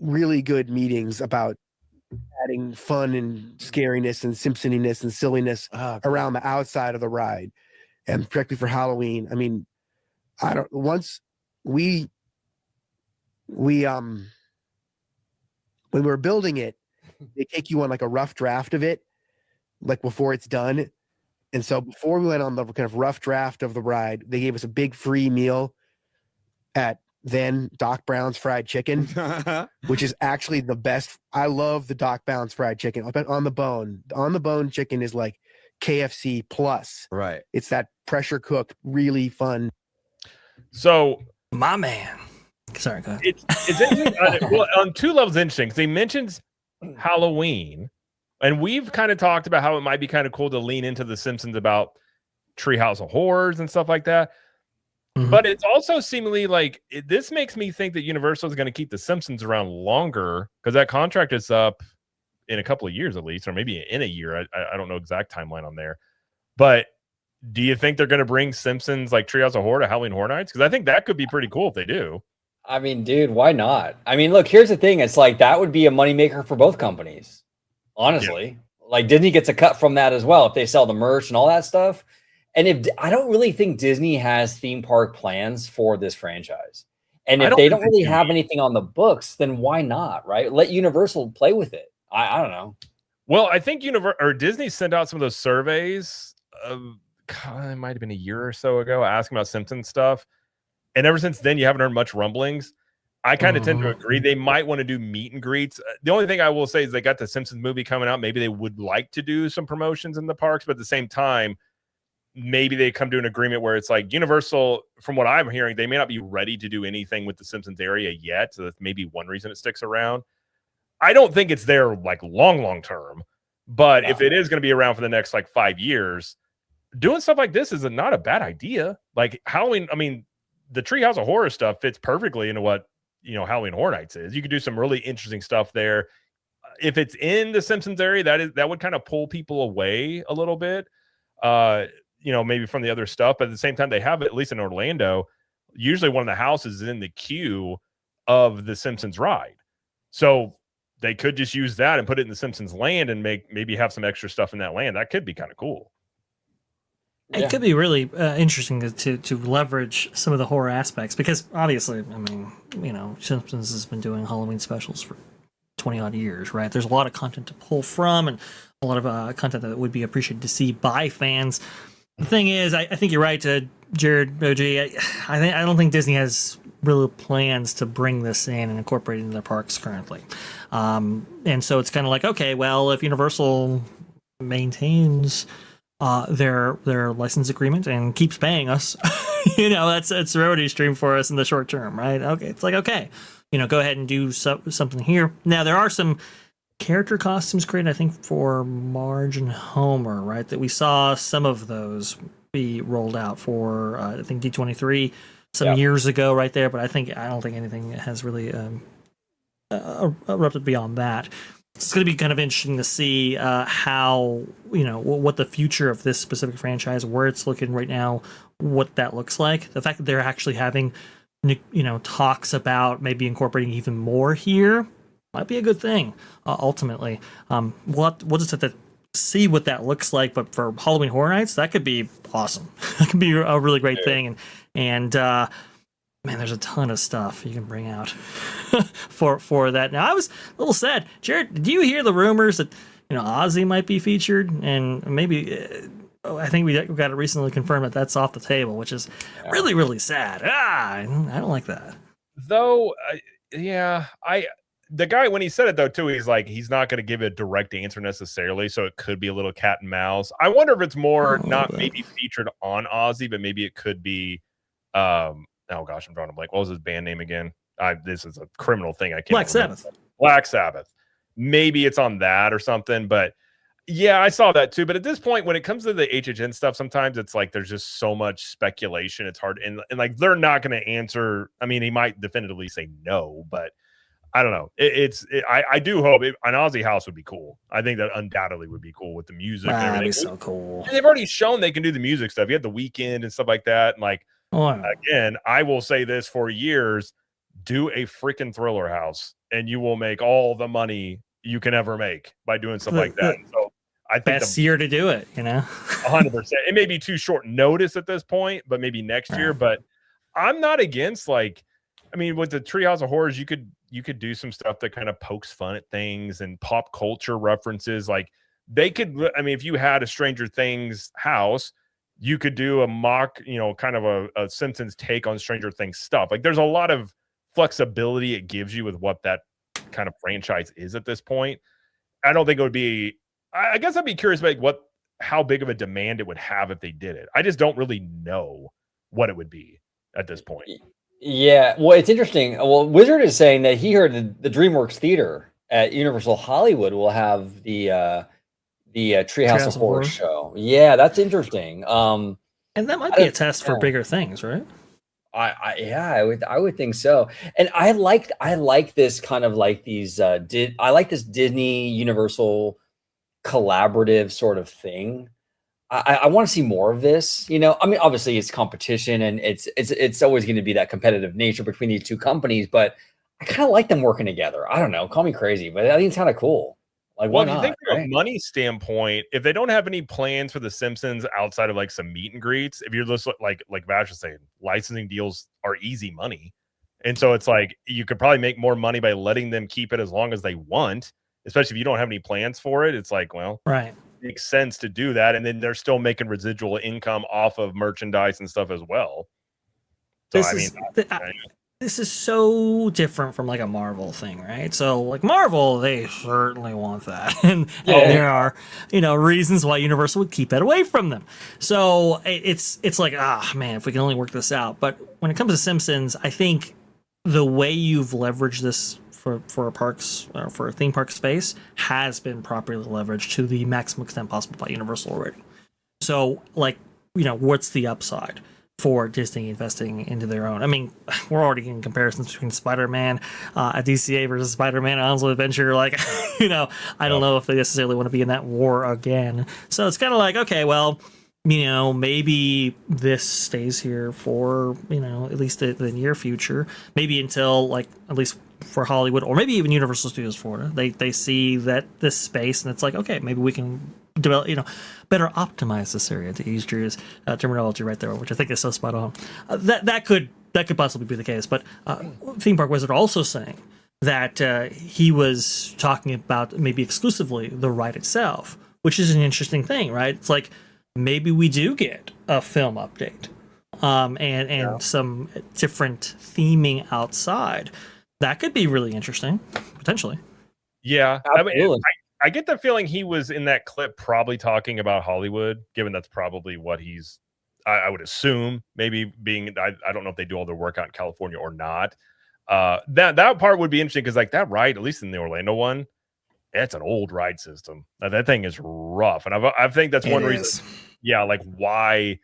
really good meetings about adding fun and scariness and Simpsoniness and silliness around the outside of the ride. And particularly for Halloween, I mean, once when we were building it, they take you on a rough draft of it, before it's done. And so before we went on the kind of rough draft of the ride, they gave us a big free meal at then Doc Brown's Fried Chicken, which is actually the best. I love the Doc Brown's Fried Chicken. On the bone chicken is like KFC plus. Right. It's that pressure cooked, really fun. So my man. Sorry, go ahead. It's interesting. On two levels, interesting. They mentioned Halloween, and we've kind of talked about how it might be kind of cool to lean into The Simpsons about Treehouse of Horrors and stuff like that. Mm-hmm. But it's also seemingly this makes me think that Universal is going to keep The Simpsons around longer because that contract is up in a couple of years at least, or maybe in a year. I don't know exact timeline on there. But do you think they're going to bring Simpsons Treehouse of Horror to Halloween Horror Nights? Because I think that could be pretty cool if they do. I mean, dude, why not? I mean, look, here's the thing. It's that would be a moneymaker for both companies. Honestly, Disney gets a cut from that as well if they sell the merch and all that stuff. And I don't really think Disney has theme park plans for this franchise. And if they don't really have anything on the books, then why not, right? Let Universal play with it. I don't know. Well, I think Disney sent out some of those surveys it might have been a year or so ago, asking about Simpson stuff. And ever since then, you haven't heard much rumblings. I kind of tend to agree. They might want to do meet and greets. The only thing I will say is they got the Simpsons movie coming out. Maybe they would like to do some promotions in the parks, but at the same time, maybe they come to an agreement where it's like Universal, from what I'm hearing, they may not be ready to do anything with the Simpsons area yet. So that's maybe one reason it sticks around. I don't think it's there like long term, but if it is going to be around for the next like 5 years, doing stuff like this is not a bad idea. Like Halloween, I mean, the Treehouse of Horror stuff fits perfectly into what, Halloween Horror Nights is. You could do some really interesting stuff there. If it's in the Simpsons area, that would kind of pull people away a little bit, maybe from the other stuff. But at the same time, they have it, at least in Orlando, usually one of the houses is in the queue of the Simpsons ride. So they could just use that and put it in the Simpsons land and maybe have some extra stuff in that land. That could be kind of cool. It could be really interesting to leverage some of the horror aspects, because obviously, I mean, Simpsons has been doing Halloween specials for 20 odd years, right? There's a lot of content to pull from and a lot of content that would be appreciated to see by fans. The thing is, I think you're right, Jared, OG. I don't think Disney has real plans to bring this in and incorporate it into their parks currently. And so it's kind of like, okay, well, if Universal maintains their license agreement and keeps paying us, that's a revenue stream for us in the short term, right? Okay, it's like, okay, go ahead and do something here. Now, there are some character costumes created, I think, for Marge and Homer, right? That we saw some of those be rolled out for, I think, D23 some years ago, right there. But I don't think anything has really erupted beyond that. It's going to be kind of interesting to see how, what the future of this specific franchise, where it's looking right now, what that looks like. The fact that they're actually having, talks about maybe incorporating even more here might be a good thing, ultimately. We'll just have to see what that looks like. But for Halloween Horror Nights, that could be awesome. That could be a really great thing. And man, there's a ton of stuff you can bring out for that. Now, I was a little sad. Jared, did you hear the rumors that Ozzy might be featured? And maybe I think we got it recently confirmed that that's off the table, which is really, really sad. I don't like that. Though, the guy, when he said it though too, he's like, he's not going to give a direct answer necessarily, so it could be a little cat and mouse. I wonder if it's more maybe featured on Ozzy, but maybe it could be. Oh gosh, I'm drawing a blank. What was his band name again? This is a criminal thing. I can't. Black Sabbath. Black Sabbath. Maybe it's on that or something. But yeah, I saw that too. But at this point, when it comes to the HHN stuff, sometimes it's like there's just so much speculation. It's hard, and like they're not going to answer. I mean, he might definitively say no, but I don't know. I do hope an Ozzy house would be cool. I think that undoubtedly would be cool with the music and everything. That'd be so cool. And they've already shown they can do the music stuff. You had the Weekend and stuff like that, and like. Again, I will say this for years: do a freaking Thriller house, and you will make all the money you can ever make by doing stuff like that. And so I think best year to do it, 100%. It may be too short notice at this point, but maybe next year. But I'm not against, like, I mean, with the Treehouse of Horrors, you could do some stuff that kind of pokes fun at things and pop culture references. Like they could, I mean, if you had a Stranger Things house, you could do a mock, kind of a Simpsons take on Stranger Things stuff. Like there's a lot of flexibility it gives you with what that kind of franchise is at this point. I don't think it would be, I guess I'd be curious about how big of a demand it would have if they did it. I just don't really know what it would be at this point. Yeah. Well, it's interesting. Well, Wizard is saying that he heard the DreamWorks Theater at Universal Hollywood will have the Treehouse of Horror show. Yeah, that's interesting. And that might be a test for bigger things, right? I would think so. And I like this kind of like these I like this Disney Universal collaborative sort of thing. I want to see more of this. I mean, obviously it's competition and it's always going to be that competitive nature between these two companies, but I kind of like them working together. I don't know, call me crazy, but I think it's kind of cool. Like, well, if you think from a money standpoint, if they don't have any plans for the Simpsons outside of like some meet and greets, if you're just like Vash was saying, licensing deals are easy money. And so it's like you could probably make more money by letting them keep it as long as they want, especially if you don't have any plans for it. It's like, well, right. makes sense to do that, and then they're still making residual income off of merchandise and stuff as well. So this is so different from like a Marvel thing, right? So like Marvel, they certainly want that, and there are reasons why Universal would keep it away from them. So it's like man, if we can only work this out. But when it comes to Simpsons, I think the way you've leveraged this for parks or for a theme park space has been properly leveraged to the maximum extent possible by Universal already. So like what's the upside for Disney investing into their own? I mean, we're already getting comparisons between Spider-Man at DCA versus Spider-Man at Islands of Adventure. Like, I don't know if they necessarily want to be in that war again. So it's kind of like, okay, well, maybe this stays here for, at least the near future, maybe until like, at least for Hollywood, or maybe even Universal Studios Florida. They see that this space and it's like, okay, maybe we can develop, better optimize this area, to use Drew's terminology right there, which I think is so spot on. That could possibly be the case. But Theme Park Wizard also saying that he was talking about maybe exclusively the ride itself, which is an interesting thing, right? It's like maybe we do get a film update and some different theming outside. That could be really interesting, potentially. Yeah, I get the feeling he was in that clip probably talking about Hollywood, given that's probably what he's, I would assume, maybe being, I don't know if they do all their work out in California or not. That part would be interesting because like that ride, at least in the Orlando one, it's an old ride system. That thing is rough. And I think that's one reason. Yeah, like why,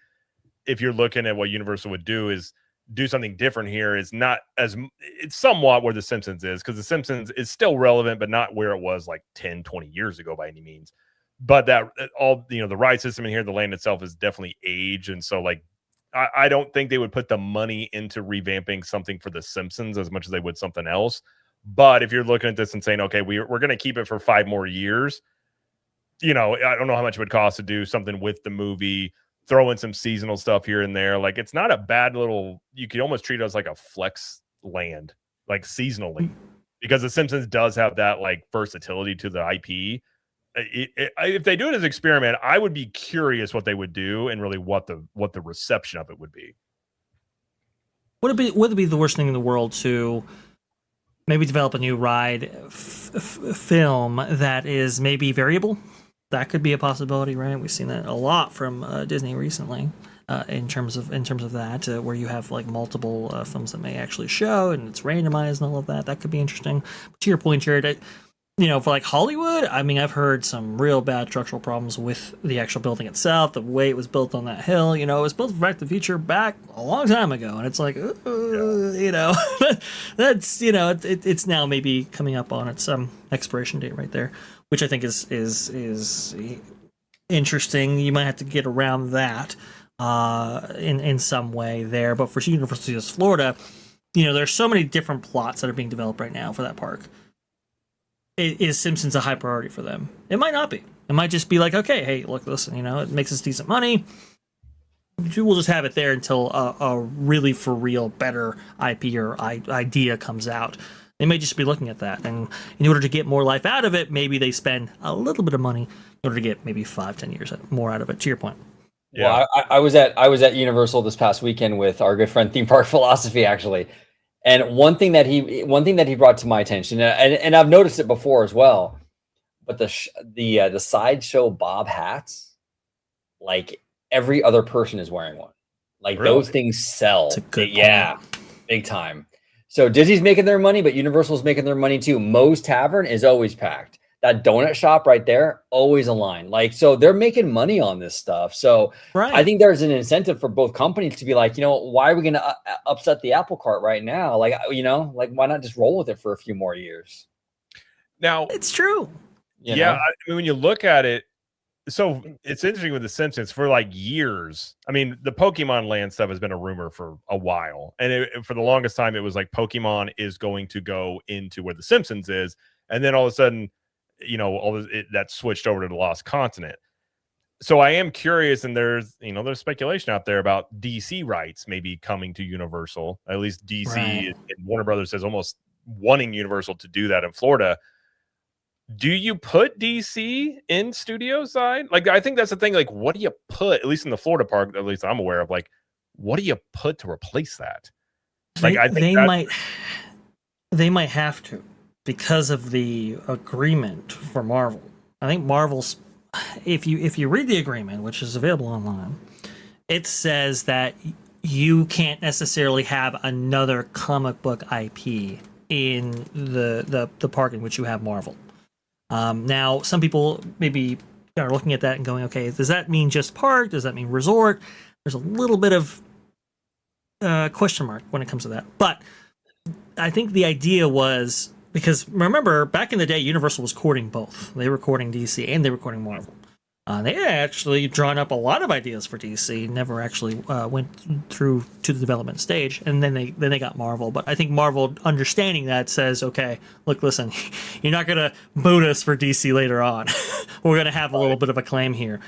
if you're looking at what Universal would do, is do something different here. Is not as, it's somewhat where The Simpsons is, because The Simpsons is still relevant, but not where it was like 10, 20 years ago by any means. But that all, the ride system in here, the land itself is definitely aged. And so like, I don't think they would put the money into revamping something for The Simpsons as much as they would something else. But if you're looking at this and saying, okay, we're going to keep it for 5 more years, I don't know how much it would cost to do something with the movie, throw in some seasonal stuff here and there. Like, it's not a bad little, you could almost treat it as like a flex land, like seasonally, because The Simpsons does have that like versatility to the IP. If they do it as an experiment, I would be curious what they would do and really what the reception of it would be. Would it be the worst thing in the world to maybe develop a new ride film that is maybe variable? That could be a possibility, right? We've seen that a lot from Disney recently, in terms of that, where you have like multiple films that may actually show and it's randomized and all of that. That could be interesting. But to your point, Jared, for like Hollywood, I mean, I've heard some real bad structural problems with the actual building itself, the way it was built on that hill. It was built for Back to the Future back a long time ago, and it's like, that's it's now maybe coming up on its expiration date right there, which I think is interesting. You might have to get around that in some way there. But for Universal Studios Florida, there's so many different plots that are being developed right now for that park. Is Simpsons a high priority for them? It might not be. It might just be like, okay, hey, look, listen, it makes us decent money. We'll just have it there until a really for real better IP or idea comes out. They may just be looking at that, and in order to get more life out of it, maybe they spend a little bit of money in order to get maybe 5-10 years more out of it. To your point. Yeah, well, I was at Universal this past weekend with our good friend Theme Park Philosophy, actually, and one thing that he brought to my attention, and I've noticed it before as well, but the sideshow Bob hats, like every other person is wearing one. Like really? Those things sell. That's a good point. Big time. So Disney's making their money, but Universal's making their money too. Moe's Tavern is always packed. That donut shop right there, always a line. Like, so they're making money on this stuff. So right. I think there's an incentive for both companies to be like, why are we going to upset the apple cart right now? Like, why not just roll with it for a few more years? Now, it's true. I mean, when you look at it, so it's interesting with The Simpsons for like years. I mean, the Pokemon Land stuff has been a rumor for a while. And for the longest time, it was like Pokemon is going to go into where The Simpsons is. And then all of a sudden, that switched over to the Lost Continent. So I am curious, and there's speculation out there about DC rights maybe coming to Universal. At least DC and Warner Brothers is almost wanting Universal to do that in Florida. do you put DC in studio side? Like, I think that's the thing. Like, what do you put, at least in the Florida park, at least I'm aware of, like, what do you put to replace that? Like, I think they might have to, because of the agreement for Marvel. I think Marvel's, if you read the agreement, which is available online, it says that you can't necessarily have another comic book IP in the park in which you have Marvel. Now, some people maybe are looking at that and going, okay, does that mean just park? Does that mean resort? There's a little bit of question mark when it comes to that. But I think the idea was, because remember, back in the day, Universal was courting both. They were courting DC and they were courting Marvel. They had actually drawn up a lot of ideas for DC, never actually went through to the development stage, and then they got Marvel. But I think Marvel, understanding that, says, okay, look, listen, you're not gonna boot us for DC later on. We're gonna have a little bit of a claim here.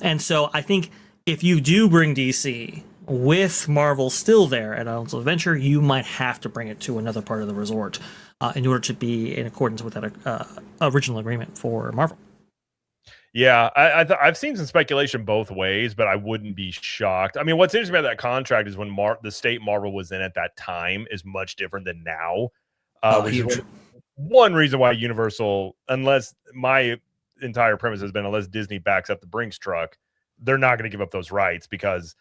And so I think if you do bring DC with Marvel still there at Islands of Adventure, you might have to bring it to another part of the resort in order to be in accordance with that original agreement for Marvel. Yeah, I've seen some speculation both ways, but I wouldn't be shocked. I mean, what's interesting about that contract is when the state Marvel was in at that time is much different than now. Which is one reason why Universal, unless my entire premise has been, unless Disney backs up the Brinks truck, they're not going to give up those rights, because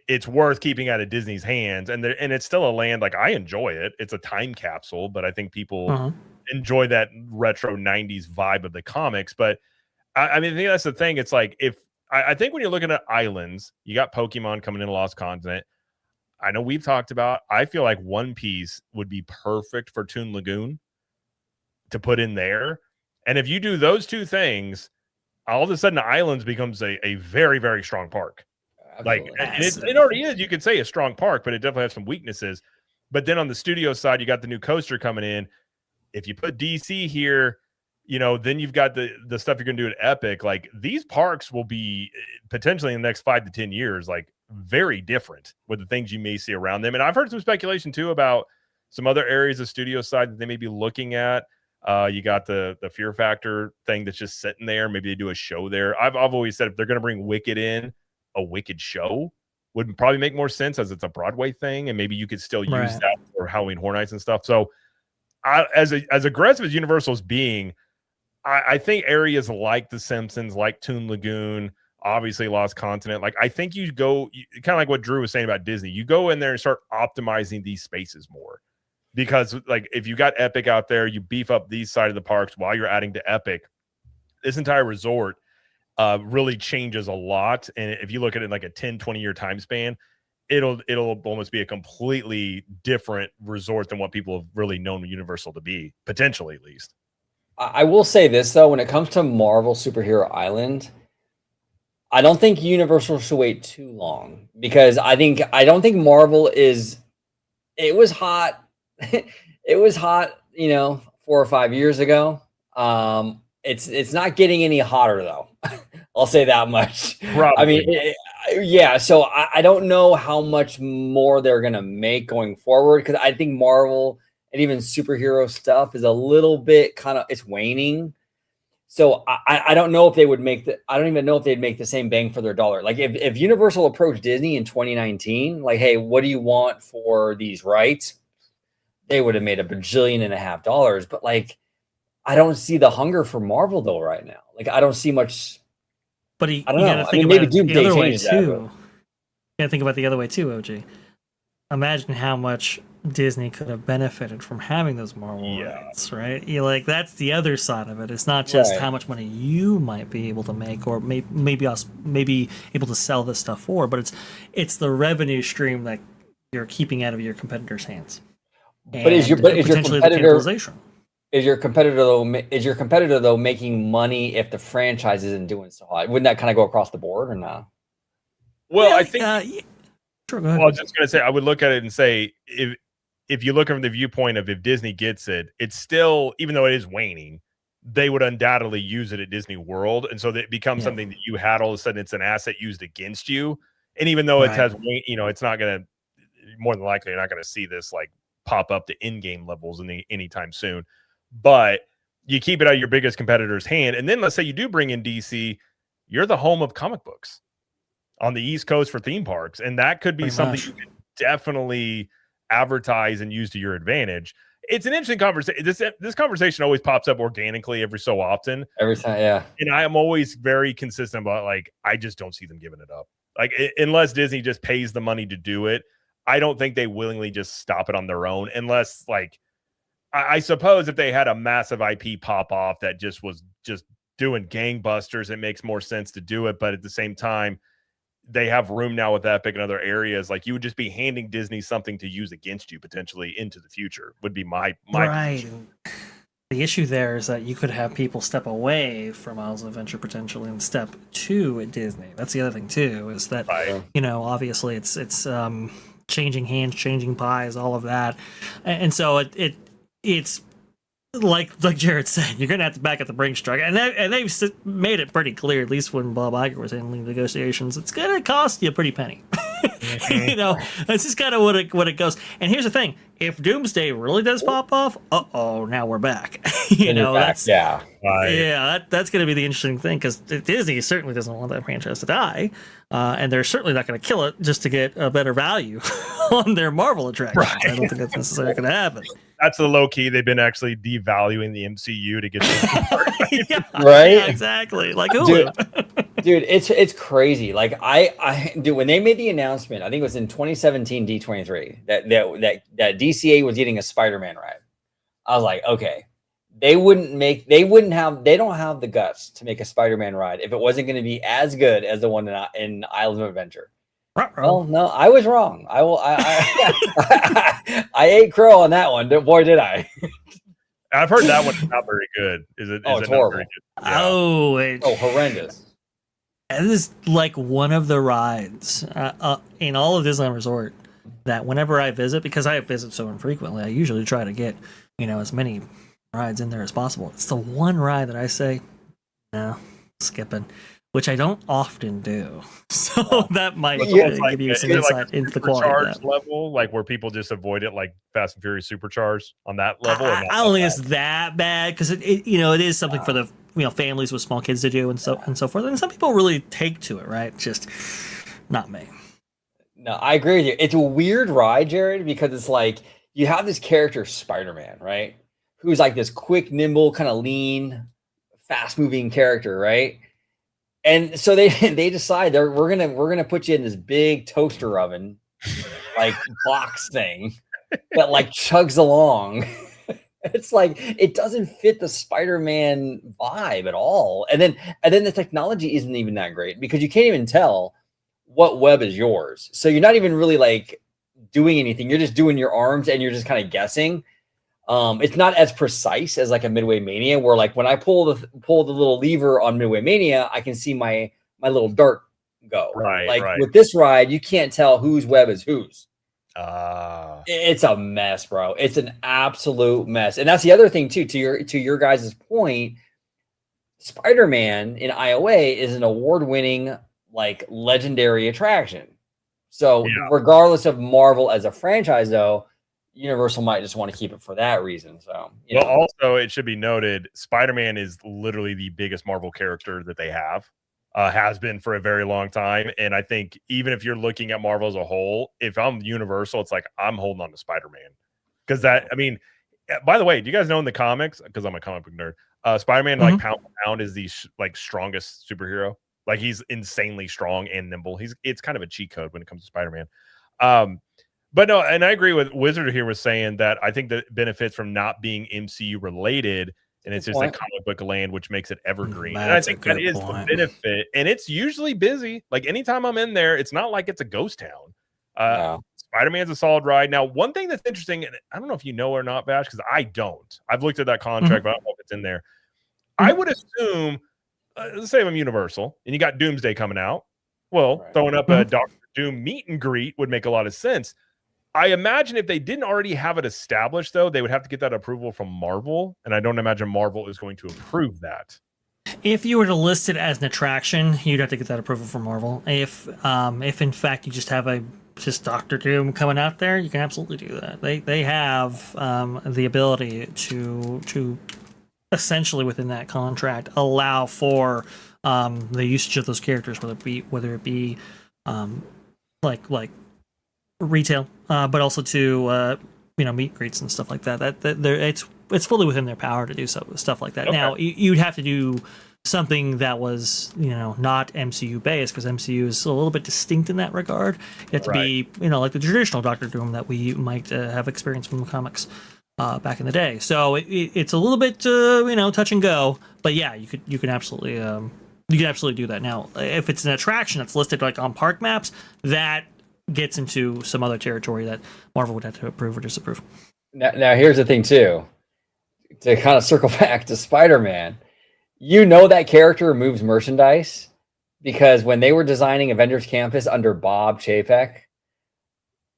it's worth keeping out of Disney's hands. And it's still a land, like, I enjoy it. It's a time capsule, but I think people enjoy that retro 90s vibe of the comics. But I mean, I think that's the thing. It's like, I think when you're looking at islands, you got Pokemon coming in Lost Continent. I know we've talked about, I feel like One Piece would be perfect for Toon Lagoon to put in there. And if you do those two things, all of a sudden Islands becomes a very, very strong park. Absolutely. Like, it already is, you could say, a strong park, but it definitely has some weaknesses. But then on the studio side, you got the new coaster coming in. If you put DC here, you know, then you've got the stuff you're going to do at Epic. Like, these parks will be potentially in the next 5 to 10 years, like, very different with the things you may see around them. And I've heard some speculation too about some other areas of studio side that they may be looking at. You got the Fear Factor thing that's just sitting there. Maybe they do a show there. I've always said, if they're going to bring Wicked in, a Wicked show would probably make more sense, as it's a Broadway thing, and maybe you could still use that for Halloween Horror Nights and stuff. So as aggressive as Universal's being, I think areas like the Simpsons, like Toon Lagoon, obviously Lost Continent, like, I think you kind of like what Drew was saying about Disney, you go in there and start optimizing these spaces more, because, like, if you got Epic out there, you beef up these side of the parks while you're adding to Epic, this entire resort really changes a lot. And if you look at it in like a 10-20 year time span, it'll almost be a completely different resort than what people have really known Universal to be, potentially, at least. I will say this, though, when it comes to Marvel Superhero Island, I don't think Universal should wait too long, because I don't think Marvel is. It was hot. It was hot, 4 or 5 years ago. It's not getting any hotter, though. I'll say that much. Probably. I mean, yeah. So I don't know how much more they're gonna make going forward, because I think Marvel and even superhero stuff is a little bit it's waning. So I don't know if they would I don't even know if they'd make the same bang for their dollar. Like, if Universal approached Disney in 2019, like, hey, what do you want for these rights? They would have made $1.5 billion. But, like, I don't see the hunger for Marvel, though, right now. Like, I don't see much. But I don't know. I mean, maybe Doomsday changes that. You gotta think about the other way too, OG. Imagine how much Disney could have benefited from having those Marvel rights, right? That's the other side of it. It's not just how much money you might be able to make, or maybe able to sell this stuff for, but it's the revenue stream that you're keeping out of your competitors' hands. But is your competitor though making money if the franchise isn't doing so high? Wouldn't that kind of go across the board, or not? Well, I think. Sure, go ahead. Well, I was just going to say, I would look at it and say, if you look from the viewpoint of, if Disney gets it, it's still, even though it is waning, they would undoubtedly use it at Disney World, and so that it becomes something that you had, all of a sudden it's an asset used against you. And even though it has, it's not going to, more than likely, you're not going to see this like pop up to in-game levels anytime soon. But you keep it out of your biggest competitor's hand. And then let's say you do bring in DC, you're the home of comic books on the East Coast for theme parks. And that could be Pretty something much. you can definitely advertise and use to your advantage. It's an interesting conversation. This conversation always pops up organically every so often. Every time, yeah. And I am always very consistent about, like, I just don't see them giving it up. Like, unless Disney just pays the money to do it, I don't think they willingly just stop it on their own. Unless, like, I suppose if they had a massive IP pop off that just was just doing gangbusters, it makes more sense to do it. But at the same time, they have room now with Epic and other areas. Like, you would just be handing Disney something to use against you potentially into the future, would be my Right. position. The issue there is that you could have people step away from Isles of Adventure potentially and step to Disney. That's the other thing too, is that Right. obviously it's changing hands, changing pies, all of that, and so it's like Jared said, you're gonna have to back up the Brinks truck, and they've made it pretty clear, at least when Bob Iger was handling negotiations, it's gonna cost you a pretty penny. That's just kind of what it goes. And here's the thing: if Doomsday really does pop off, now we're back. That's yeah. That's going to be the interesting thing, because Disney certainly doesn't want that franchise to die, and they're certainly not going to kill it just to get a better value on their Marvel attractions. Right. I don't think that's necessarily going to happen. That's the low key. They've been actually devaluing the MCU to get Yeah, Right? yeah, exactly. Like Hulu. Dude, it's crazy. Like dude, when they made the announcement, I think it was in 2017 D23 that DCA was getting a Spider-Man ride. I was like, okay, they don't have the guts to make a Spider-Man ride if it wasn't going to be as good as the one in Isles of Adventure. Well, no, I was wrong. I ate crow on that one. Boy, did I. I've heard that one's not very good. Is it? Oh, is it's it not horrible. very good? Yeah. Horrendous. It is like one of the rides in all of Disneyland Resort that whenever I visit, because I visit so infrequently, I usually try to get as many rides in there as possible. It's the one ride that I say, no, skipping, which I don't often do. So that might give you some insight into the quality of that level, like where people just avoid it, like Fast and Furious Supercharged on that level. I don't think it's that bad, because it is something for the families with small kids to do and so forth. And some people really take to it, right? Just not me. No, I agree with you. It's a weird ride, Jared, because it's like you have this character Spider-Man, right? Who's like this quick, nimble, kind of lean, fast-moving character, right? And so they decide we're gonna put you in this big toaster oven, like box thing that like chugs along. It's like it doesn't fit the Spider-Man vibe at all. And then the technology isn't even that great, because you can't even tell what web is yours. So you're not even really like doing anything. You're just doing your arms and you're just kind of guessing. It's not as precise as like a Midway Mania, where like when I pull the little lever on Midway Mania, I can see my little dart go. Right. With this ride, you can't tell whose web is whose. It's a mess, bro. It's an absolute mess. And that's the other thing too, to your guys' point, Spider-Man in IOA is an award-winning, like, legendary attraction. So regardless of Marvel as a franchise, though, Universal might just want to keep it for that reason. So, also it should be noted, Spider-Man is literally the biggest Marvel character that they have. Has been for a very long time. And I think even if you're looking at Marvel as a whole, if I'm Universal, it's like I'm holding on to Spider-Man. Because by the way, do you guys know in the comics, because I'm a comic book nerd, Spider-Man, like pound for pound, is the strongest superhero. Like, he's insanely strong and nimble. It's kind of a cheat code when it comes to Spider-Man. But no, and I agree with Wizard here was saying that I think that benefits from not being MCU related. And it's just like comic book land, which makes it evergreen. And I think that is the benefit. And it's usually busy. Like, anytime I'm in there, it's not like it's a ghost town. Spider-Man's a solid ride. Now, one thing that's interesting, and I don't know if you know or not, Bash, because I don't. I've looked at that contract, but I don't know if it's in there. I would assume, let's say I'm Universal, and you got Doomsday coming out. Well, throwing up a Dr. Doom meet and greet would make a lot of sense. I imagine if they didn't already have it established, though, they would have to get that approval from Marvel, and I don't imagine Marvel is going to approve that. If you were to list it as an attraction, you'd have to get that approval from Marvel. If in fact you just have just Doctor Doom coming out there, you can absolutely do that. They have the ability to essentially within that contract allow for the usage of those characters, whether it be like retail, but also to meet and greets and stuff like that. It's fully within their power to do stuff like that. Okay. Now you'd have to do something that was not MCU based, because MCU is a little bit distinct in that regard. You have to be like the traditional Doctor Doom that we might have experienced from the comics back in the day. So it's a little bit touch and go. But yeah, you can absolutely do that. Now, if it's an attraction that's listed like on park maps, that gets into some other territory that Marvel would have to approve or disapprove. Now here's the thing too, to kind of circle back to Spider-Man. That character moves merchandise, because when they were designing Avengers Campus under Bob Chapek,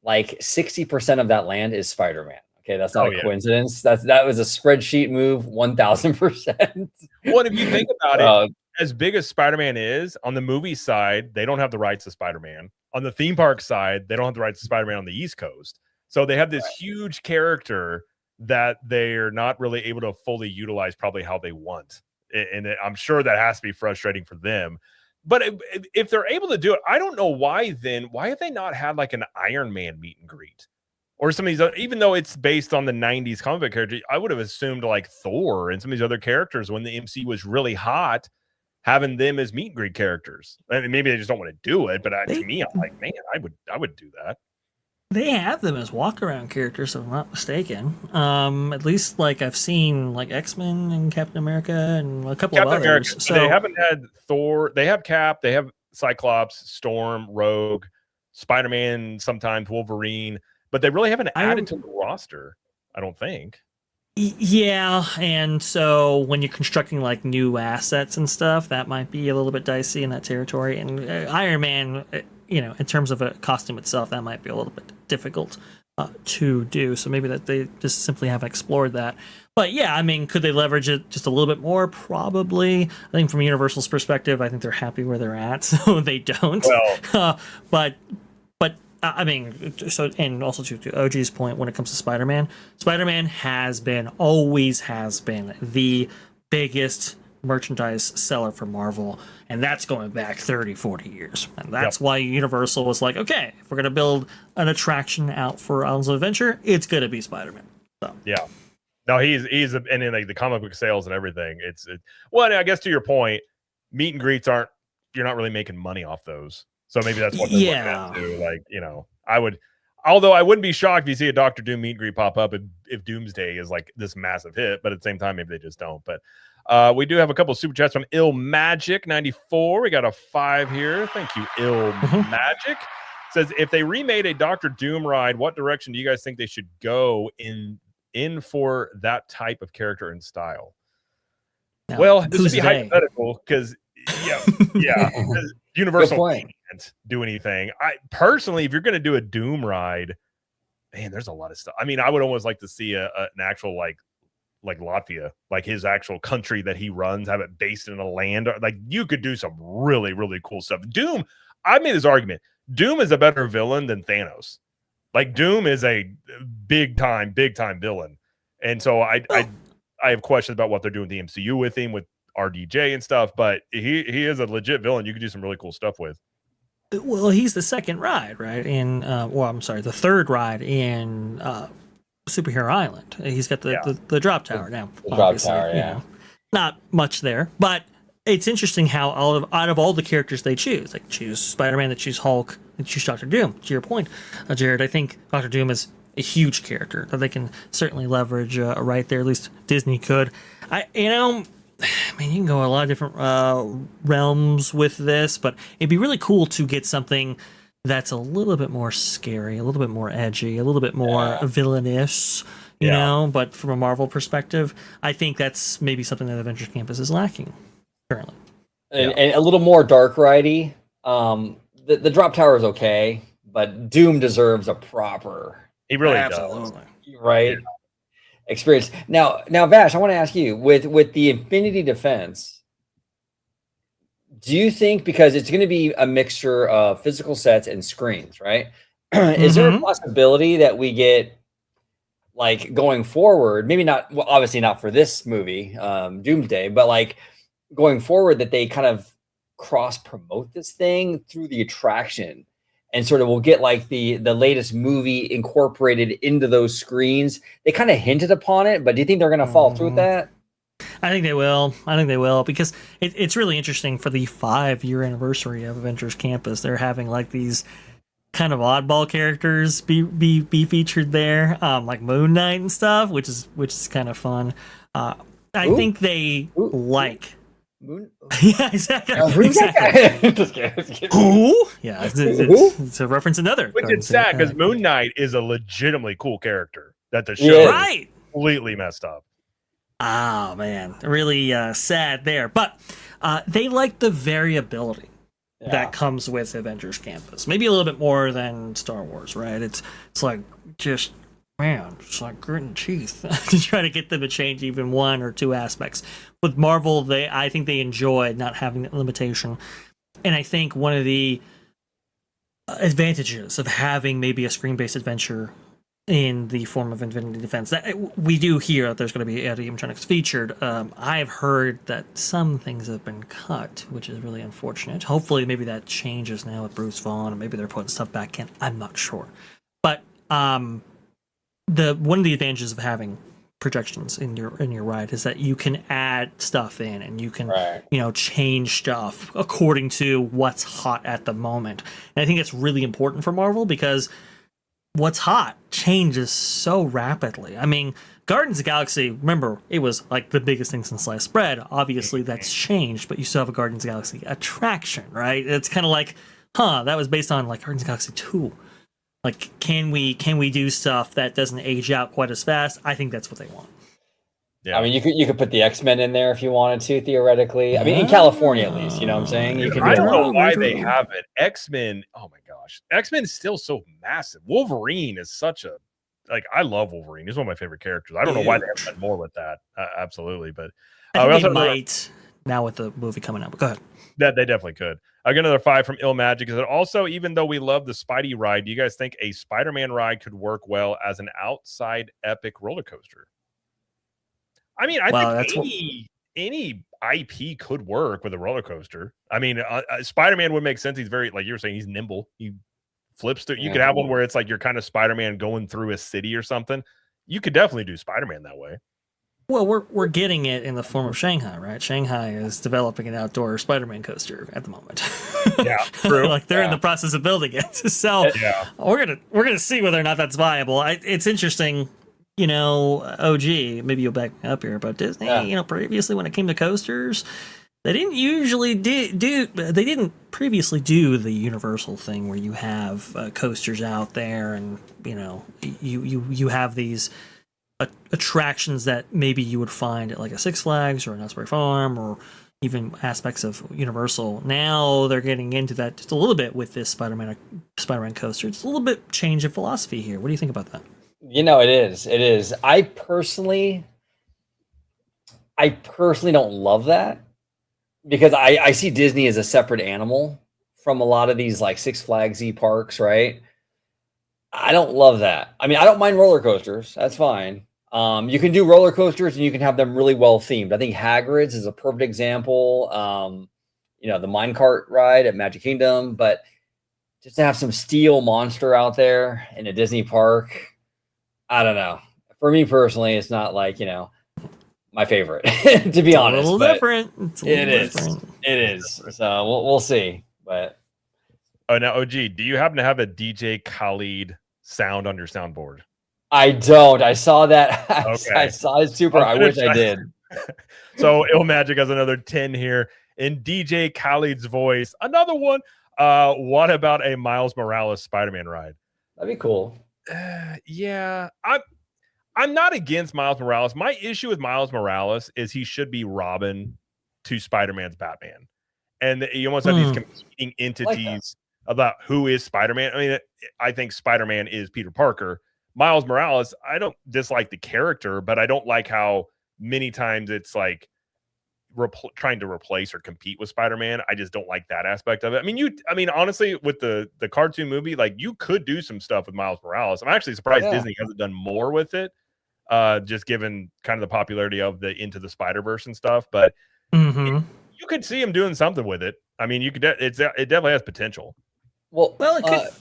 like 60% of that land is Spider-Man. Okay, that's not a coincidence. That was a spreadsheet move, 1000%. Well, if you think about it, as big as Spider-Man is, on the movie side, they don't have the rights to Spider-Man. On the theme park side, they don't have the rights to Spider-Man on the East Coast. So they have this huge character that they're not really able to fully utilize probably how they want. And I'm sure that has to be frustrating for them. But if they're able to do it, I don't know why have they not had like an Iron Man meet and greet? Or some of these, even though it's based on the 90s comic book character, I would have assumed like Thor and some of these other characters, when the MC was really hot, having them as meet and greet characters. I mean, maybe they just don't want to do it, but to me, I'm like, man, I would do that. They have them as walk-around characters, if I'm not mistaken. At least like I've seen like X-Men and Captain America and a couple of others. So they haven't had Thor. They have Cap. They have Cyclops, Storm, Rogue, Spider-Man, sometimes Wolverine, but they really haven't added to the roster, I don't think. Yeah, and so when you're constructing like new assets and stuff, that might be a little bit dicey in that territory. And Iron Man, in terms of a costume itself, that might be a little bit difficult to do. So maybe that they just simply haven't explored that. But yeah, I mean, could they leverage it just a little bit more? Probably. I think from Universal's perspective, I think they're happy where they're at, so they don't. Well, but I mean, so, and also to OG's point, when it comes to Spider-Man always has been the biggest merchandise seller for Marvel, and that's going back 30, 40 years. And that's why Universal was like, okay, if we're going to build an attraction out for Islands of Adventure, it's going to be Spider-Man. So. Yeah. No, he's and in like the comic book sales and everything, well, I guess to your point, meet and greets you're not really making money off those. So maybe that's what they're looking at too. Like, although I wouldn't be shocked if you see a Doctor Doom meet and greet pop up if Doomsday is like this massive hit, but at the same time, maybe they just don't. But we do have a couple of super chats from Ill Magic 94. We got a 5 here. Thank you, Ill Magic. Says, if they remade a Doctor Doom ride, what direction do you guys think they should go in for that type of character and style? Now, well, this would be hypothetical because Universal can't do anything. I personally, if you're going to do a Doom ride, man, there's a lot of stuff. I mean, I would almost like to see an actual like Latvia, like his actual country that he runs, have it based in a land. Like, you could do some really, really cool stuff. Doom, I made this argument. Doom is a better villain than Thanos. Like, Doom is a big time villain, and so I have questions about what they're doing with the MCU with him, with RDJ and stuff, but he is a legit villain you could do some really cool stuff with. Well, he's the second ride, right? The third ride in Superhero Island. He's got the drop tower now. The drop tower, not much there, but it's interesting how out of all the characters they choose, they choose Spider-Man, they choose Hulk, they choose Doctor Doom. To your point, Jared, I think Doctor Doom is a huge character that they can certainly leverage right there. At least Disney could. I mean, you can go a lot of different realms with this, but it'd be really cool to get something that's a little bit more scary, a little bit more edgy, a little bit more villainous, you know, but from a Marvel perspective, I think that's maybe something that Avengers Campus is lacking currently. And a little more dark ridey. The drop tower is okay, but Doom deserves a proper. He really does. Right? Yeah. Experience. Now, Vash, I want to ask you, with the Infinity Defense, do you think, because it's going to be a mixture of physical sets and screens, right? Is there a possibility that we get like going forward, maybe not, well, obviously not for this movie, Doomsday, but like going forward, that they kind of cross promote this thing through the attraction, and sort of will get like the latest movie incorporated into those screens. They kind of hinted upon it, but do you think they're going to follow through with that? I think they will. I think they will, because it's really interesting for the 5-year anniversary of Avengers Campus. They're having like these kind of oddball characters be featured there, like Moon Knight and stuff, which is kind of fun. I think they like. Moon? Yeah, exactly. Who's that guy? Just kidding. Who? Yeah, it's a reference another. Which is sad because Moon Knight is a legitimately cool character that the show right completely messed up. Oh man, really sad there. But they like the variability that comes with Avengers Campus. Maybe a little bit more than Star Wars, right? It's like just, man, it's like gritting teeth to try to get them to change even one or two aspects. With Marvel, I think they enjoy not having that limitation. And I think one of the advantages of having maybe a screen-based adventure in the form of Infinity Defense, that we do hear that there's going to be animatronics featured. I have heard that some things have been cut, which is really unfortunate. Hopefully, maybe that changes now with Bruce Vaughn, and maybe they're putting stuff back in. I'm not sure, but one of the advantages of having projections in your ride is that you can add stuff in, and you can change stuff according to what's hot at the moment. And I think it's really important for Marvel, because what's hot changes so rapidly. I mean, Guardians of the Galaxy, remember, it was like the biggest thing since sliced bread. Obviously, that's changed, but you still have a Guardians of the Galaxy attraction, right? It's kind of like, that was based on like Guardians of the Galaxy 2. Like, can we do stuff that doesn't age out quite as fast? I think that's what they want. Yeah. I mean, you could put the X-Men in there if you wanted to, theoretically. I mean, in California at least, you know what I'm saying? You can I don't know why they haven't. X-Men, oh my gosh. X-Men is still so massive. Wolverine is such a, like, I love Wolverine. He's one of my favorite characters. I don't know why they haven't done more with that. Absolutely. But I think they might now with the movie coming out. But go ahead. That they definitely could. I got another 5 from Ill Magic. Is that also, even though we love the Spidey ride, do you guys think a Spider-Man ride could work well as an outside epic roller coaster? I mean, I think any IP could work with a roller coaster. I mean, Spider-Man would make sense. He's very, like you were saying, he's nimble. He flips through. You could have one where it's like you're kind of Spider-Man going through a city or something. You could definitely do Spider-Man that way. Well, we're getting it in the form of Shanghai, right? Shanghai is developing an outdoor Spider-Man coaster at the moment. Yeah, true. Like they're in the process of building it. So we're gonna see whether or not that's viable. It's interesting. OG, maybe you'll back me up here, but Disney, previously when it came to coasters, they didn't usually they didn't previously do the Universal thing where you have coasters out there, and you have these attractions that maybe you would find at like a Six Flags or an Asbury Farm or even aspects of Universal. Now they're getting into that just a little bit with this Spider-Man coaster. It's a little bit change of philosophy here. What do you think about that? It is. I personally don't love that, because I see Disney as a separate animal from a lot of these like Six Flags-y parks, right? I don't love that. I mean, I don't mind roller coasters. That's fine. You can do roller coasters and you can have them really well themed. I think Hagrid's is a perfect example. The minecart ride at Magic Kingdom, but just to have some steel monster out there in a Disney park, I don't know. For me personally, it's not like, my favorite, to be honest. A little different. It is. So we'll see. But now, OG, do you happen to have a DJ Khaled sound on your soundboard? I don't. I saw that. Okay. I saw it super. I wish I did. So Ill Magic has another 10 here in DJ Khaled's voice. Another one. What about a Miles Morales Spider-Man ride? That'd be cool. Yeah, I'm not against Miles Morales. My issue with Miles Morales is he should be Robin to Spider-Man's Batman, and you almost have these competing entities about who is Spider-Man. I mean, I think Spider-Man is Peter Parker. Miles Morales, I don't dislike the character, but I don't like how many times it's like trying to replace or compete with Spider-Man. I just don't like that aspect of it. I mean, honestly, with the cartoon movie, like you could do some stuff with Miles Morales. I'm actually surprised Disney hasn't done more with it. just given kind of the popularity of the Into the Spider-Verse and stuff. But Mm-hmm. you could see him doing something with it. I mean, you could. It definitely has potential. Well,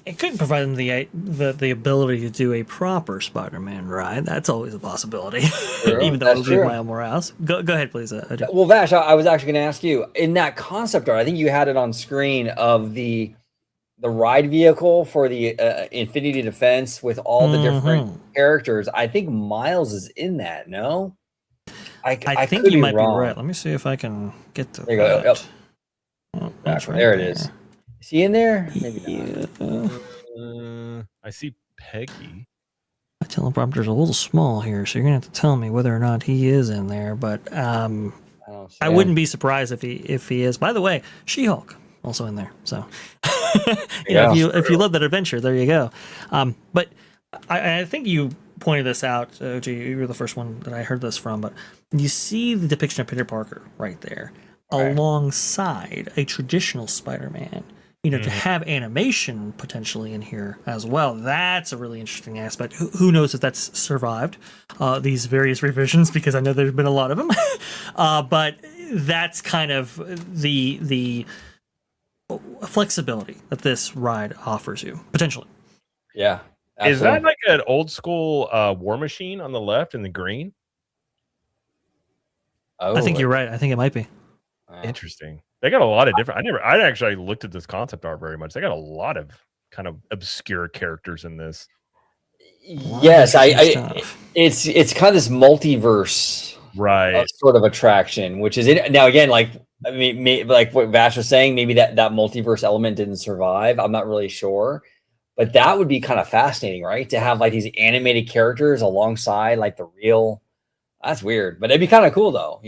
it could provide them the ability to do a proper Spider-Man ride. That's always a possibility, even though it'll be Miles Morales. Go ahead, please. Well, Vash, I was actually going to ask you, in that concept art, I think you had it on screen of the ride vehicle for the Infinity Defense with all the different characters. I think Miles is in that. No, I think you might be right. Let me see if I can get to there. That. You go. Oh, there it is. Is he in there? Maybe not. I see Peggy. My teleprompter's a little small here, so you're gonna have to tell me whether or not he is in there. But I wouldn't be surprised if he is. By the way, She-Hulk also in there. So if you love that adventure, there you go. But I think you pointed this out, OG. You were the first one that I heard this from. But you see the depiction of Peter Parker right there, alongside a traditional Spider-Man. To have animation potentially in here as well. That's a really interesting aspect. Who knows if that's survived these various revisions, because I know there's been a lot of them. But that's kind of the flexibility that this ride offers you, potentially. Yeah. Absolutely. Is that like an old school War Machine on the left in the green? I think you're right. I think it might be. Interesting. They got a lot of different. I actually looked at this concept art very much. They got a lot of kind of obscure characters in this. Yes, it's kind of this multiverse, right? Sort of attraction, which is it now. Again, like I mean, like what Vash was saying, maybe that multiverse element didn't survive. I'm not really sure, but that would be kind of fascinating, right? To have like these animated characters alongside like the real. That's weird, but it'd be kind of cool though,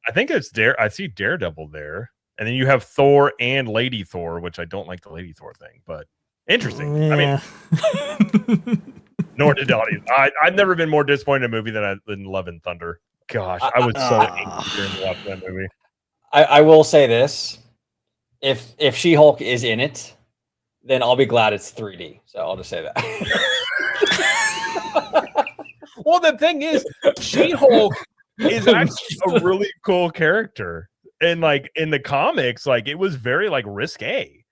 I think it's I see Daredevil there. And then you have Thor and Lady Thor, which I don't like the Lady Thor thing, but interesting. Yeah. I mean, nor did audience. I've never been more disappointed in a movie than Love and Thunder. Gosh, I was so angry during watching that movie. I will say this: if She-Hulk is in it, then I'll be glad it's 3D. So I'll just say that. Well, the thing is, She-Hulk is actually a really cool character. And like in the comics, like it was very like risque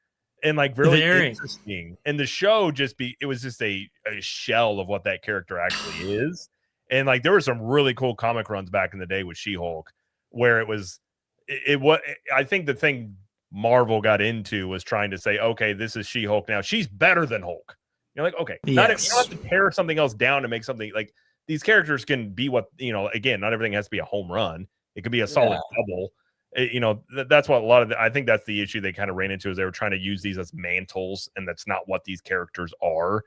and like very interesting. And the show it was just a shell of what that character actually is. And like there were some really cool comic runs back in the day with She-Hulk, where it was I think the thing Marvel got into was trying to say, okay, this is She-Hulk now. She's better than Hulk. You're like, okay, you don't have to tear something else down to make something like these characters can be what again, not everything has to be a home run. It could be a solid double. That's what I think that's the issue they kind of ran into, is they were trying to use these as mantles, and that's not what these characters are.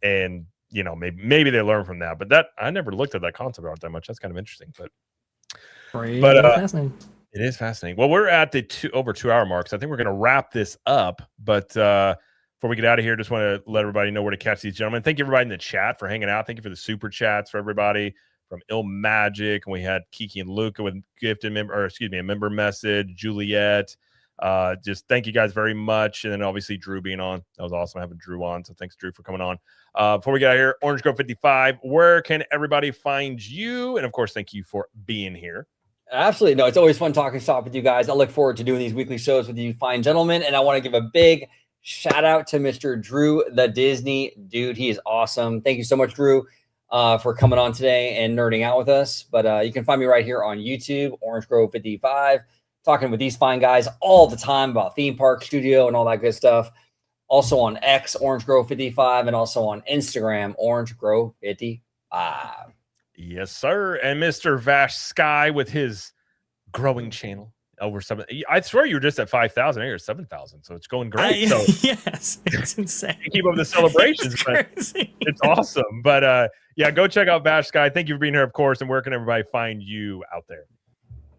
And maybe they learn from that, but that I never looked at that concept art that much. That's kind of interesting, but fascinating. It is fascinating. Well, we're at the over 2 hour mark, so I think we're going to wrap this up. But before we get out of here, just want to let everybody know where to catch these gentlemen. Thank you everybody in the chat for hanging out. Thank you for the super chats for everybody. From Il Magic, and we had Kiki and Luca with a member message. Juliet, just thank you guys very much, and then obviously Drew being on. That was awesome having Drew on. So thanks, Drew, for coming on. Before we get out of here, Orange Grove 55. Where can everybody find you? And of course, thank you for being here. Absolutely, no, it's always fun talking shop with you guys. I look forward to doing these weekly shows with you, fine gentlemen. And I want to give a big shout out to Mr. Drew, the Disney dude. He is awesome. Thank you so much, Drew. For coming on today and nerding out with us. But you can find me right here on YouTube, Orange Grove 55, talking with these fine guys all the time about theme park studio and all that good stuff. Also on X, Orange Grove 55, and also on Instagram, Orange Grove 55. Yes, sir. And Mr. Vash Sky with his growing channel. Over 7. I swear you were just at 5,000. You're at 7,000, so it's going great. So yes, it's insane. You keep up the celebrations, it's awesome. But yeah, go check out Vash Sky. Thank you for being here, of course. And where can everybody find you out there?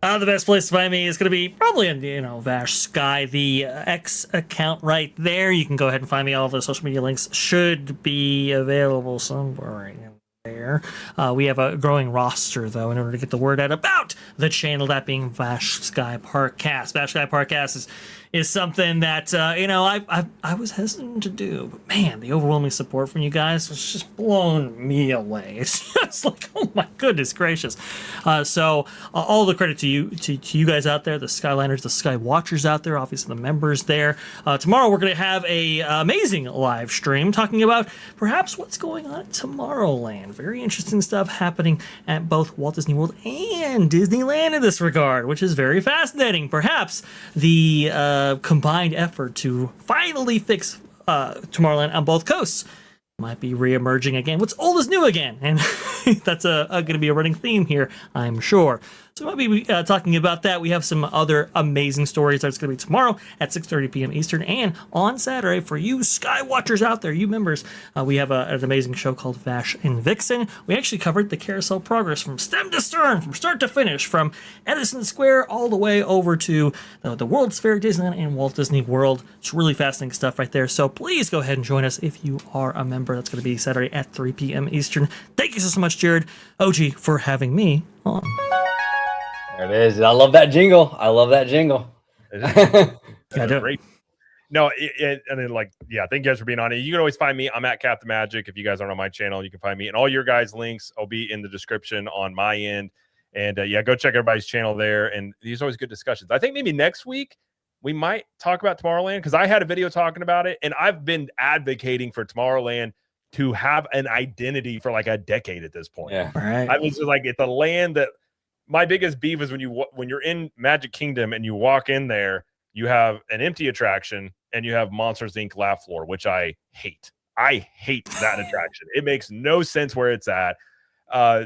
The best place to find me is going to be probably in Vash Sky, the X account right there. You can go ahead and find me. All the social media links should be available somewhere in there. We have a growing roster, though, in order to get the word out about the channel, that being Vash Sky Parkcast. Vash Sky Parkcast is something that I was hesitant to do, but man, the overwhelming support from you guys was just blowing me away. It's just like, oh my goodness gracious! So all the credit to you guys out there, the Skyliners, the Sky Watchers out there, obviously the members there. Tomorrow we're going to have a amazing live stream talking about perhaps what's going on at Tomorrowland. Very interesting stuff happening at both Walt Disney World and Disneyland in this regard, which is very fascinating. Perhaps the combined effort to finally fix Tomorrowland on both coasts might be re-emerging again. What's old is new again, and that's going to be a running theme here, I'm sure. So we'll be talking about that. We have some other amazing stories that's going to be tomorrow at 6:30 p.m. Eastern, and on Saturday for you Sky Watchers out there, you members, we have an amazing show called Vash and Vixen. We actually covered the carousel progress from stem to stern, from start to finish, from Edison Square all the way over to the World's Fair, Disneyland, and Walt Disney World. It's really fascinating stuff right there. So please go ahead and join us if you are a member. That's going to be Saturday at 3 p.m. Eastern. Thank you so much, Jared OG, for having me on. There it is. I love that jingle. Great. No, and then thank you guys for being on it. You can always find me. I'm at Cap the Magic. If you guys aren't on my channel, you can find me, and all your guys' links will be in the description on my end. And go check everybody's channel there. And these are always good discussions. I think maybe next week we might talk about Tomorrowland, because I had a video talking about it, and I've been advocating for Tomorrowland to have an identity for like a decade at this point. Yeah, right. I was just like, it's a land that. My biggest beef is when you're in Magic Kingdom and you walk in there, you have an empty attraction and you have Monsters Inc. Laugh Floor, which I hate. I hate that attraction. It makes no sense where it's at.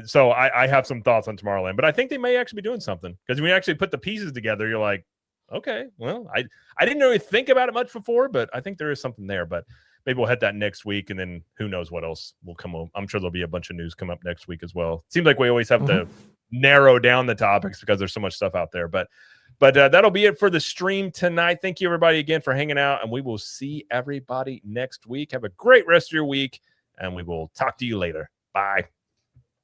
So I have some thoughts on Tomorrowland, but I think they may actually be doing something, because when you actually put the pieces together, you're like, okay, well, I didn't really think about it much before, but I think there is something there. But maybe we'll hit that next week, and then who knows what else will come up. I'm sure there'll be a bunch of news come up next week as well. Seems like we always have to narrow down the topics because there's so much stuff out there. But that'll be it for the stream tonight. Thank you, everybody, again for hanging out, and we will see everybody next week. Have a great rest of your week, and we will talk to you later. Bye.